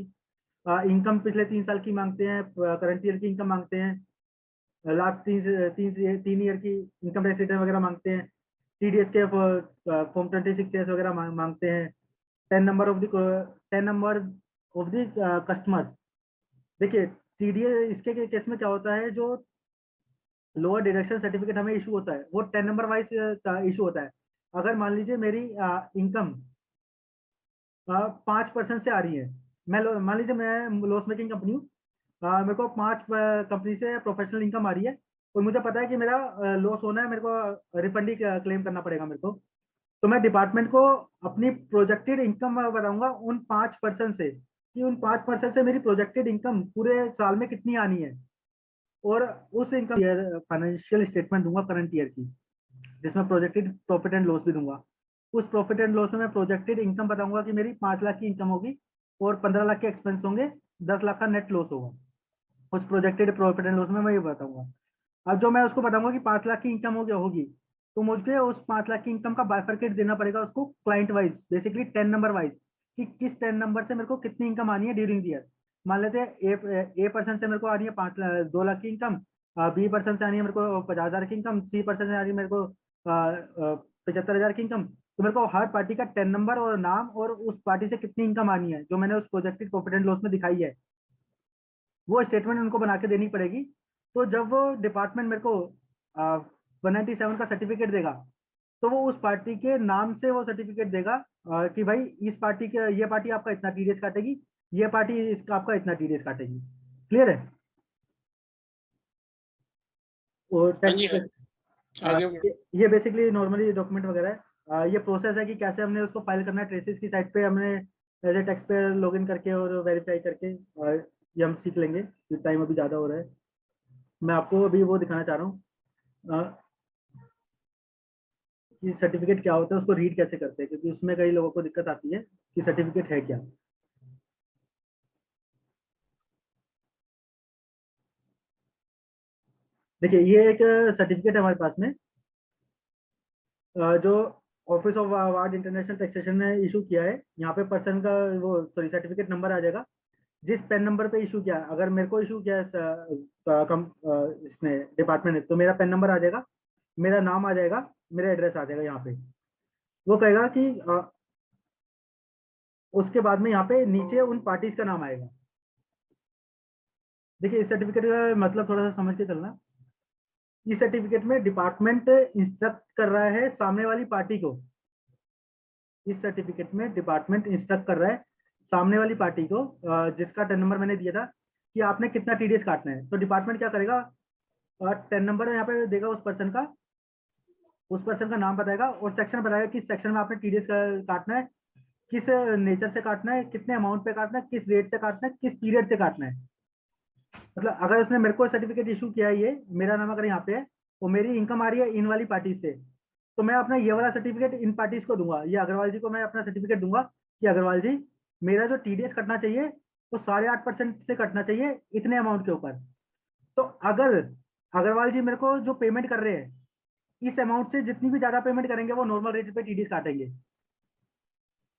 इनकम पिछले 3 साल की मांगते हैं, करंट ईयर की इनकम मांगते हैं, लास्ट 3 ईयर की इनकम टैक्स रिटर्न वगैरह मांगते हैं, टीडीएस के फॉर्म 26 वगैरह मांगते हैं, 10 नंबर ऑफ द कस्टमर। देखिए टीडीएस इसके केस में क्या होता है, जो लोअर डिडक्शन सर्टिफिकेट हमें इशू होता है वो 10 नंबर वाइज इशू होता है। अगर मान लीजिए मेरी इनकम 5% से आ रही है, मैं मान लीजिए मैं लॉस मेकिंग कंपनी हूँ, मेरे को 5 कंपनी से प्रोफेशनल इनकम आ रही है, और मुझे पता है कि मेरा लॉस होना है, मेरे को रिफंड ही क्लेम करना पड़ेगा मेरे को, तो मैं डिपार्टमेंट को अपनी प्रोजेक्टेड इनकम बताऊंगा उन 5% से, कि उन 5% से मेरी प्रोजेक्टेड इनकम पूरे साल में कितनी आनी है, और उस इनकम फाइनेंशियल स्टेटमेंट दूंगा करंट ईयर की, जिसमें प्रोजेक्टेड प्रॉफिट एंड लॉस भी दूंगा। उस प्रॉफिट एंड लॉस में मैं प्रोजेक्टेड इनकम बताऊंगा कि मेरी 5 लाख की इनकम होगी और 15 लाख के एक्सपेंस होंगे, 10 लाख का नेट लॉस होगा। उस प्रोजेक्टेड प्रॉफिट एंड लॉस में मैं ये बताऊंगा। अब जो मैं उसको बताऊंगा कि 5 लाख की इनकम होगी, तो मुझे उस 5 लाख की इनकम का बाइफरकेट देना पड़ेगा उसको client wise, basically 10 number wise, कि किस 10 नंबर से मेरे को कितनी इनकम आनी है ड्यूरिंग ईयर। मान लेते हैं A% से मेरे को आ रही है 2 लाख की इनकम, B% से आनी है मेरे को 50,000 की इनकम, C% से आ रही है मेरे को 75,000 की इनकम। तो मेरे को हर पार्टी का 10 नंबर और नाम और उस पार्टी से कितनी इनकम आनी है जो मैंने उस प्रोजेक्टेड प्रॉफिट एंड लॉस में दिखाई है, वो स्टेटमेंट उनको बना के देनी पड़ेगी। तो जब वो डिपार्टमेंट मेरे को 197 का सर्टिफिकेट देगा, तो वो उस पार्टी के नाम से वो सर्टिफिकेट देगा कि भाई इस पार्टी के ये पार्टी आपका इतना टीडीएस काटेगी, ये पार्टी इसका आपका इतना टीडीएस काटेगी। क्लियर है? और ये बेसिकली नॉर्मली डॉक्यूमेंट वगैरह है। ये प्रोसेस है कि कैसे हमने उसको फाइल करना है, ट्रेसिस की साइट पे हमने एज टैक्स पे लॉगिन करके और वेरीफाई करके, ये हम सीख लेंगे, टाइम अभी ज़्यादा हो रहा है। मैं आपको अभी वो दिखाना चाह रहा हूँ कि सर्टिफिकेट क्या होता है, उसको रीड कैसे करते हैं, क्योंकि उसमें कई लोगों को दिक्कत आती है कि सर्टिफिकेट है क्या। देखिए ये एक सर्टिफिकेट है हमारे पास में, जो office of award international taxation ने इशू किया है। यहाँ पे पर्सन का वो सर्टिफिकेट नंबर आ जाएगा, जिस पेन नंबर पे इशू किया है। अगर मेरे को इशू किया है इसने डिपार्टमेंट ने, तो मेरा पेन नंबर आ जाएगा, मेरा नाम आ जाएगा, मेरा एड्रेस आ जाएगा। यहाँ पे वो कहेगा कि उसके बाद में यहाँ पे नीचे उन पार्टीज का नाम आएगा। देखिए इस सर्टिफिकेट का मतलब थोड़ा सा समझ के चलना। इस सर्टिफिकेट में डिपार्टमेंट इंस्ट्रक्ट कर रहा है सामने वाली पार्टी को, इस सर्टिफिकेट में डिपार्टमेंट इंस्ट्रक्ट कर रहा है सामने वाली पार्टी को, जिसका 10 नंबर मैंने दिया था, कि आपने कितना टीडीएस काटना है। तो डिपार्टमेंट क्या करेगा, 10 नंबर यहाँ पे देगा उस पर्सन का नाम बताएगा और सेक्शन बताएगा किस सेक्शन में आपने टीडीएस काटना है, किस नेचर से काटना है, कितने अमाउंट पे काटना है, किस रेट से काटना है, किस पीरियड से काटना है। मतलब अगर उसने मेरे को सर्टिफिकेट इशू किया है, ये मेरा नाम अगर यहाँ पे है और मेरी इनकम आ रही है इन वाली पार्टी से, तो मैं अपना ये वाला सर्टिफिकेट इन पार्टीज को दूंगा। ये अग्रवाल जी को मैं अपना सर्टिफिकेट दूंगा कि अग्रवाल जी मेरा जो टीडीएस कटना चाहिए वो 8.5% से कटना चाहिए इतने अमाउंट के ऊपर। तो अगर अग्रवाल जी मेरे को जो पेमेंट कर रहे हैं इस अमाउंट से जितनी भी ज्यादा पेमेंट करेंगे वो नॉर्मल रेट पे टीडीएस काटेंगे,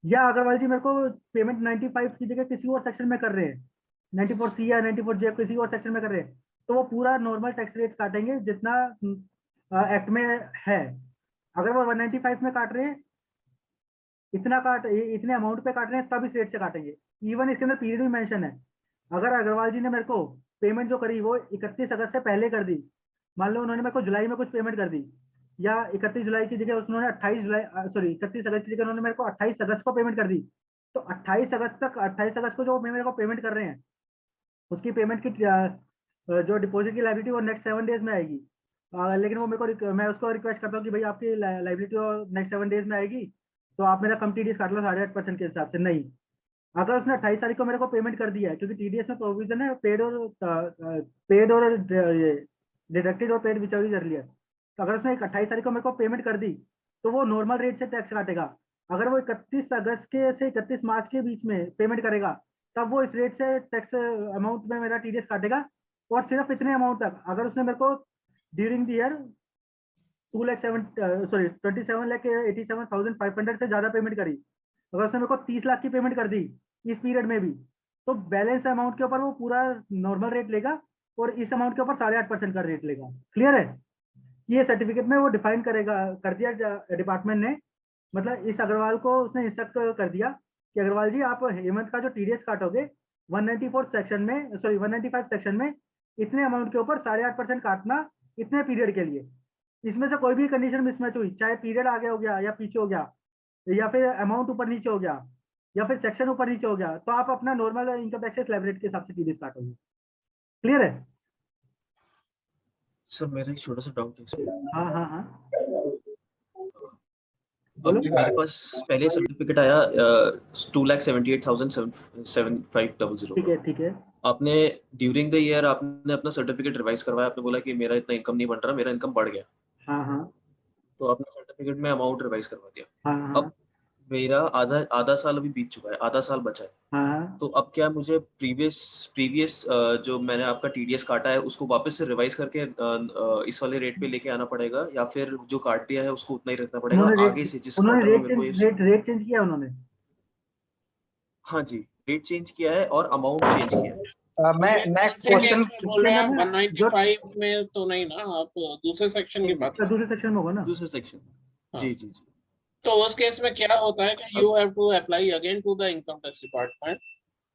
या अग्रवाल जी मेरे को पेमेंट 95 की जगह किसी और सेक्शन में कर रहे हैं, 94C या 94J किसी और सेक्शन में कर रहे हैं, तो वो पूरा नॉर्मल टैक्स रेट काटेंगे जितना एक्ट में है। अगर वो 195 में काट रहे हैं, इतने अमाउंट पे काट रहे हैं, तब इस रेट से काटेंगे। इवन इसके अंदर पीरियड भी मेंशन है। अगर अग्रवाल जी ने मेरे को पेमेंट जो करी वो 31 अगस्त से पहले कर दी, मान लो उन्होंने मेरे को जुलाई में कुछ पेमेंट कर दी, या 31 जुलाई की जगह उन्होंने 31 अगस्त की जगह उन्होंने मेरे को 28 अगस्त को पेमेंट कर दी, तो 28 अगस्त को जो मेरे को पेमेंट कर रहे हैं उसकी पेमेंट की जो डिपॉजिट की लाइबिलिटी वो नेक्स्ट 7 डेज में आएगी। लेकिन वो मेरे को, मैं उसको रिक्वेस्ट करता हूँ कि भाई आपकी लाइबिलिटी नेक्स्ट 7 डेज में आएगी, तो आप मेरा कम टीडीएस काट लो 8.5% के हिसाब से। नहीं, अगर उसने 28 तारीख को मेरे को पेमेंट कर दिया है, क्योंकि टीडीएस में प्रोविजन है पेड और डिडक्टेड और पेड विच कर लिया, तो अगर उसने 28 तारीख को मेरे को पेमेंट कर दी तो वो नॉर्मल रेट से टैक्स काटेगा। अगर वो 31 अगस्त के से 31 मार्च के बीच में पेमेंट करेगा तब वो इस रेट से टैक्स अमाउंट में मेरा टीडीएस काटेगा, और सिर्फ इतने अमाउंट तक। अगर उसने मेरे को ड्यूरिंग द ईयर 27,87,500 से ज्यादा पेमेंट करी, अगर उसने मेरे को 30 लाख की पेमेंट कर दी इस पीरियड में भी, तो बैलेंस अमाउंट के ऊपर वो पूरा नॉर्मल रेट लेगा और इस अमाउंट के ऊपर 8.5% का रेट लेगा। क्लियर है? ये सर्टिफिकेट में वो डिफाइन कर दिया डिपार्टमेंट ने, मतलब इस अग्रवाल को उसने इंस्ट्रक्ट कर दिया कि अग्रवाल जी आप हेमंत का जो टीडीएस काटोगे 195 सेक्शन में इतने अमाउंट के ऊपर 8.5% काटना इतने पीरियड के लिए। इसमें से कोई भी कंडीशन मिसमैच हुई, चाहे पीरियड आगे हो गया या पीछे हो गया, या फिर अमाउंट ऊपर नीचे हो गया, या फिर सेक्शन ऊपर नीचे हो गया, तो आप अपना नॉर्मल इनकम टैक्स लाइब्रेट के हिसाब से टीडीएस काटोगे। क्लियर है? सर मेरा एक छोटा सा डाउट है सर। हाँ अब मेरे पास पहले सर्टिफिकेट आया 2,78,77500। ठीक है। आपने ड्यूरिंग द ईयर आपने अपना सर्टिफिकेट रिवाइज करवाया, आपने बोला कि मेरा इतना इनकम नहीं बन रहा, मेरा इनकम बढ़ गया। हाँ। तो आपने सर्टिफिकेट में अमाउंट रिवाइज करवा दिया। हाँ। अब मेरा आधा साल अभी बीत चुका है, आधा साल बचा है। हाँ। तो अब क्या मुझे प्रीवियस जो मैंने आपका टीडीएस काटा है उसको वापस से रिवाइज करके इस वाले रेट पे लेके आना पड़ेगा, या फिर जो काट दिया है उसको उतना ही रखना पड़ेगा आगे से जिस क्वार्टर में मेरे को रेट चेंज किया उन्होंने? हाँ जी, रेट चेंज किया है और अमाउंट चेंज किया है। मैं क्वेश्चन बोल रहे हैं 195 में तो नहीं ना, आप दूसरे सेक्शन की बात, दूसरे सेक्शन में होगा ना? दूसरे सेक्शन। जी। तो उस केस में क्या होता है कि you have to apply again to the income tax department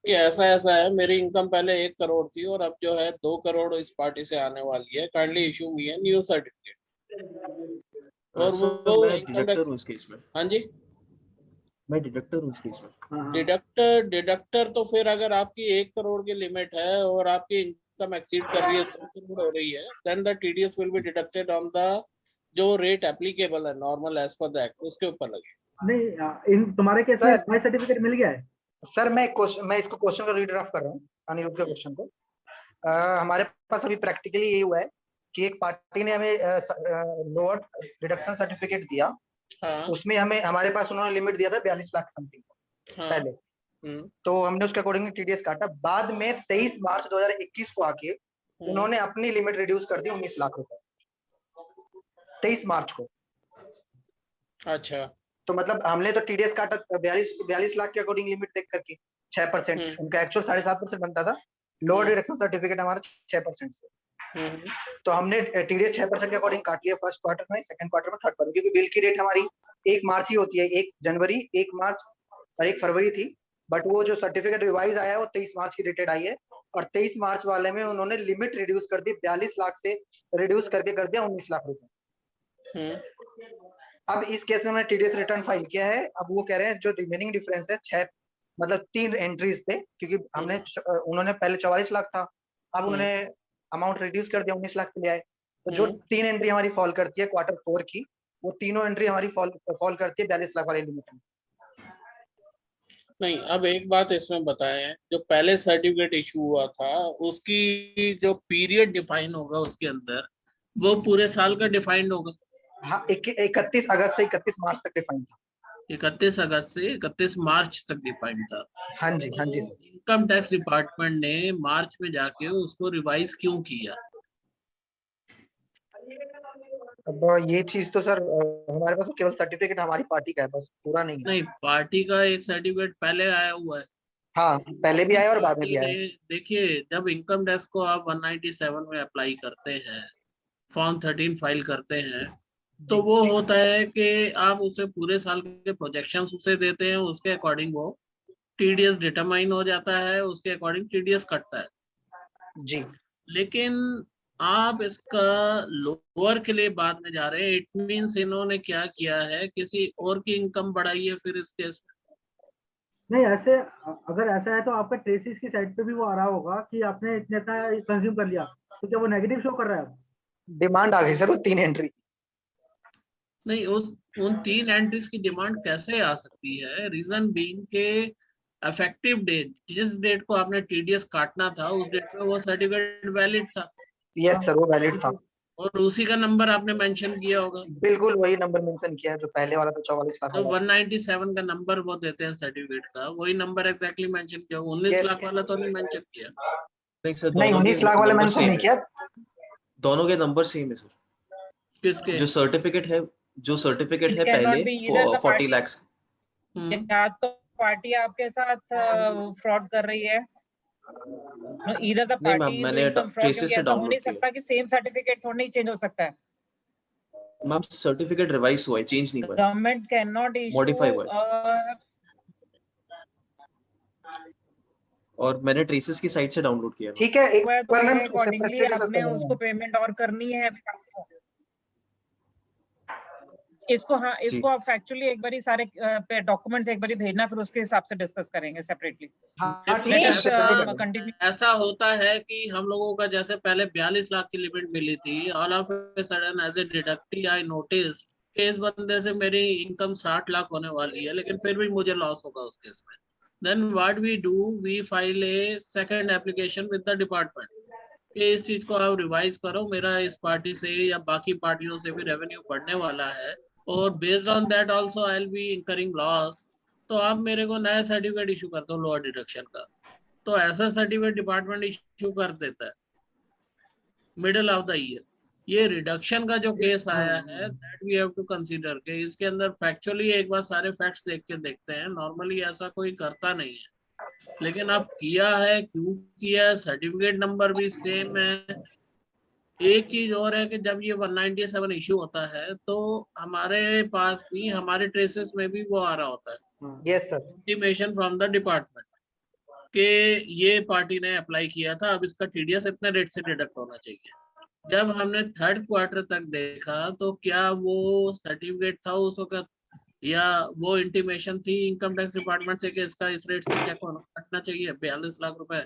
कि ऐसा है, मेरी इनकम पहले 1 करोड़ थी और अब जो है 2 करोड़ इस पार्टी से आने वाली है, kindly issue me a new certificate. और वो डिडक्टर हूं इस केस में। हाँ जी, मैं डिडक्टर हूं इस केस में। डिडक्टर तो फिर अगर आपकी 1 करोड़ की लिमिट है और आपकी इनकम एक्सीड कर रही है, 2 करोड़ हो रही है, then the TDS will be deducted on the जो रेट एप्लीकेबल है normal as per the act, उसके ऊपर लगे। नहीं, इन तुम्हारे केस में बाय सर्टिफिकेट मिल गया है सर। मैं इसको क्वेश्चन को रीड्राफ्ट कर रहा हूँ, अनिरुद्ध के क्वेश्चन को। हमारे पास अभी प्रैक्टिकली यही हुआ है कि एक पार्टी ने हमें लोअर डिडक्शन सर्टिफिकेट दिया। हाँ। उसमें हमारे पास उन्होंने लिमिट दिया था 42 लाख समथिंग पहले। तो हमने उसके अकॉर्डिंग टीडीएस काटा। बाद में 23 मार्च 2021 को आके उन्होंने अपनी लिमिट रिड्यूस कर दी 19 लाख रुपए 23 मार्च को। अच्छा, तो मतलब हमने तो टीडीएस काटा 42 लाख के अकॉर्डिंग लिमिट देख करके 6%। उनका एक्चुअल 7.5% बनता था, लोअर डिडक्शन सर्टिफिकेट हमारा 6% से। तो हमने टीडीएस 6% के अकॉर्डिंग काट लिया फर्स्ट क्वार्टर में, सेकंड क्वार्टर में, थर्ड क्वार्टर, क्योंकि बिल की डेट हमारी 1 मार्च ही होती है, 1 जनवरी, 1 मार्च और 1 फरवरी थी। बट वो जो सर्टिफिकेट रिवाइज आया है वो 23 मार्च की डेटेड आई है, और 23 मार्च वाले में उन्होंने लिमिट रिड्यूस कर दी, 42 लाख से रिड्यूस करके कर दिया 19 लाख रुपए। अब इस केस में उन्होंने टीडीएस रिटर्न फाइल किया है। अब वो कह रहे हैं जो रिमेनिंग डिफरेंस है 3 एंट्रीज पे, क्योंकि उन्होंने पहले 44 लाख था, अब उन्होंने अमाउंट रिड्यूस कर दिया 19 लाख पे ले आए। तो जो 3 एंट्री हमारी फॉल करती है क्वार्टर 4 की, वो तीनों एंट्री हमारी फॉल करती है 42 लाख वाले लिमिट में। नहीं, अब एक बात इसमें बताएं, जो पहले सर्टिफिकेट इशू हुआ था उसकी जो पीरियड डिफाइन होगा उसके अंदर, वो पूरे साल का डिफाइंड होगा। हाँ, 31 अगस्त से 31 मार्च तक डिफाइन था। 31 अगस्त से 31 मार्च तक डिफाइंड था। हाँ जी, हाँ जी। इनकम टैक्स डिपार्टमेंट ने मार्च में जाके उसको रिवाइज क्यों किया? अब ये चीज तो सर हमारे पास तो केवल सर्टिफिकेट हमारी पार्टी का है, बस पूरा नहीं है। नहीं, पार्टी का एक सर्टिफिकेट पहले आया हुआ है। हाँ, पहले भी आया और बाद में भी आया। देखिए, जब इनकम टैक्स को आप 197 में अप्लाई करते हैं, फॉर्म 13 फाइल करते हैं, तो वो होता है कि आप उसे पूरे साल के प्रोजेक्शंस उसे देते हैं, उसके अकॉर्डिंग वो टीडीएस डिटरमाइन हो जाता है, उसके अकॉर्डिंग टीडीएस कटता है जी। लेकिन आप इसका लोअर के लिए बाद में जा रहे हैं। इट मींस इन्होंने क्या किया है, किसी और की इनकम बढ़ाई है फिर इस केस में। नहीं, ऐसे अगर ऐसा है तो आपका ट्रेसिस की साइड पे भी वो आ रहा होगा कि आपने इतने कंज्यूम कर लिया, तो क्या वो नेगेटिव शो कर रहा है? डिमांड आ गई सर वो 3 एंट्री। नहीं, उन 3 एंट्रीज की डिमांड कैसे आ सकती है? रीजन बीइंग के इफेक्टिव डेट, जिस डेट को आपने टीडीएस काटना था उस डेट में वो सर्टिफिकेट वैलिड था। यस सर, वो वैलिड था और उसी का नंबर आपने मेंशन किया होगा। बिल्कुल वही नंबर मेंशन किया है जो पहले वाला था 44 लाख तो वाला। 197 का नंबर वो देते हैं सर्टिफिकेट का, वही नंबर एग्जैक्टली मेंशन किया। 19 लाख वाला तो नहीं मेंशन किया। नहीं सर, नहीं, 19 लाख वाला मेंशन नहीं किया। दोनों के नंबर सेम है सर। किसके? जो सर्टिफिकेट है पहले 40 लाख। या तो पार्टी आपके साथ फ्रॉड कर रही है, either the नहीं मैम, party is मैंने doing some fraud, ट्रेसेस क्योंकि से ऐसा हो नहीं डाउनलोड किया। सकता कि सेम सर्टिफिकेट थोड़ा नहीं चेंज हो सकता है। मैम सर्टिफिकेट रिवाइज हुआ है, चेंज नहीं हुआ है। Government can not issue modify हुआ है और मैंने ट्रेसेस की साइट से डाउनलोड किया है। ठीक है, एक बार मैम अकॉर्डिंगली आपने उसको पेमेंट और करनी है। इसको हाँ, इसको आप फैक्चुअली एक बारी सारे डॉक्यूमेंट्स एक बारी भेजना, फिर उसके हिसाब से डिस्कस करेंगे सेपरेटली। ऐसा होता है कि हम लोगों का जैसे पहले 42 लाख की लिमिट मिली थी, all of a sudden as a deductee I notice कि इस बंदे से मेरी इनकम 60 लाख होने वाली है, लेकिन फिर भी मुझे लॉस होगा उस केस में। Then what we do, we file a second application with the department कि इस चीज को आप रिवाइज करो, मेरा इस पार्टी से या बाकी पार्टियों से भी रेवेन्यू बढ़ने वाला है और based on that also I will be incurring loss, तो आप मेरे को नया सर्टिफिकेट इशू कर दो लोअर डिडक्शन का। तो ऐसा सर्टिफिकेट डिपार्टमेंट इशू कर देता है मिडिल ऑफ द ईयर। ये रिडक्शन का जो केस आया है that we have to consider के इसके अंदर फैक्चुअली एक बार सारे फैक्ट्स देख के देखते हैं। नॉर्मली ऐसा कोई करता नहीं है, लेकिन अब किया है, क्यों किया? सर्टिफिकेट नंबर भी सेम है। एक चीज और है कि जब ये 197 इशू होता है तो हमारे पास भी, हमारे ट्रेसेस में भी वो आ रहा होता है, yes sir, intimation from the department कि ये पार्टी ने अप्लाई किया था, अब इसका टीडीएस इतने रेट से डिडक्ट होना चाहिए। जब हमने 3rd क्वार्टर तक देखा तो क्या वो सर्टिफिकेट था उस वक्त या वो इंटीमेशन थी इनकम टैक्स डिपार्टमेंट से कि इसका इस रेट से चेक होना कटना चाहिए 42 लाख रुपए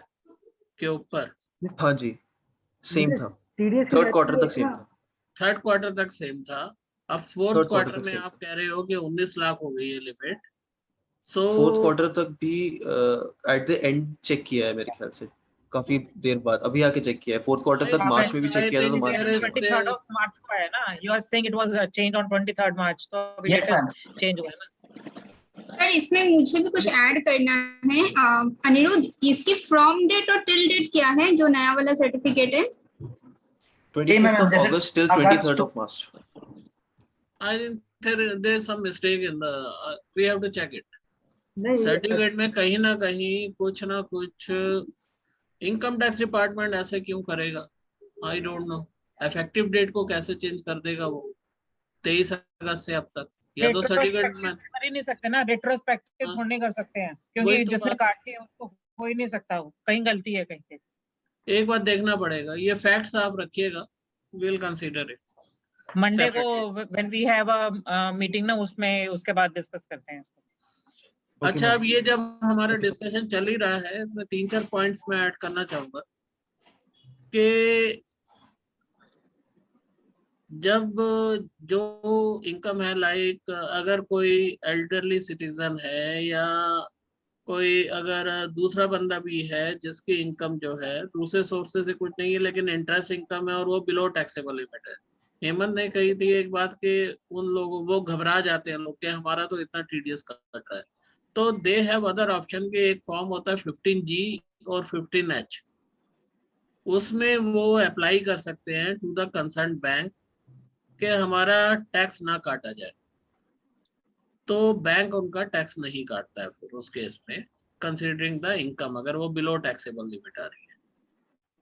के ऊपर? हाँ जी, सेम था। 3rd क्वार्टर तक सेम था। 3rd क्वार्टर तक सेम था। अब 4th क्वार्टर में आप कह रहे हो कि 19 लाख हो गई है लिमिट। सो 4th क्वार्टर तक भी एट द एंड चेक किया है मेरे ख्याल से, काफी देर बाद अभी आके चेक किया है। 4th क्वार्टर तक मार्च में भी चेक किया था, तो मार्च में 23rd of March को है ना, you are saying it was changed on 23rd March, तो अभी लेटेस्ट चेंज हुआ है ना। सर इसमें मुझे भी कुछ ऐड करना है। अनिरुद्ध, इसकी फ्रॉम डेट और टिल डेट क्या है जो नया वाला सर्टिफिकेट है? 25th of August till 23rd of March. I think there is some mistake in the we have to check it. Certificate में कहीं ना कुछ इनकम टैक्स डिपार्टमेंट ऐसे क्यों करेगा? I don't know. Effective date को कैसे चेंज कर देगा वो 23 अगस्त से अब तक? या तो सर्टिफिकेट में कर ही नहीं सकते ना, रेट्रोस्पेक्टिव थोड़ा नहीं कर सकते हैं, क्योंकि जिसने काट दिया उसको हो ही नहीं सकता, कहीं गलती है कहीं पे। एक बार देखना पड़ेगा, ये फैक्ट्स आप रखिएगा, विल कंसीडर इट। मंडे को when we have a meeting ना, उसमें उसके बाद डिस्कस करते हैं इसको। अच्छा, अब ये जब हमारा डिस्कशन चल ही रहा है, इसमें 3-4 पॉइंट्स मैं ऐड करना चाहूंगा कि जब जो इनकम है, लाइक अगर कोई एल्डरली सिटीजन है या कोई अगर दूसरा बंदा भी है जिसकी इनकम जो है दूसरे सोर्सेज से कुछ नहीं है लेकिन इंटरेस्ट इनकम है और वो बिलो टैक्सेबल लिमिट है। हेमंत ने कही थी एक बात कि उन लोगों, वो घबरा जाते हैं लोग कि हमारा तो इतना टीडीएस कट रहा है, तो दे हैव अदर ऑप्शन के एक फॉर्म होता है 15G और 15H, उसमें वो अप्लाई कर सकते हैं टू द कंसर्न बैंक कि हमारा टैक्स ना काटा जाए, तो बैंक उनका टैक्स नहीं काटता है फिर उस केस में, कंसीडरिंग द इनकम, अगर वो बिलो टैक्सेबल लिमिट आ रही है।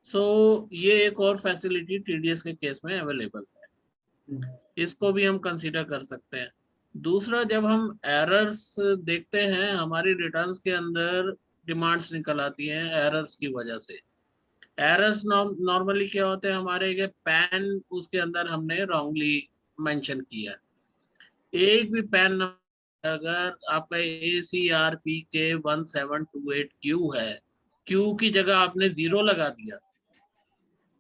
सो ये एक और फैसिलिटी टीडीएस के केस में अवेलेबल है, इसको भी हम कंसीडर कर सकते हैं। दूसरा, जब हम एरर्स देखते हैं हमारी रिटर्न्स के अंदर, डिमांड्स निकल आती हैं एरर्स की वजह से। एरर्स नॉर्मली क्या होते हैं हमारे के पैन उसके अंदर हमने रॉन्गली मेंशन किया, एक भी पैन अगर आपका ACRP के 1728Q है, Q की जगह आपने 0 लगा दिया,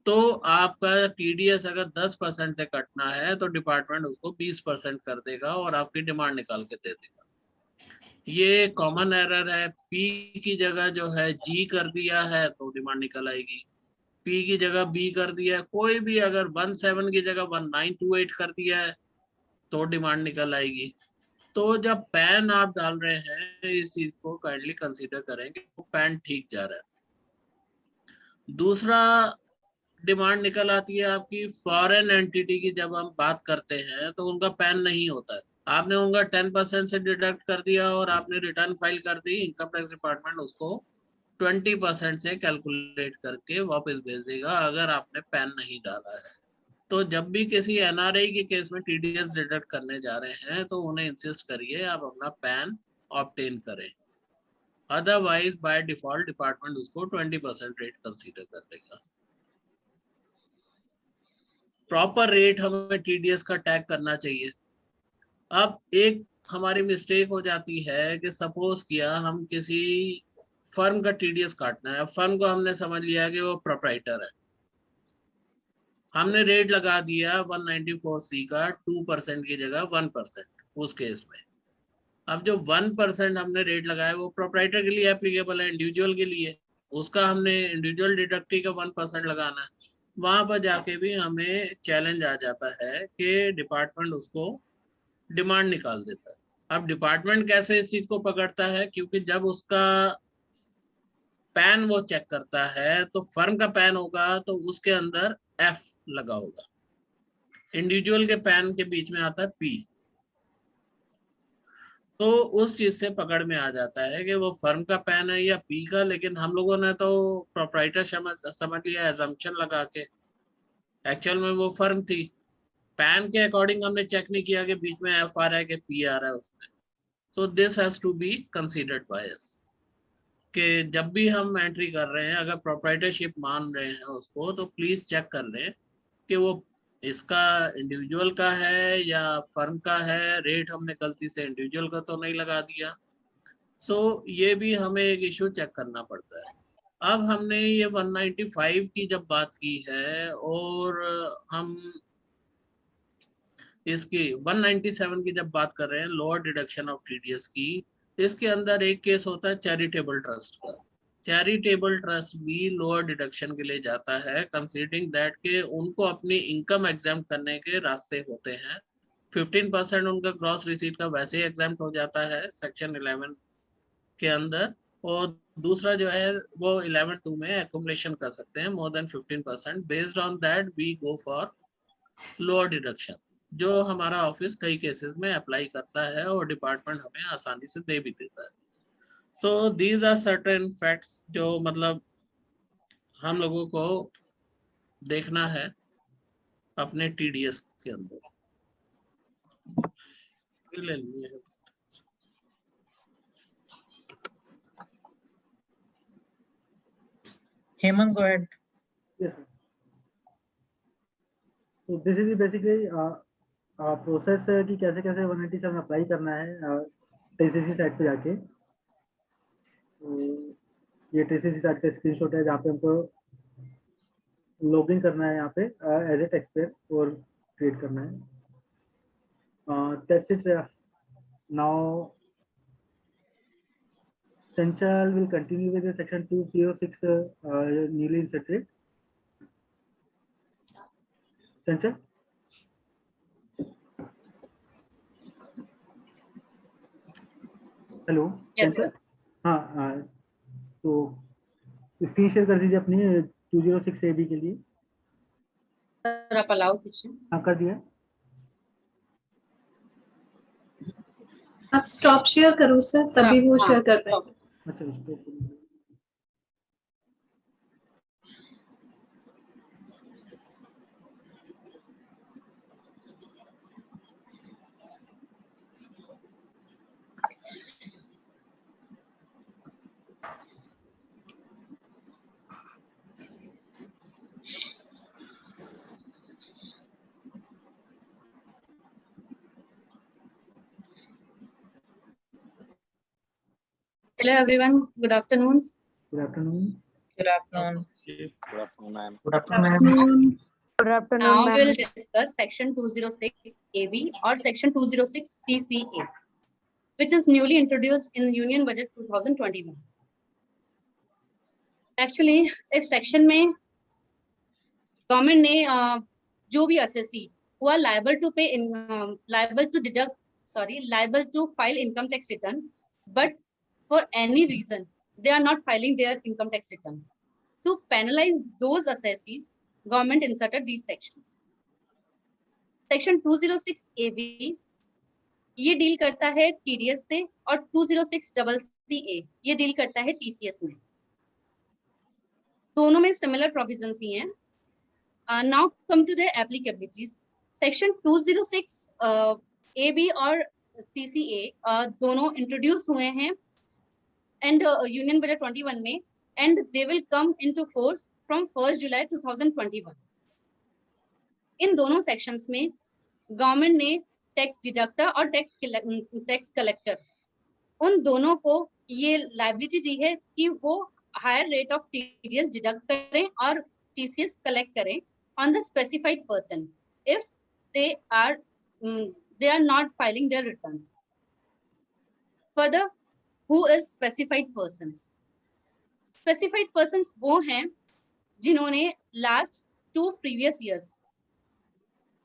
तो आपका TDS अगर 10% से कटना है तो डिपार्टमेंट उसको 20% कर देगा और आपकी डिमांड निकाल के दे देगा। ये कॉमन एरर है। P की जगह जो है G कर दिया है तो डिमांड निकल आएगी, P की जगह B कर दिया है, कोई भी अगर 17 की जगह 1928 कर दिया है तो डिमांड निकल आएगी। तो जब पैन आप डाल रहे हैं इस चीज को काइंडली कंसीडर करें कि वो पैन ठीक जा रहा है। दूसरा, डिमांड निकल आती है आपकी फॉरेन एंटिटी की, जब हम बात करते हैं तो उनका पैन नहीं होता है, आपने उनका 10% से डिडक्ट कर दिया और आपने रिटर्न फाइल कर दी, इनकम टैक्स डिपार्टमेंट उसको 20% से कैलकुलेट करके वापस भेज देगा अगर आपने पैन नहीं डाला है। तो जब भी किसी NRI के केस में TDS डिडक्ट करने जा रहे हैं तो उन्हें इंसिस्ट करिए आप अपना पैन ऑब्टेन करें, अदरवाइज बाय डिफॉल्ट डिपार्टमेंट उसको 20% रेट कंसीडर कर लेगा। प्रॉपर रेट हमें TDS का टैग करना चाहिए। अब एक हमारी मिस्टेक हो जाती है कि सपोज किया हम किसी फर्म का TDS काटना है, फर्म को हमने समझ लिया कि वो प्रोप्राइटर है, हमने रेट लगा दिया 194C का 2% की जगह 1% उस केस में। अब जो 1% हमने रेट लगाया वो प्रोप्राइटर के लिए एप्लीकेबल है, इंडिविजुअल के लिए उसका हमने इंडिविजुअल डिडक्टी का 1% लगाना है। वहां पर जाके भी हमें चैलेंज आ जाता है कि डिपार्टमेंट उसको डिमांड निकाल देता है। अब डिपार्टमेंट कैसे इस चीज को पकड़ता है, क्योंकि जब उसका पैन वो चेक करता है तो फर्म का पैन होगा तो उसके अंदर F लगा होगा, इंडिविजुअल के पैन के बीच में आता है P, तो उस चीज से पकड़ में आ जाता है कि वो फर्म का पैन है या P का। लेकिन हम लोगों ने तो प्रोप्राइटर समझ लिया एजम्पशन लगा के, एक्चुअल में वो फर्म थी। पैन के अकॉर्डिंग हमने चेक नहीं किया कि बीच में F आ रहा है कि P आ रहा है उसमें। So this has to be considered by us कि जब भी हम एंट्री कर रहे हैं अगर प्रोप्राइटरशिप मान रहे हैं उसको, तो प्लीज चेक कर लें कि वो इसका इंडिविजुअल का है या फर्म का है। रेट हमने गलती से इंडिविजुअल का तो नहीं लगा दिया। सो ये भी हमें एक इशू चेक करना पड़ता है। अब हमने ये 195 की जब बात की है और हम इसकी 197 की जब बात कर रहे हैं लोअर डिडक्शन ऑफ TDS की, इसके अंदर एक केस होता है चैरिटेबल ट्रस्ट का। चैरिटेबल ट्रस्ट भी लोअर डिडक्शन के लिए जाता है, कंसीडरिंग दैट के उनको अपनी इनकम एग्जाम करने के रास्ते होते हैं। 15% उनका ग्रॉस रिसीट का वैसे ही एग्जाम हो जाता है सेक्शन 11 के अंदर, और दूसरा जो है वो 11(2) में एक्युमुलेशन कर सकते हैं more than 15%। Based on that we go for lower deduction, जो हमारा ऑफिस कई केसेस में अप्लाई करता है और डिपार्टमेंट हमें आसानी से दे भी देता है। So these are certain facts जो मतलब हम लोगों को देखना है अपने TDS के अंदर। ले लिए Hemant, go ahead. Yes, sir. So this is basically process कि कैसे कैसे 197 अप्लाई करना है TCC साइट पे जाके। तो ये TCC साइट का स्क्रीनशॉट है जहाँ पे हमको लॉगिन करना है यहाँ पे एज ए टैक्स पेयर और क्रिएट करना है। That's it. Now Chanchal will continue with the section 206 newly inserted. Chanchal? Hello. Yes, sir. हाँ, तो स्क्रीन शेयर कर दीजिए अपनी 206 AB के लिए। सर आप अलाउ कीजिए। हाँ, कर दिया। आप स्टॉप शेयर करो सर, तभी वो शेयर कर पाएंगे। अच्छा इसको Hello everyone, good afternoon. Good afternoon. Good afternoon. Good afternoon, ma'am. Good afternoon. Good afternoon. Now we'll discuss section 206 AB or section 206 CCA, which is newly introduced in Union Budget 2021. Actually, इस section में government ने जो भी assessee who are liable to pay liable to file income tax return, but for any reason they are not filing their income tax return. To penalize those assessees, government inserted these sections. Section 206 AB ये deal करता है TDS से और 206 CCA ये deal करता है TCS में। दोनों में सिमिलर प्रोविजंस ही हैं। Now come to their applicabilities. Section 206 AB और CCA दोनों इंट्रोड्यूस हुए हैं and Union Budget 21 में, and they will come into force from 1st July 2021. इन दोनों सेक्शंस में गवर्नमेंट ने टैक्स डिडक्टर और टैक्स कलेक्टर उन दोनों को ये लायबिलिटी दी है कि वो higher rate of TDS deduct करें और टीसीएस कलेक्ट करें on the specified person if they are not filing their returns. Further, Who is specified persons? Specified persons वो हैं जिन्होंने last 2 previous years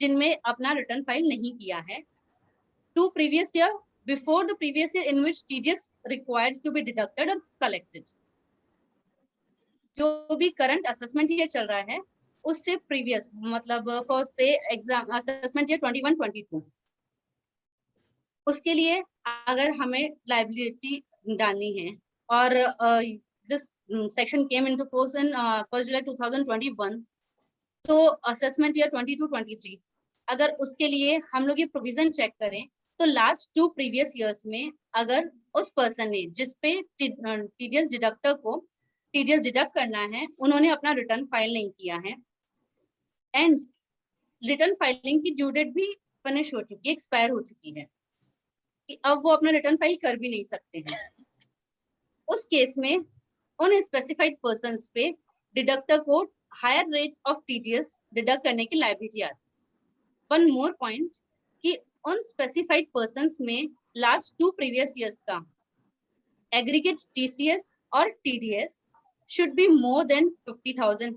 जिनमें अपना रिटर्न फाइल नहीं किया है, 2 previous year before the previous year in which TDS required to be deducted or collected. जो भी करंट असेसमेंट ईयर चल रहा है उससे प्रीवियस मतलब फॉर से एग्जाम असेसमेंट ईयर 21-22 उसके लिए अगर हमें लायबिलिटी डालनी है और this section came into force in 1st July 2021, तो असेसमेंट ईयर 22-23 अगर उसके लिए हम लोग ये प्रोविजन चेक करें तो लास्ट 2 प्रीवियस ईयर्स में अगर उस पर्सन ने जिसपे टीडीएस डिडक्टर को टीडीएस डिडक्ट करना है उन्होंने अपना रिटर्न फाइल नहीं किया है एंड रिटर्न फाइलिंग की ड्यू डेट भी फिनिश हो चुकी है, एक्सपायर हो चुकी है कि अब वो अपना रिटर्न फाइल कर भी नहीं सकते हैं, उस केस में उन स्पेसिफाइड पर्संस पे डिडक्टर को higher rate of TDS deduct करने की लायबिलिटी आती है। वन मोर पॉइंट कि उन स्पेसिफाइड पर्संस में लास्ट 2 प्रीवियस ईयर्स का एग्रीगेट टीसीएस और TDS should be more than 50,000,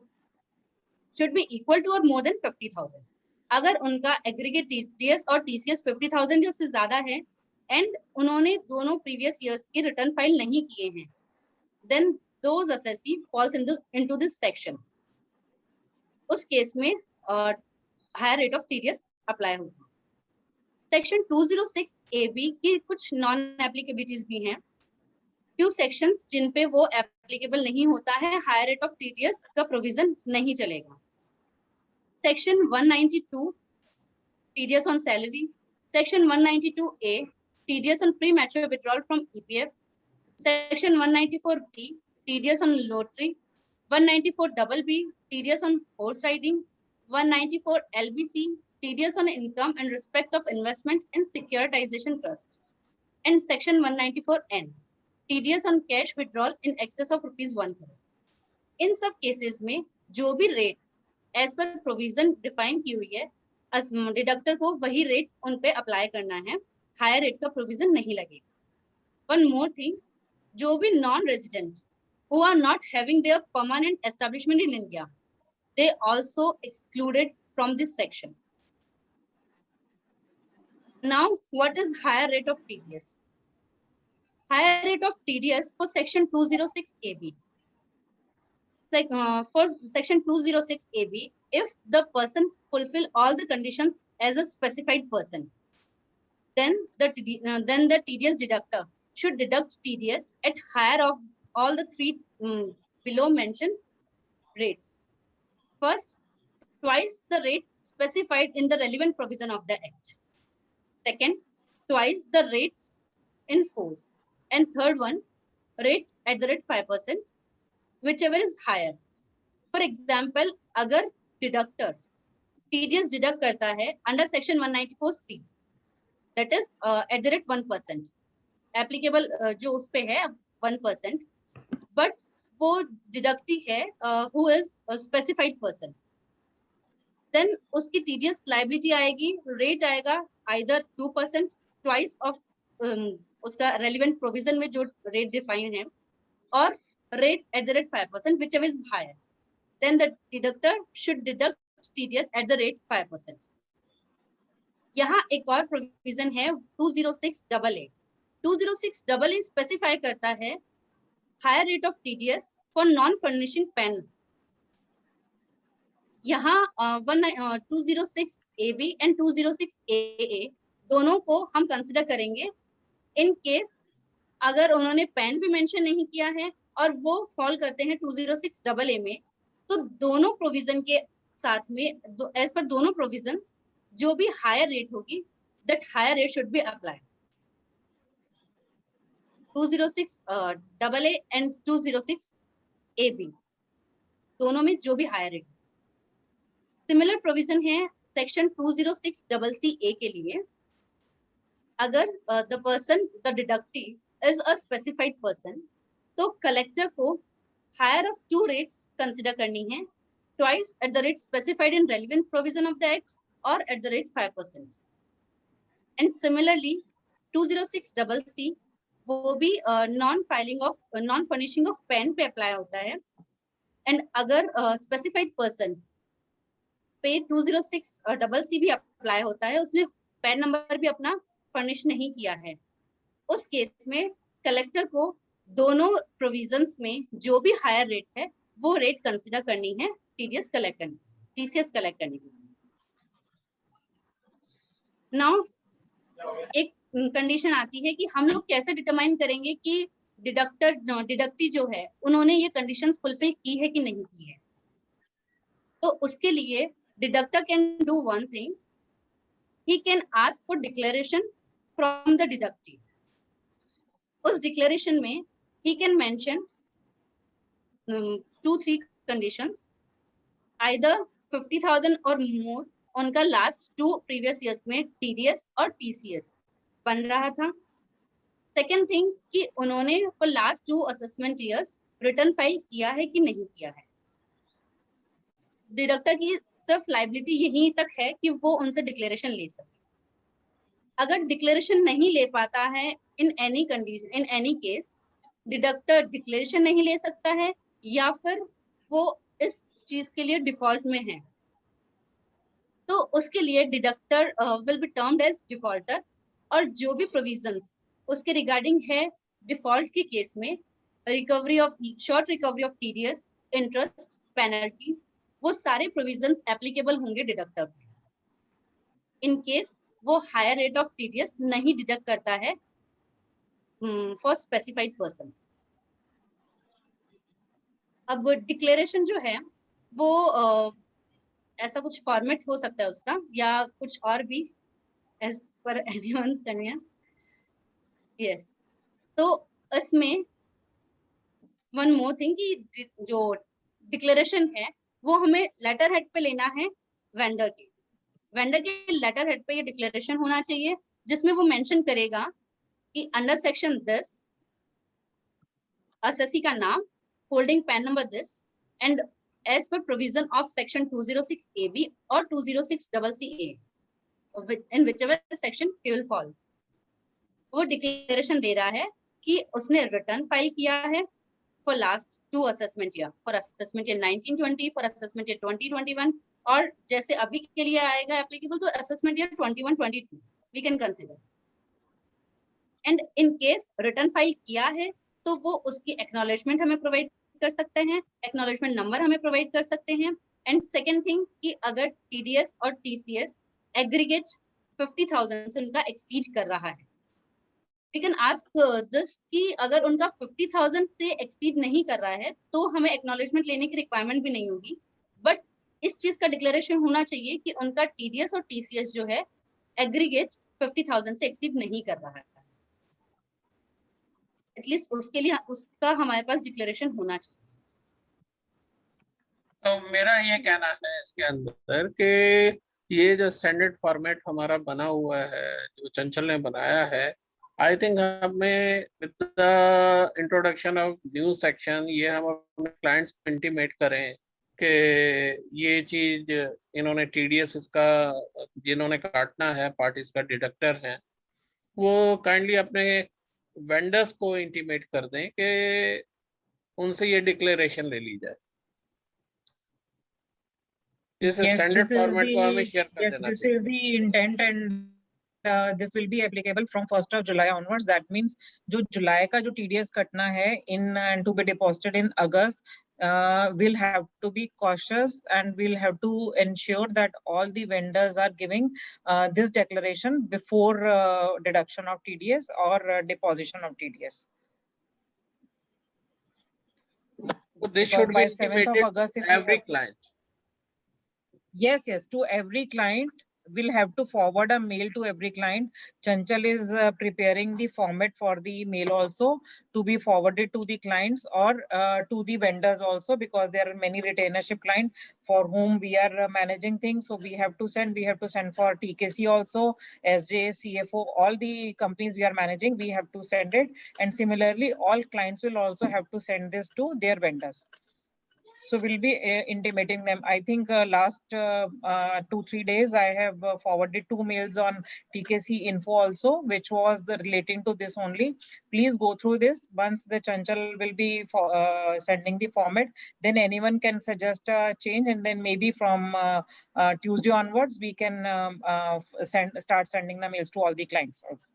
should be equal to और मोर देन 50,000। अगर उनका एग्रीगेट टीडीएस और टीसीएस 50,000 या उससे ज्यादा है एंड उन्होंने दोनों प्रीवियस ईयर्स की रिटर्न फाइल नहीं किए हैं, then those assessee falls into this section. उस केस में higher rate of TDS apply होगा। सेक्शन 206 AB की कुछ नॉन एप्लीकेबिलिटीज भी हैं, फ्यू सेक्शंस जिन पे वो एप्लीकेबल नहीं होता है, हायर रेट ऑफ टीडीएस का प्रोविजन नहीं चलेगा। Section 192 TDS on salary, section 192A TDS on premature withdrawal from EPF, section 194B TDS on lottery, 194BB TDS on horse riding, 194 LBC TDS on income and respect of investment in securitization trust, and section 194N TDS on cash withdrawal in excess of ₹1 crore. इन सब cases में जो भी rate as per provision define की हुई है deductor को वही रेट उन पे अप्लाई करना है, हायर रेट का प्रोविजन नहीं लगेगा। वन मोर थिंग, जो भी non resident who are not having their permanent establishment in India, they also excluded from this section. Now, what is higher rate of TDS? Higher rate of TDS for section 206 AB. Like for section 206 AB, if the person fulfill all the conditions as a specified person, then the TDS deductor should deduct TDS at higher of all the three below mentioned rates. First, twice the rate specified in the relevant provision of the Act. Second, twice the rates in force. And third one, rate at the rate 5%, whichever is higher. For example, अगर deductor TDS deduct करता है under section 194C, that is at the rate 1%, applicable जो उस पे है 1%, but वो deductee है who is a specified person, then उसकी TDS liability आएगी, rate आएगा either 2%, twice of उसका relevant provision में जो rate define है, और rate at the rate 5%, whichever is higher. Then the deductor should deduct TDS at the rate 5%. यहाँ एक और provision है 206AA. 206AA specify करता है higher rate of TDS for non-furnishing pen. यहाँ 206AB and 206AA दोनों को हम कंसिडर करेंगे इन केस अगर उन्होंने पेन भी मेंशन नहीं किया है और वो फॉल करते हैं 206AA में, तो दोनों प्रोविजन के साथ में एज पर दोनों प्रोविजंस जो भी हायर रेट होगी that higher rate should be applied. 206AA and 206AB दोनों में जो भी हायर रेट. सिमिलर प्रोविजन है सेक्शन 206CCA के लिए. अगर the person the deductee is a specified person, तो कलेक्टर को हायर ऑफ 2 रेट्स कंसिडर करनी है, twice at the rate specified in relevant provision of the act और at the rate 5%. And similarly 206CC वो भी नॉन फर्निशिंग ऑफ पेन पे apply होता है. एंड अगर स्पेसिफाइड पर्सन पे 206CC भी अप्लाई होता है, उसने पेन नंबर भी अपना फर्निश नहीं किया है, उस केस में कलेक्टर को दोनों प्रोविजंस में जो भी हायर रेट है वो रेट कंसीडर करनी है टीसीएस कलेक्ट करने की. नाउ एक कंडीशन आती है कि हम लोग कैसे डिटरमाइन करेंगे कि डिडक्टी जो है उन्होंने ये कंडीशंस फुलफिल की है कि नहीं की है. तो उसके लिए deductor can do one thing, he can ask for declaration from the deductee. उस declaration में he can mention 2-3 conditions, either 50,000 or more उनका last 2 previous years में TDS और TCS बन रहा था. Second thing कि उन्होंने for last 2 assessment years return file किया है कि नहीं किया है. डिडक्टर की सिर्फ लाइबिलिटी यहीं तक है कि वो उनसे डिक्लेरेशन ले सके. अगर डिक्लेरेशन नहीं ले पाता है in any condition, in any case, deductor declaration नहीं ले सकता है या फिर वो इस चीज के लिए डिफॉल्ट में है, तो उसके लिए deductor will be termed as defaulter. और जो भी प्रोविजंस उसके रिगार्डिंग है डिफॉल्ट के केस में, recovery of short recovery of TDS, interest, penalties, वो सारे प्रोविजंस एप्लीकेबल होंगे डिडक्टर पे. इन केस वो हायर रेट ऑफ टीडीएस नहीं डिडक्ट करता है फॉर स्पेसिफाइड पर्संस. अब डिक्लेरेशन जो है वो ऐसा कुछ फॉर्मेट हो सकता है उसका, या कुछ और भी as per anyone's convenience. Yes, तो इसमें वन मोर थिंग कि जो डिक्लेरेशन है वो हमें लेटर हेड पे लेना है वेंडर के लेटर हेड पे ये डिक्लेरेशन होना चाहिए, जिसमें वो मेंशन करेगा कि अंडर सेक्शन दिस असेसी का नाम, holding PAN number this, and as per provision of section 206AB और 206CCA in whichever section he will fall. वो डिक्लेरेशन दे रहा है कि उसने रिटर्न फाइल किया है for last 2 assessment year, for assessment year 1920, for assessment year 2021, और जैसे अभी के लिए आएगा applicable तो assessment year 21-22 we can consider. And in case return file किया है तो वो उसकी acknowledgement हमें provide कर सकते हैं, acknowledgement number हमें provide कर सकते हैं. And second thing कि अगर TDS और TCS aggregate 50,000 से उनका एक्सीड कर रहा है। We can ask this कि अगर उनका 50,000 से एक्सीड नहीं कर रहा है तो हमें एक्नॉलेजमेंट लेने की रिक्वायरमेंट भी नहीं होगी, बट इस चीज का डिक्लेरेशन होना चाहिए कि उनका टीडीएस और टीसीएस जो है एग्रीगेट 50,000 से एक्सीड नहीं कर रहा है। एटलीस्ट उसके लिए उसका हमारे पास डिक्लेरेशन होना चाहिए। तो मेरा ये कहना है इसके अंदर कि ये जो स्टैंडर्ड फॉर्मेट हमारा बना हुआ है, जो चंचल ने बनाया है, आई थिंक हमें with the introduction of new section ये हम अपने क्लाइंट्स को इंटीमेट करें कि ये चीज इन्होंने टीडीएस इसका जिन्होंने काटना है, पार्टीज का डिडक्टर है, वो काइंडली अपने वेंडर्स को इंटीमेट कर दें कि उनसे ये डिक्लेरेशन ले ली जाए। इस स्टैंडर्ड फॉर्मेट को हमें शेयर कर देना this चाहिए। is the intent and this will be applicable from 1st of July onwards. That means जो जुलाई का जो TDS कटना है in and to be deposited in August, we'll have to be cautious and we'll have to ensure that all the vendors are giving this declaration before deduction of TDS or deposition of TDS. So this should be by 7th of intimated August, to every client. Yes, to every client. We'll have to forward a mail to every client. Chanchal is preparing the format for the mail also to be forwarded to the clients or to the vendors also, because there are many retainership clients for whom we are managing things. So we have to send for TKC also, SJ, CFO, all the companies we are managing, we have to send it. And similarly, all clients will also have to send this to their vendors. So we'll be intimating them. I think last 2-3 days, I have forwarded 2 mails on TKC info also, which was relating to this only. Please go through this. Once the Chanchal will be sending the format, then anyone can suggest a change, and then maybe from Tuesday onwards, we can start sending the mails to all the clients also.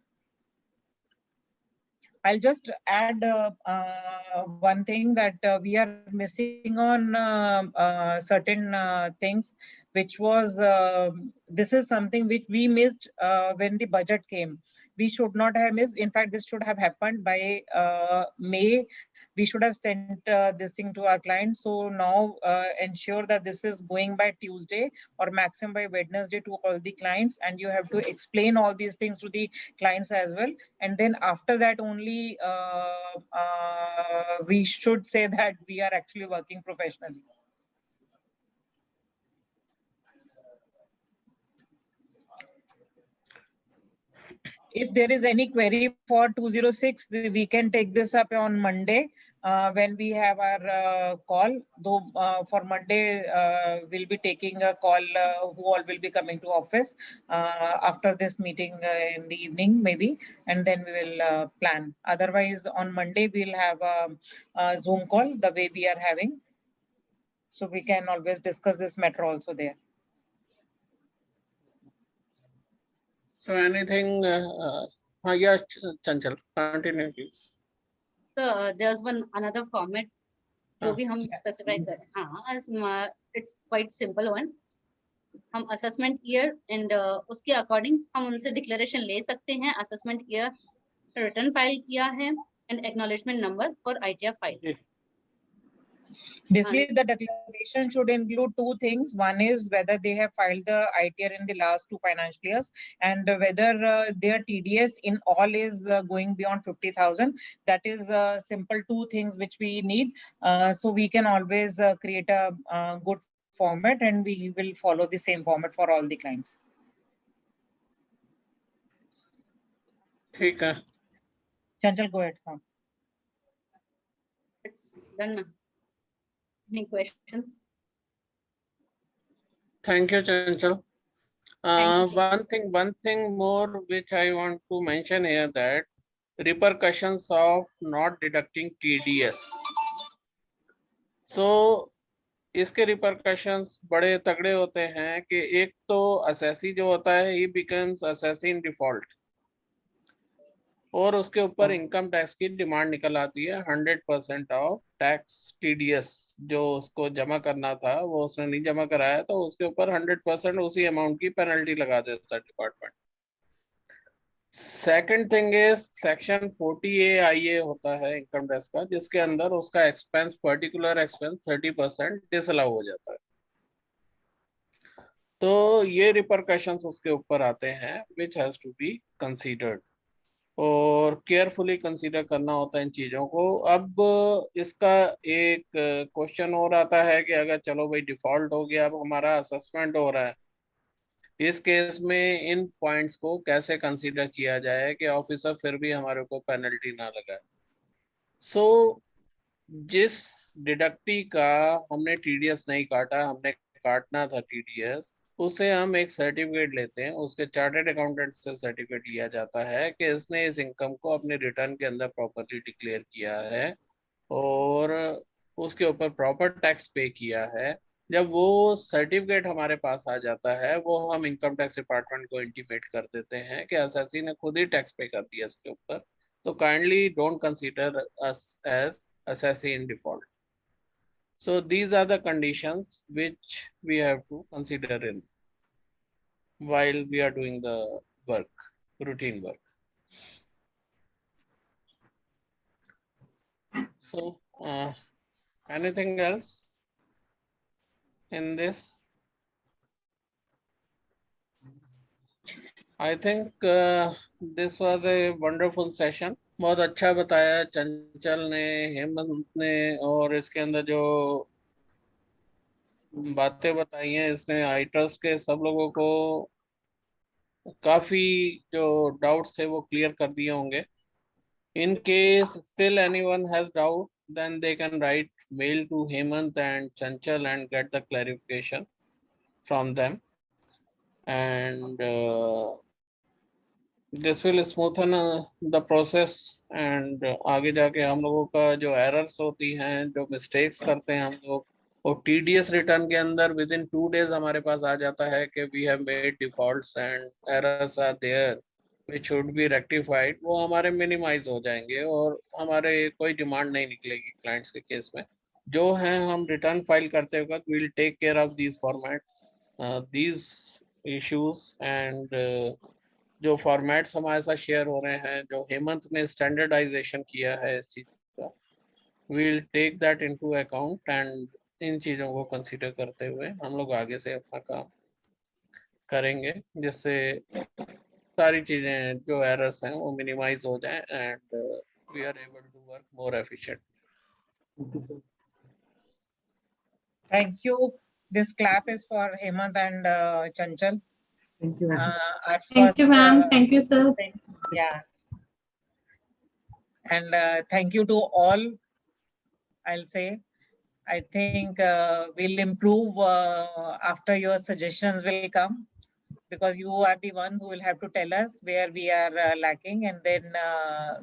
I'll just add one thing that we are missing on certain things, which was, this is something which we missed when the budget came. We should not have missed. In fact, this should have happened by May. We should have sent this thing to our clients. So now ensure that this is going by Tuesday or maximum by Wednesday to all the clients, and you have to explain all these things to the clients as well. And then after that only we should say that we are actually working professionally. If there is any query for 206, we can take this up on Monday when we have our call. Though for Monday, we'll be taking a call who all will be coming to office after this meeting in the evening maybe, and then we will plan. Otherwise, on Monday, we'll have a Zoom call the way we are having. So we can always discuss this matter also there. So anything, yeah, Chanchal, continue please. So there's another format जो भी हम specify करें. हाँ, it's quite simple one. हम assessment year and उसके according हम उनसे declaration ले सकते हैं. Assessment year return file किया है and acknowledgement number for ITR file. Basically, the declaration should include 2 things. One is whether they have filed the ITR in the last 2 financial years, and whether their TDS in all is going beyond 50,000. That is simple 2 things which we need. So we can always create a good format, and we will follow the same format for all the clients. ठीक है. Chanchal, go ahead. It's done now. Any questions? Thank you, Chanchal. Thank you. One thing more which I want to mention here, that repercussions of not deducting TDS. So इसके repercussions बड़े तगड़े होते हैं कि एक तो assessee जो होता है he becomes assessee in default, और उसके ऊपर इनकम टैक्स की डिमांड निकल आती है 100% ऑफ टैक्स TDS जो उसको जमा करना था वो उसने नहीं जमा कराया, तो उसके ऊपर 100% उसी अमाउंट की पेनल्टी लगा देता है department. Second thing is section 40A IA होता है इनकम टैक्स का, जिसके अंदर उसका एक्सपेंस, पर्टिकुलर एक्सपेंस 30% डिसअलाउ हो जाता है। तो ये रिपरकशंस उसके ऊपर आते हैं which has to be considered, और केयरफुली कंसीडर करना होता है इन चीज़ों को। अब इसका एक क्वेश्चन और आता है कि अगर चलो भाई डिफॉल्ट हो गया, अब हमारा असेसमेंट हो रहा है, इस केस में इन पॉइंट्स को कैसे कंसीडर किया जाए कि ऑफिसर फिर भी हमारे को पेनल्टी ना लगाए। सो जिस डिडक्टी का हमने TDS नहीं काटा, हमने काटना था TDS, उसे हम एक सर्टिफिकेट लेते हैं, उसके चार्टर्ड अकाउंटेंट से सर्टिफिकेट लिया जाता है कि इसने इस इनकम को अपने रिटर्न के अंदर प्रॉपर्ली डिक्लेयर किया है और उसके ऊपर प्रॉपर टैक्स पे किया है। जब वो सर्टिफिकेट हमारे पास आ जाता है, वो हम इनकम टैक्स डिपार्टमेंट को इंटीमेट कर देते हैं कि असेसी ने खुद ही टैक्स पे कर दिया इसके ऊपर, तो kindly don't consider us as assessee in default. So these are the conditions which we have to consider in while we are doing the work, routine work. So anything else in this? I think this was a wonderful session. बहुत अच्छा बताया चंचल ने, हेमंत ने, और इसके अंदर जो बातें बताई हैं इसने आई ट्रस्ट के सब लोगों को काफी जो डाउट्स थे वो क्लियर कर दिए होंगे। In case still anyone has doubt, then they can write mail to Hemant and Chanchal and get the clarification from them, and this will smoothen the process, and आगे जाके हम लोगों का जो errors होती हैं, जो mistakes करते हैं हम लोग, और TDS रिटर्न के अंदर within 2 days हमारे पास आ जाता है कि we have made defaults and errors are there which should be rectified, वो हमारे minimize हो जाएंगे और हमारे कोई डिमांड नहीं निकलेगी क्लाइंट्स के केस में। जो हैं हम रिटर्न फाइल करते वक्त we'll take care of these formats, these issues, and जो फॉर्मेट्स हमारे साथ शेयर हो रहे हैं, जो हेमंत ने स्टैंडर्डाइजेशन किया है इस चीज का, we'll take that into account, and इन चीजों को कंसीडर करते हुए हम लोग आगे से अपना काम करेंगे, जिससे सारी चीजें जो एरर्स हैं वो मिनिमाइज हो जाएं and we are able to work more efficient. Thank you. This clap is for Hemant and Chanchal. Thank you, ma'am. Thank you, ma'am. Thank you, sir. Yeah. And thank you to all, I'll say. I think we'll improve after your suggestions will come, because you are the ones who will have to tell us where we are lacking, and then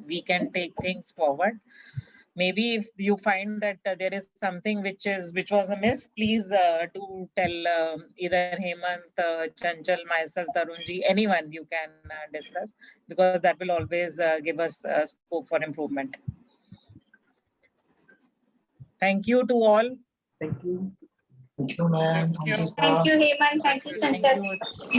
we can take things forward. Maybe if you find that there is something which was amiss, please do tell either Hemant, Chanchal, myself, Tarunji, anyone you can discuss, because that will always give us scope for improvement. Thank you to all. Thank you. Thank you, ma'am. Thank you, Hemant. Thank you, Chanchal. Thank you.